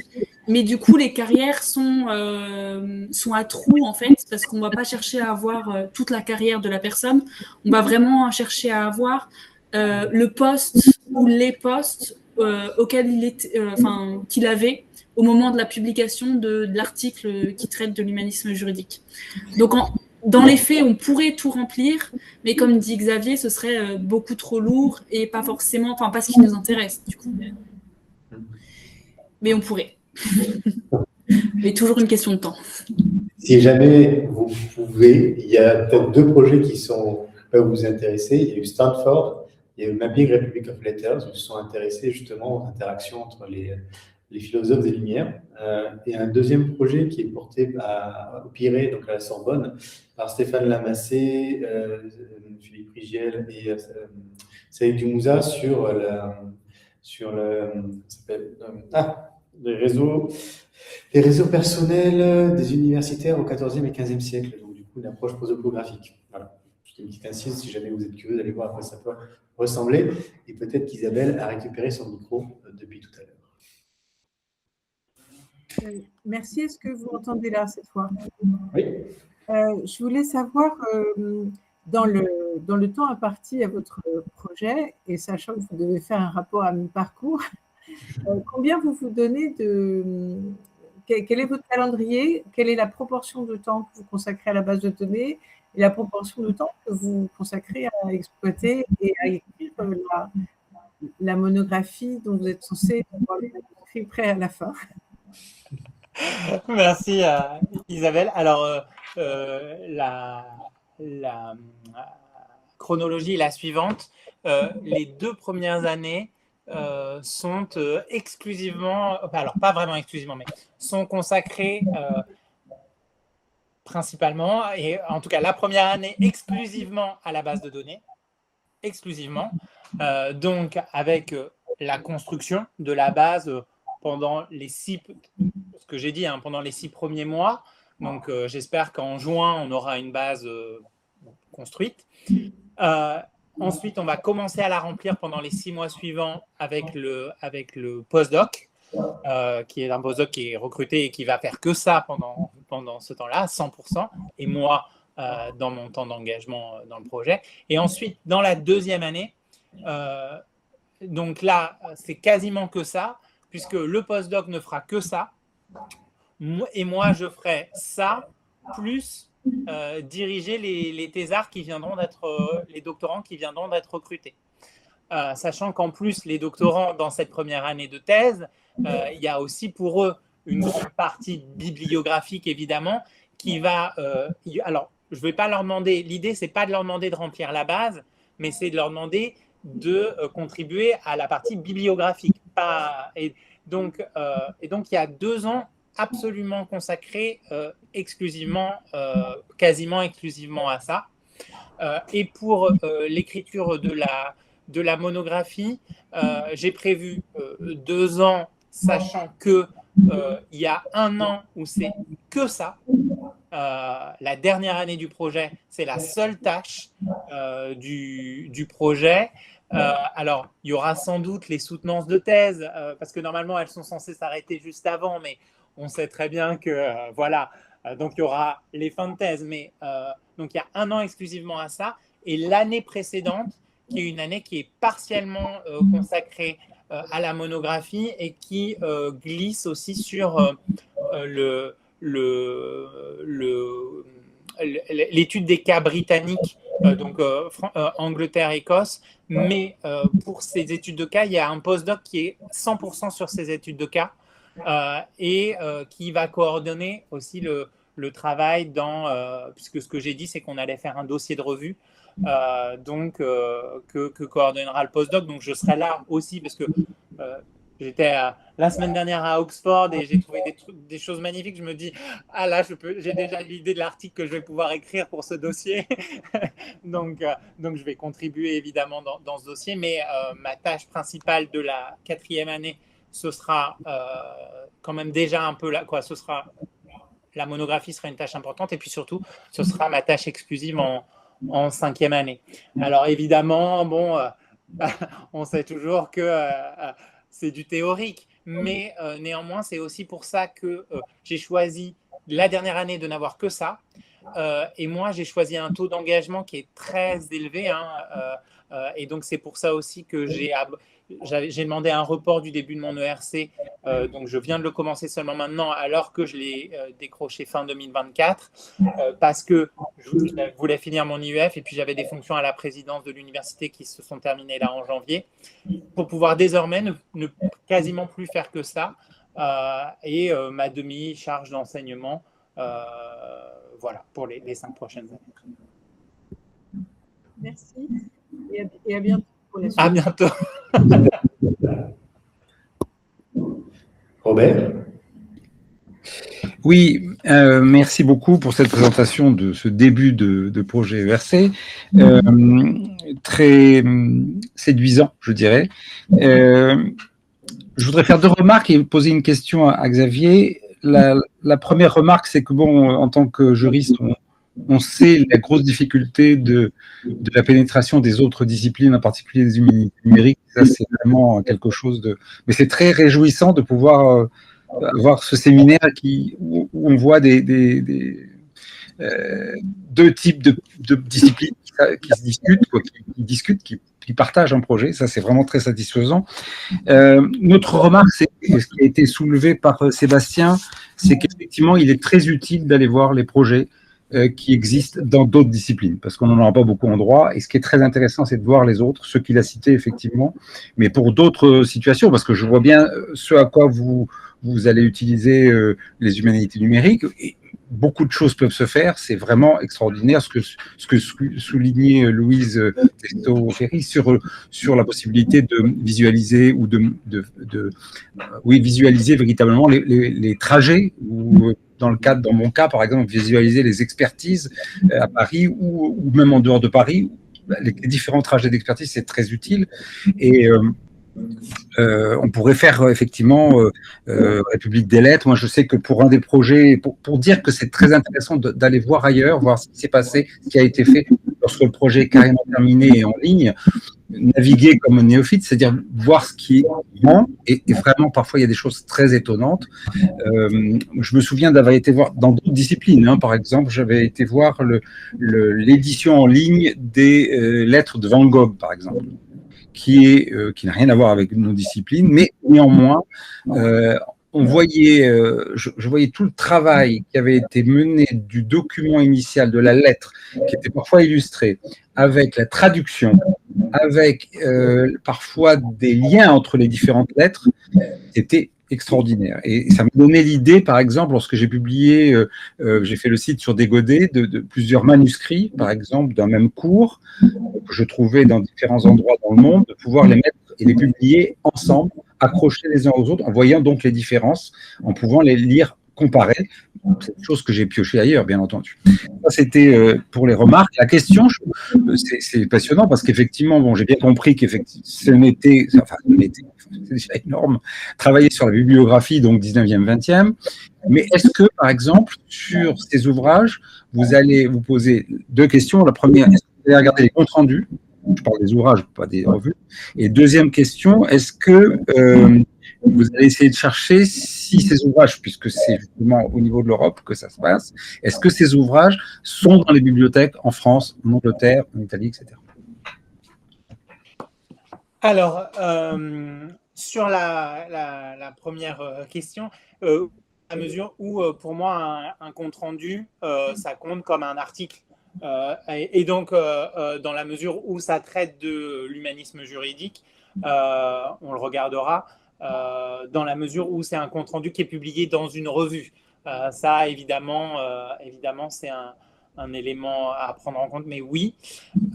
Mais du coup, les carrières sont à trous, en fait, parce qu'on ne va pas chercher à avoir toute la carrière de la personne. On va vraiment chercher à avoir le poste ou les postes auxquels qu'il avait au moment de la publication de l'article qui traite de l'humanisme juridique. Donc, dans les faits, on pourrait tout remplir, mais comme dit Xavier, ce serait beaucoup trop lourd et pas forcément, pas ce qui nous intéresse, du coup. Mais on pourrait. Mais toujours une question de temps. Si jamais vous pouvez, il y a peut-être 2 projets qui peuvent vous intéresser. Il y a eu Stanford, il y a eu Mapping Republic of Letters, où ils se sont intéressés justement aux interactions entre les philosophes des Lumières. Et un deuxième projet qui est porté au Pirée, donc à la Sorbonne, par Stéphane Lamassé, Philippe Rigiel et Saïd Dumouza sur les réseaux personnels des universitaires au XIVe et XVe siècle. Donc, du coup, une approche prosopographique. Voilà. Juste une petite incise, si jamais vous êtes curieux d'aller voir à quoi ça peut ressembler. Et peut-être qu'Isabelle a récupéré son micro depuis tout à l'heure. Merci. Est-ce que vous m'entendez là cette fois? Oui. Je voulais savoir, dans le temps imparti à votre projet, et sachant que vous devez faire un rapport à mi-parcours, combien vous donnez quel est votre calendrier? Quelle est la proportion de temps que vous consacrez à la base de données et la proportion de temps que vous consacrez à exploiter et à écrire la monographie dont vous êtes censé avoir le manuscrit prêt à la fin? Merci Isabelle. Alors, la chronologie est la suivante. Les 2 premières années sont exclusivement, alors pas vraiment exclusivement, mais sont consacrées principalement, et en tout cas la première année exclusivement à la base de données, exclusivement, donc avec la construction de la base pendant les 6, ce que j'ai dit, pendant les 6 premiers mois. Donc j'espère qu'en juin on aura une base construite. Ensuite, on va commencer à la remplir pendant les 6 mois suivants avec le postdoc, qui est un postdoc qui est recruté et qui va faire que ça pendant ce temps-là, 100%, et moi, dans mon temps d'engagement dans le projet. Et ensuite, dans la 2e année, donc là, c'est quasiment que ça, puisque le postdoc ne fera que ça, et moi, je ferai ça, plus diriger les thésards qui viendront d'être, les doctorants qui viendront d'être recrutés. Sachant qu'en plus, les doctorants, dans cette première année de thèse, il y a aussi pour eux une grande partie bibliographique, évidemment, qui va... alors, je ne vais pas leur demander, l'idée, ce n'est pas de leur demander de remplir la base, mais c'est de leur demander de contribuer à la partie bibliographique. Et donc, il y a 2 ans absolument consacrés exclusivement, quasiment exclusivement à ça. Et pour l'écriture de la monographie, j'ai prévu 2 ans, sachant que il y a 1 an où c'est que ça. La dernière année du projet, c'est la seule tâche du projet. Alors, il y aura sans doute les soutenances de thèse, parce que normalement, elles sont censées s'arrêter juste avant, mais on sait très bien que, voilà, donc il y aura les fins de thèse, mais donc il y a 1 an exclusivement à ça, et l'année précédente, qui est une année qui est partiellement consacrée à la monographie et qui glisse aussi sur l'étude des cas britanniques, donc Angleterre-Écosse, mais pour ces études de cas, il y a un postdoc qui est 100% sur ces études de cas et qui va coordonner aussi le travail puisque ce que j'ai dit, c'est qu'on allait faire un dossier de revue, que coordonnera le postdoc. Donc je serai là aussi parce que j'étais la semaine dernière à Oxford et j'ai trouvé des choses magnifiques. Je me dis, ah là, j'ai déjà l'idée de l'article que je vais pouvoir écrire pour ce dossier. donc je vais contribuer évidemment dans ce dossier, mais ma tâche principale de la 4e année, ce sera quand même déjà un peu là, quoi. Ce sera la monographie sera une tâche importante et puis surtout, ce sera ma tâche exclusive en 5e année. Alors évidemment, bon, on sait toujours que c'est du théorique, mais néanmoins, c'est aussi pour ça que j'ai choisi la dernière année de n'avoir que ça. Et moi, j'ai choisi un taux d'engagement qui est très élevé. Et donc, c'est pour ça aussi que j'ai demandé un report du début de mon ERC. Donc, je viens de le commencer seulement maintenant, alors que je l'ai décroché fin 2024, parce que je voulais finir mon IUF et puis j'avais des fonctions à la présidence de l'université qui se sont terminées là en janvier, pour pouvoir désormais ne quasiment plus faire que ça et ma demi-charge d'enseignement. Voilà, pour les 5 prochaines années. Merci et à bientôt pour la suite. À bientôt. Robert? Oui, merci beaucoup pour cette présentation de ce début de projet ERC, très séduisant, je dirais. Je voudrais faire 2 remarques et poser une question à Xavier. La première remarque, c'est que, bon, en tant que juriste, on sait la grosse difficulté de la pénétration des autres disciplines, en particulier des humanités numériques. Ça, c'est vraiment quelque chose de... Mais c'est très réjouissant de pouvoir avoir ce séminaire où on voit 2 types de disciplines qui se discutent, qui partagent un projet. Ça, c'est vraiment très satisfaisant. Notre remarque, c'est ce qui a été soulevé par Sébastien, c'est qu'effectivement, il est très utile d'aller voir les projets qui existent dans d'autres disciplines, parce qu'on n'en aura pas beaucoup en droit, et ce qui est très intéressant, c'est de voir les autres, ceux qu'il a cités effectivement, mais pour d'autres situations, parce que je vois bien ce à quoi vous allez utiliser les humanités numériques, et beaucoup de choses peuvent se faire, c'est vraiment extraordinaire ce que soulignait Louise Testo-Ferry sur la possibilité de visualiser ou visualiser véritablement les trajets, ou dans mon cas, par exemple, visualiser les expertises à Paris ou même en dehors de Paris. Les différents trajets d'expertise, c'est très utile. Et on pourrait faire effectivement République des Lettres. Moi, je sais que pour un des projets, pour dire que c'est très intéressant d'aller voir ailleurs, voir ce qui s'est passé, ce qui a été fait lorsque le projet est carrément terminé et en ligne, naviguer comme un néophyte, c'est-à-dire voir ce qui est grand, et vraiment parfois il y a des choses très étonnantes. Je me souviens d'avoir été voir dans d'autres disciplines, par exemple, j'avais été voir l'édition en ligne des lettres de Van Gogh, par exemple, qui n'a rien à voir avec nos disciplines, mais néanmoins, on voyait, je voyais tout le travail qui avait été mené du document initial, de la lettre, qui était parfois illustrée, avec la traduction, avec parfois des liens entre les différentes lettres. C'était extraordinaire. Et ça m'a donné l'idée, par exemple, lorsque j'ai publié, j'ai fait le site sur Dégodet, de plusieurs manuscrits, par exemple, d'un même cours, que je trouvais dans différents endroits dans le monde, de pouvoir les mettre et les publier ensemble, accrochés les uns aux autres, en voyant donc les différences, en pouvant les lire, comparer. C'est une chose que j'ai pioché ailleurs, bien entendu. Ça, c'était pour les remarques. La question, c'est passionnant parce qu'effectivement, bon, j'ai bien compris qu'effectivement, c'est déjà énorme, travailler sur la bibliographie, donc 19e, 20e. Mais est-ce que, par exemple, sur ces ouvrages, vous allez vous poser 2 questions. La première, est-ce que vous allez regarder les comptes rendus Je parle des ouvrages, pas des revues. Et deuxième question, est-ce que vous allez essayer de chercher si ces ouvrages, puisque c'est justement au niveau de l'Europe que ça se passe, est-ce que ces ouvrages sont dans les bibliothèques en France, en Angleterre, en Italie, etc. Alors, sur la première question, à mesure où, pour moi, un compte-rendu, ça compte comme un article. Et donc, dans la mesure où ça traite de l'humanisme juridique, on le regardera. Dans la mesure où c'est un compte-rendu qui est publié dans une revue. Ça, évidemment, c'est un élément à prendre en compte, mais oui.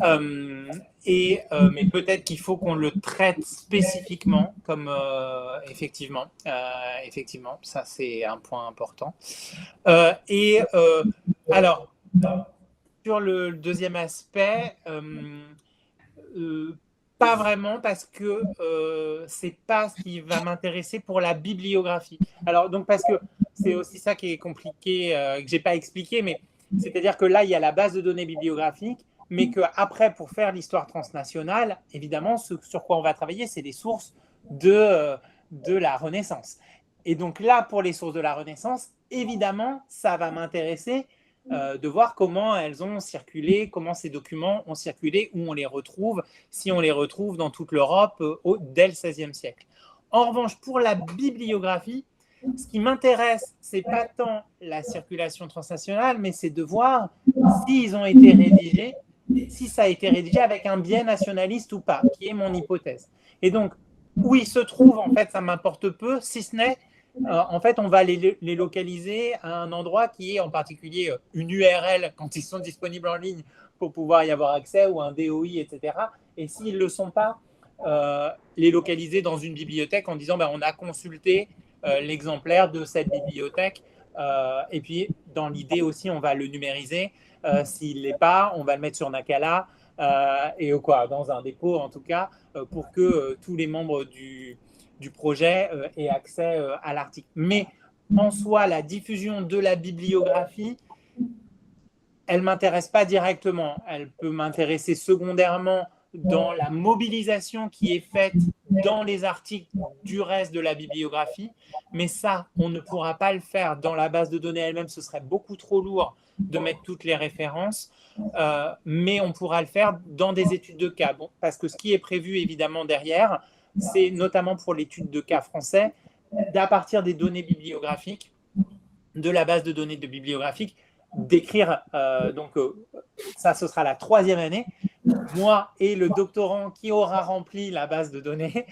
Mais peut-être qu'il faut qu'on le traite spécifiquement, comme effectivement, ça c'est un point important. Alors, sur le deuxième aspect, pas vraiment, parce que c'est pas ce qui va m'intéresser pour la bibliographie. Alors, donc, parce que c'est aussi ça qui est compliqué, que j'ai pas expliqué, mais c'est-à-dire que là, il y a la base de données bibliographique, mais qu'après, pour faire l'histoire transnationale, évidemment, ce sur quoi on va travailler, c'est des sources de la Renaissance. Et donc là, pour les sources de la Renaissance, évidemment, ça va m'intéresser de voir comment elles ont circulé, comment ces documents ont circulé, où on les retrouve, si on les retrouve dans toute l'Europe dès le XVIe siècle. En revanche, pour la bibliographie, ce qui m'intéresse, ce n'est pas tant la circulation transnationale, mais c'est de voir s'ils ont été rédigés, si ça a été rédigé avec un biais nationaliste ou pas, qui est mon hypothèse. Et donc, où ils se trouvent, en fait, ça m'importe peu, si ce n'est en fait, on va les localiser à un endroit qui est en particulier une URL quand ils sont disponibles en ligne pour pouvoir y avoir accès, ou un DOI, etc. Et s'ils ne le sont pas, les localiser dans une bibliothèque en disant on a consulté l'exemplaire de cette bibliothèque. Et puis, dans l'idée aussi, on va le numériser. S'il ne l'est pas, on va le mettre sur Nakala et dans un dépôt, en tout cas, pour que tous les membres du projet aient accès à l'article. Mais en soi, la diffusion de la bibliographie, elle ne m'intéresse pas directement. Elle peut m'intéresser secondairement dans la mobilisation qui est faite dans les articles du reste de la bibliographie. Mais ça, on ne pourra pas le faire dans la base de données elle-même. Ce serait beaucoup trop lourd de mettre toutes les références. Mais on pourra le faire dans des études de cas. Bon, parce que ce qui est prévu, évidemment, derrière, c'est notamment pour l'étude de cas français, d'à partir des données bibliographiques, de la base de données de bibliographique, d'écrire, ça ce sera la 3e année, moi et le doctorant qui aura rempli la base de données,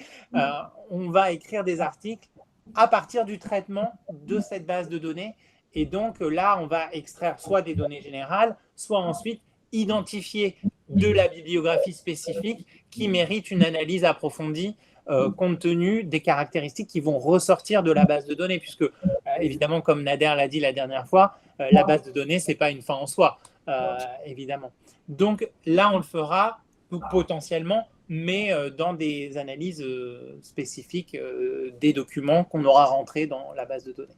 on va écrire des articles à partir du traitement de cette base de données. Et donc là, on va extraire soit des données générales, soit ensuite identifier de la bibliographie spécifique qui mérite une analyse approfondie compte tenu des caractéristiques qui vont ressortir de la base de données, puisque évidemment, comme Nader l'a dit la dernière fois, la base de données, ce n'est pas une fin en soi, évidemment. Donc là, on le fera potentiellement, mais dans des analyses spécifiques des documents qu'on aura rentrés dans la base de données.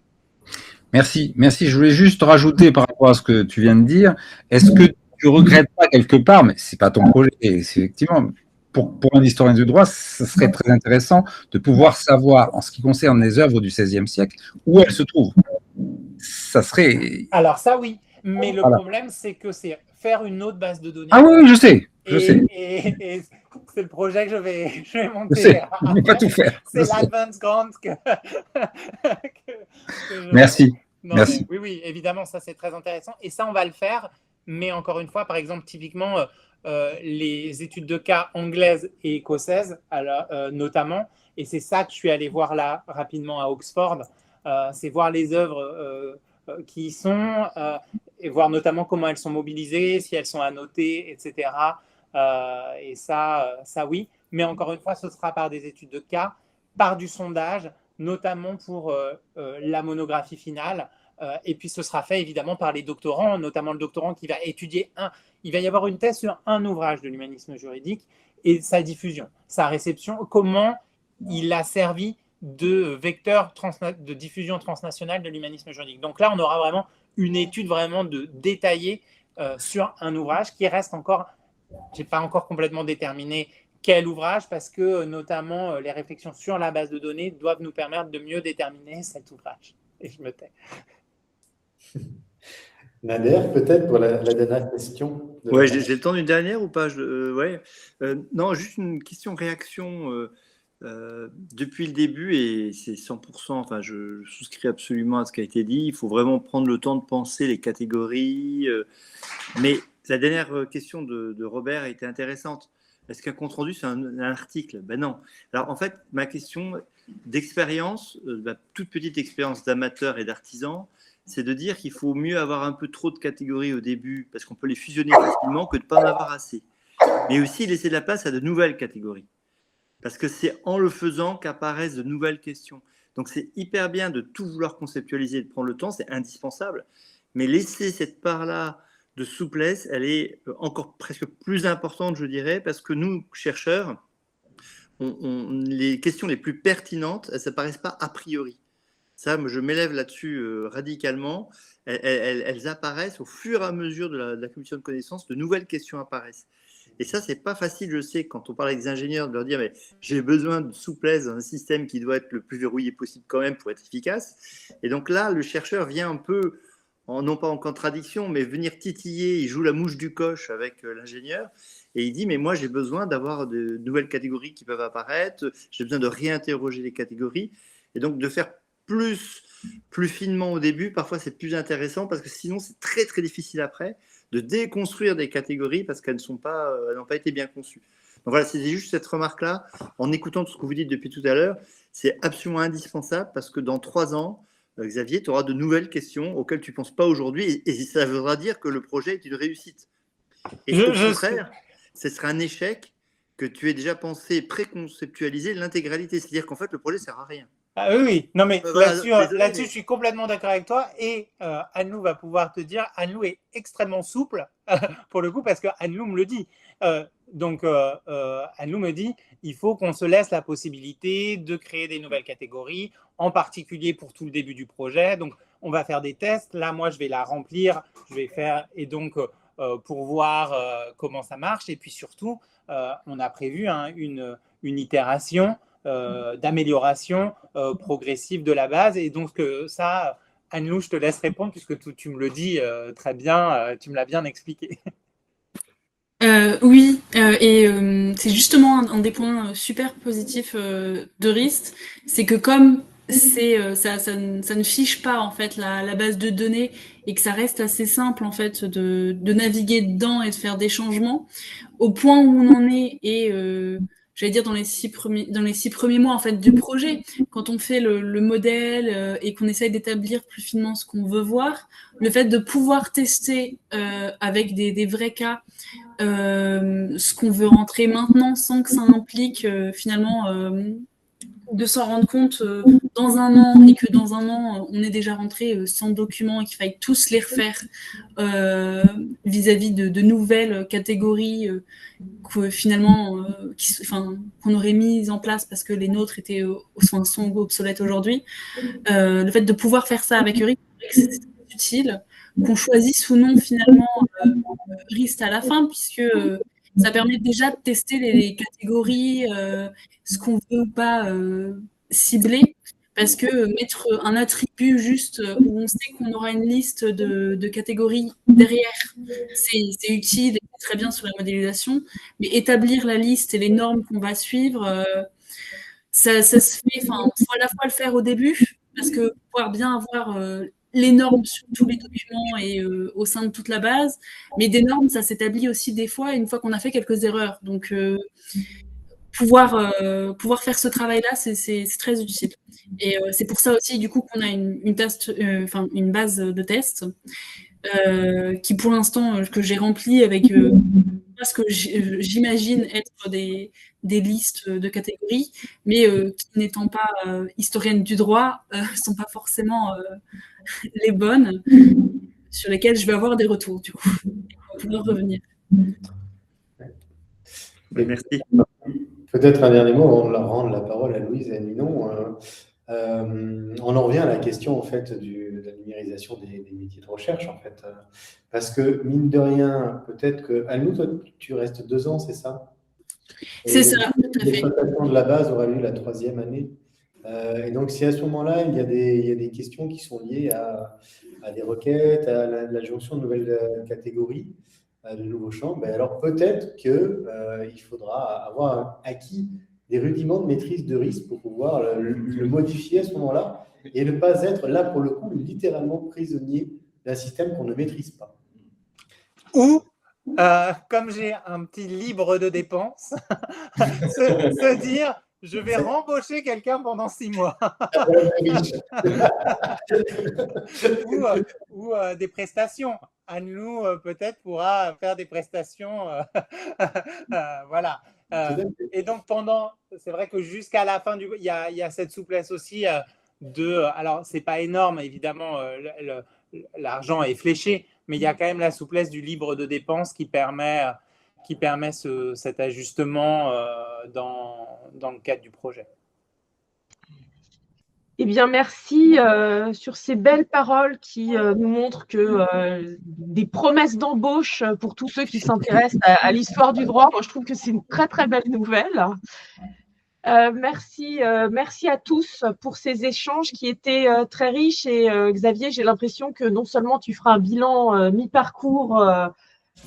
Merci. Je voulais juste rajouter par rapport à ce que tu viens de dire, est-ce que tu ne regrettes pas quelque part, mais ce n'est pas ton projet, effectivement, pour un historien du droit, ce serait très intéressant de pouvoir savoir, en ce qui concerne les œuvres du XVIe siècle, où elles se trouvent. Ça serait… Alors ça, oui, mais le problème, c'est que c'est faire une autre base de données. Ah oui, je sais. Et c'est le projet que je vais monter. Je sais, je ne vais pas tout faire. C'est l'Advance Grant que Merci. Non, Merci. Oui, évidemment, ça c'est très intéressant. Et ça, on va le faire. Mais encore une fois, par exemple, typiquement, les études de cas anglaises et écossaises, notamment, et c'est ça que je suis allé voir là rapidement à Oxford, c'est voir les œuvres qui y sont, et voir notamment comment elles sont mobilisées, si elles sont annotées, etc. Et ça, oui. Mais encore une fois, ce sera par des études de cas, par du sondage, notamment pour la monographie finale. Et puis, ce sera fait évidemment par les doctorants, notamment le doctorant qui va étudier il va y avoir une thèse sur un ouvrage de l'humanisme juridique et sa diffusion, sa réception, comment il a servi de vecteur de diffusion transnationale de l'humanisme juridique. Donc là, on aura vraiment une étude vraiment détaillée sur un ouvrage qui reste encore j'ai pas encore complètement déterminé quel ouvrage, parce que notamment les réflexions sur la base de données doivent nous permettre de mieux déterminer cet ouvrage. Et je me tais. Nader, peut-être pour la dernière question. Ouais, j'ai le temps d'une dernière ou pas? Ouais. Non, juste une question-réaction. Depuis le début, et c'est 100%, enfin, je souscris absolument à ce qui a été dit, il faut vraiment prendre le temps de penser les catégories. Mais la dernière question de Robert était intéressante. Est-ce qu'un compte-rendu, c'est un article? Ben non. Alors, en fait, ma question d'expérience, toute petite expérience d'amateur et d'artisan, c'est de dire qu'il faut mieux avoir un peu trop de catégories au début, parce qu'on peut les fusionner facilement, que de ne pas en avoir assez. Mais aussi laisser de la place à de nouvelles catégories. Parce que c'est en le faisant qu'apparaissent de nouvelles questions. Donc, c'est hyper bien de tout vouloir conceptualiser, de prendre le temps, c'est indispensable. Mais laisser cette part-là de souplesse, elle est encore presque plus importante, je dirais, parce que nous, chercheurs, les questions les plus pertinentes, elles n'apparaissent pas a priori. Ça, je m'élève là-dessus radicalement. Elles apparaissent au fur et à mesure de l'accumulation de connaissances, de nouvelles questions apparaissent. Et ça, c'est pas facile, je sais, quand on parle avec des ingénieurs, de leur dire mais j'ai besoin de souplesse dans un système qui doit être le plus verrouillé possible quand même pour être efficace. Et donc là, le chercheur vient un peu, non pas en contradiction, mais venir titiller, il joue la mouche du coche avec l'ingénieur, et il dit mais moi j'ai besoin d'avoir de nouvelles catégories qui peuvent apparaître, j'ai besoin de réinterroger les catégories, et donc de faire plus finement au début, parfois c'est plus intéressant, parce que sinon c'est très très difficile après de déconstruire des catégories parce qu'elles n'ont pas été bien conçues. Donc voilà, c'est juste cette remarque-là, en écoutant tout ce que vous dites depuis tout à l'heure, c'est absolument indispensable, parce que dans 3 ans, Xavier, tu auras de nouvelles questions auxquelles tu ne penses pas aujourd'hui, et ça voudra dire que le projet est une réussite. Et au contraire, ce sera un échec que tu aies déjà pensé, préconceptualisé l'intégralité, c'est-à-dire qu'en fait le projet ne sert à rien. Ah oui, non mais là-dessus, je suis complètement d'accord avec toi, et Anne-Lou va pouvoir te dire, Anne-Lou est extrêmement souple pour le coup, parce que Anne-Lou me le dit. Anne-Lou me dit, il faut qu'on se laisse la possibilité de créer des nouvelles catégories, en particulier pour tout le début du projet. Donc, on va faire des tests. Là, moi, je vais la remplir, je vais faire, et donc pour voir comment ça marche. Et puis surtout, on a prévu une itération d'amélioration progressive de la base. Et donc ça, Anne-Lou, je te laisse répondre, puisque tu me le dis très bien, tu me l'as bien expliqué. Oui, et c'est justement un des points super positifs de RIST, c'est que comme ça ne fiche pas en fait la base de données, et que ça reste assez simple en fait de naviguer dedans et de faire des changements, au point où on en est, et j'allais dire dans les 6 premiers mois en fait du projet, quand on fait le modèle et qu'on essaye d'établir plus finement ce qu'on veut voir, le fait de pouvoir tester avec des vrais cas ce qu'on veut rentrer maintenant, sans que ça implique finalement de s'en rendre compte dans un an, et que dans un an on est déjà rentré sans documents et qu'il faille tous les refaire vis-à-vis de nouvelles catégories que finalement qu'on aurait mises en place parce que les nôtres étaient sont obsolètes aujourd'hui. Le fait de pouvoir faire ça avec Euryx, c'est utile. Qu'on choisisse ou non finalement RIST à la fin, puisque ça permet déjà de tester les catégories, ce qu'on veut ou pas cibler, parce que mettre un attribut juste où on sait qu'on aura une liste de catégories derrière, c'est utile et très bien sur la modélisation, mais établir la liste et les normes qu'on va suivre, ça se fait, il faut à la fois le faire au début, parce que pouvoir bien avoir les normes sur tous les documents et au sein de toute la base, mais des normes, ça s'établit aussi des fois, une fois qu'on a fait quelques erreurs. Donc, pouvoir faire ce travail-là, c'est très utile. Et c'est pour ça aussi, du coup, qu'on a une base de tests qui, pour l'instant, que j'ai remplie avec ce que j'imagine être des listes de catégories, mais qui, n'étant pas historienne du droit, ne sont pas forcément les bonnes, sur lesquelles je vais avoir des retours, du coup, pour pouvoir revenir. Merci. Peut-être un dernier mot avant de rendre la parole à Louise et à Ninon. On en revient à la question en fait de la numérisation des métiers de recherche en fait, parce que mine de rien, peut-être que Alnou, toi, tu restes 2 ans, c'est ça? C'est ça, tout à fait. L'exploitation de la base aura lieu la 3e année. Et donc, si à ce moment-là, il y a des questions qui sont liées à des requêtes, à la jonction de nouvelles catégories, de nouveaux champs, ben alors peut-être qu'il faudra avoir acquis des rudiments de maîtrise de risque pour pouvoir le modifier à ce moment-là et ne pas être là, pour le coup, littéralement prisonnier d'un système qu'on ne maîtrise pas. Ou, comme j'ai un petit libre de dépenses, se dire, je vais rembaucher quelqu'un pendant 6 mois. ou des prestations. Anne-Lou, peut-être, pourra faire des prestations. Voilà. Et donc, c'est vrai que jusqu'à la fin, il y a cette souplesse aussi alors, c'est pas énorme, évidemment, l'argent est fléché, mais il y a quand même la souplesse du libre de dépenses qui permet cet ajustement dans le cadre du projet. Eh bien, merci sur ces belles paroles qui nous montrent que des promesses d'embauche pour tous ceux qui s'intéressent à l'histoire du droit. Moi, je trouve que c'est une très, très belle nouvelle. Merci à tous pour ces échanges qui étaient très riches. Et Xavier, j'ai l'impression que non seulement tu feras un bilan mi-parcours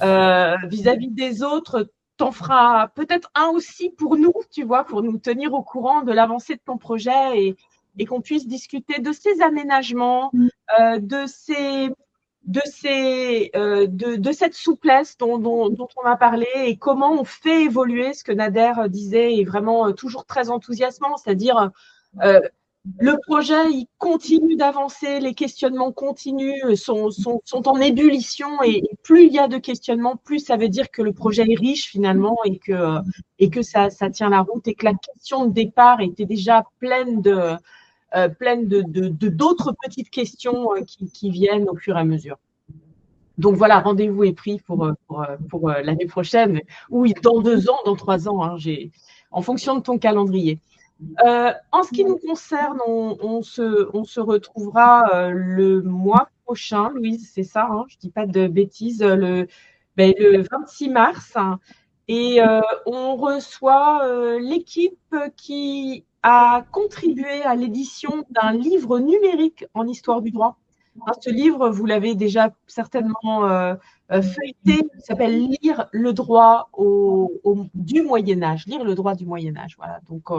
vis-à-vis des autres, t'en feras peut-être un aussi pour nous, tu vois, pour nous tenir au courant de l'avancée de ton projet et qu'on puisse discuter de ces aménagements, de cette souplesse dont on a parlé et comment on fait évoluer ce que Nader disait est vraiment toujours très enthousiasmant, c'est-à-dire le projet, il continue d'avancer, les questionnements continuent, sont en ébullition et plus il y a de questionnements, plus ça veut dire que le projet est riche finalement et que ça tient la route et que la question de départ était déjà pleine d'autres petites questions qui viennent au fur et à mesure. Donc voilà, rendez-vous est pris pour l'année prochaine, ou dans 2 ans, dans 3 ans, hein, en fonction de ton calendrier. En ce qui nous concerne, on se retrouvera le mois prochain, Louise, c'est ça, hein, je ne dis pas de bêtises, le 26 mars. Et on reçoit l'équipe qui a contribué à l'édition d'un livre numérique en histoire du droit. Ce livre, vous l'avez déjà certainement feuilleté, il s'appelle « Lire le droit du Moyen-Âge ». Lire le droit du Moyen-Âge, voilà. Donc,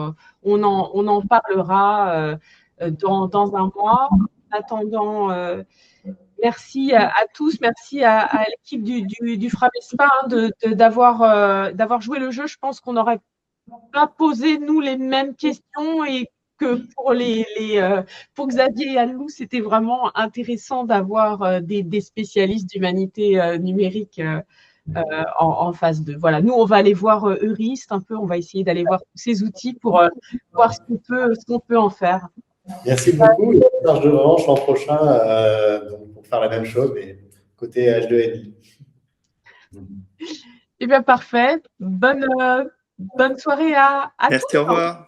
on en parlera dans un mois. En attendant, merci à tous, merci à l'équipe du Framespa d'avoir joué le jeu. Je pense qu'on n'aurait pas posé, nous, les mêmes questions et que pour Xavier et Anne-Lou, c'était vraiment intéressant d'avoir des spécialistes d'humanité numérique en phase 2. Voilà, nous, on va aller voir Eurist un peu, on va essayer d'aller voir tous ces outils pour voir ce qu'on peut en faire. Merci beaucoup. Il y a une marge de revanche l'an prochain pour faire la même chose, mais côté H2NI. Eh bien, parfait. Bonne soirée à tous. Merci, au revoir.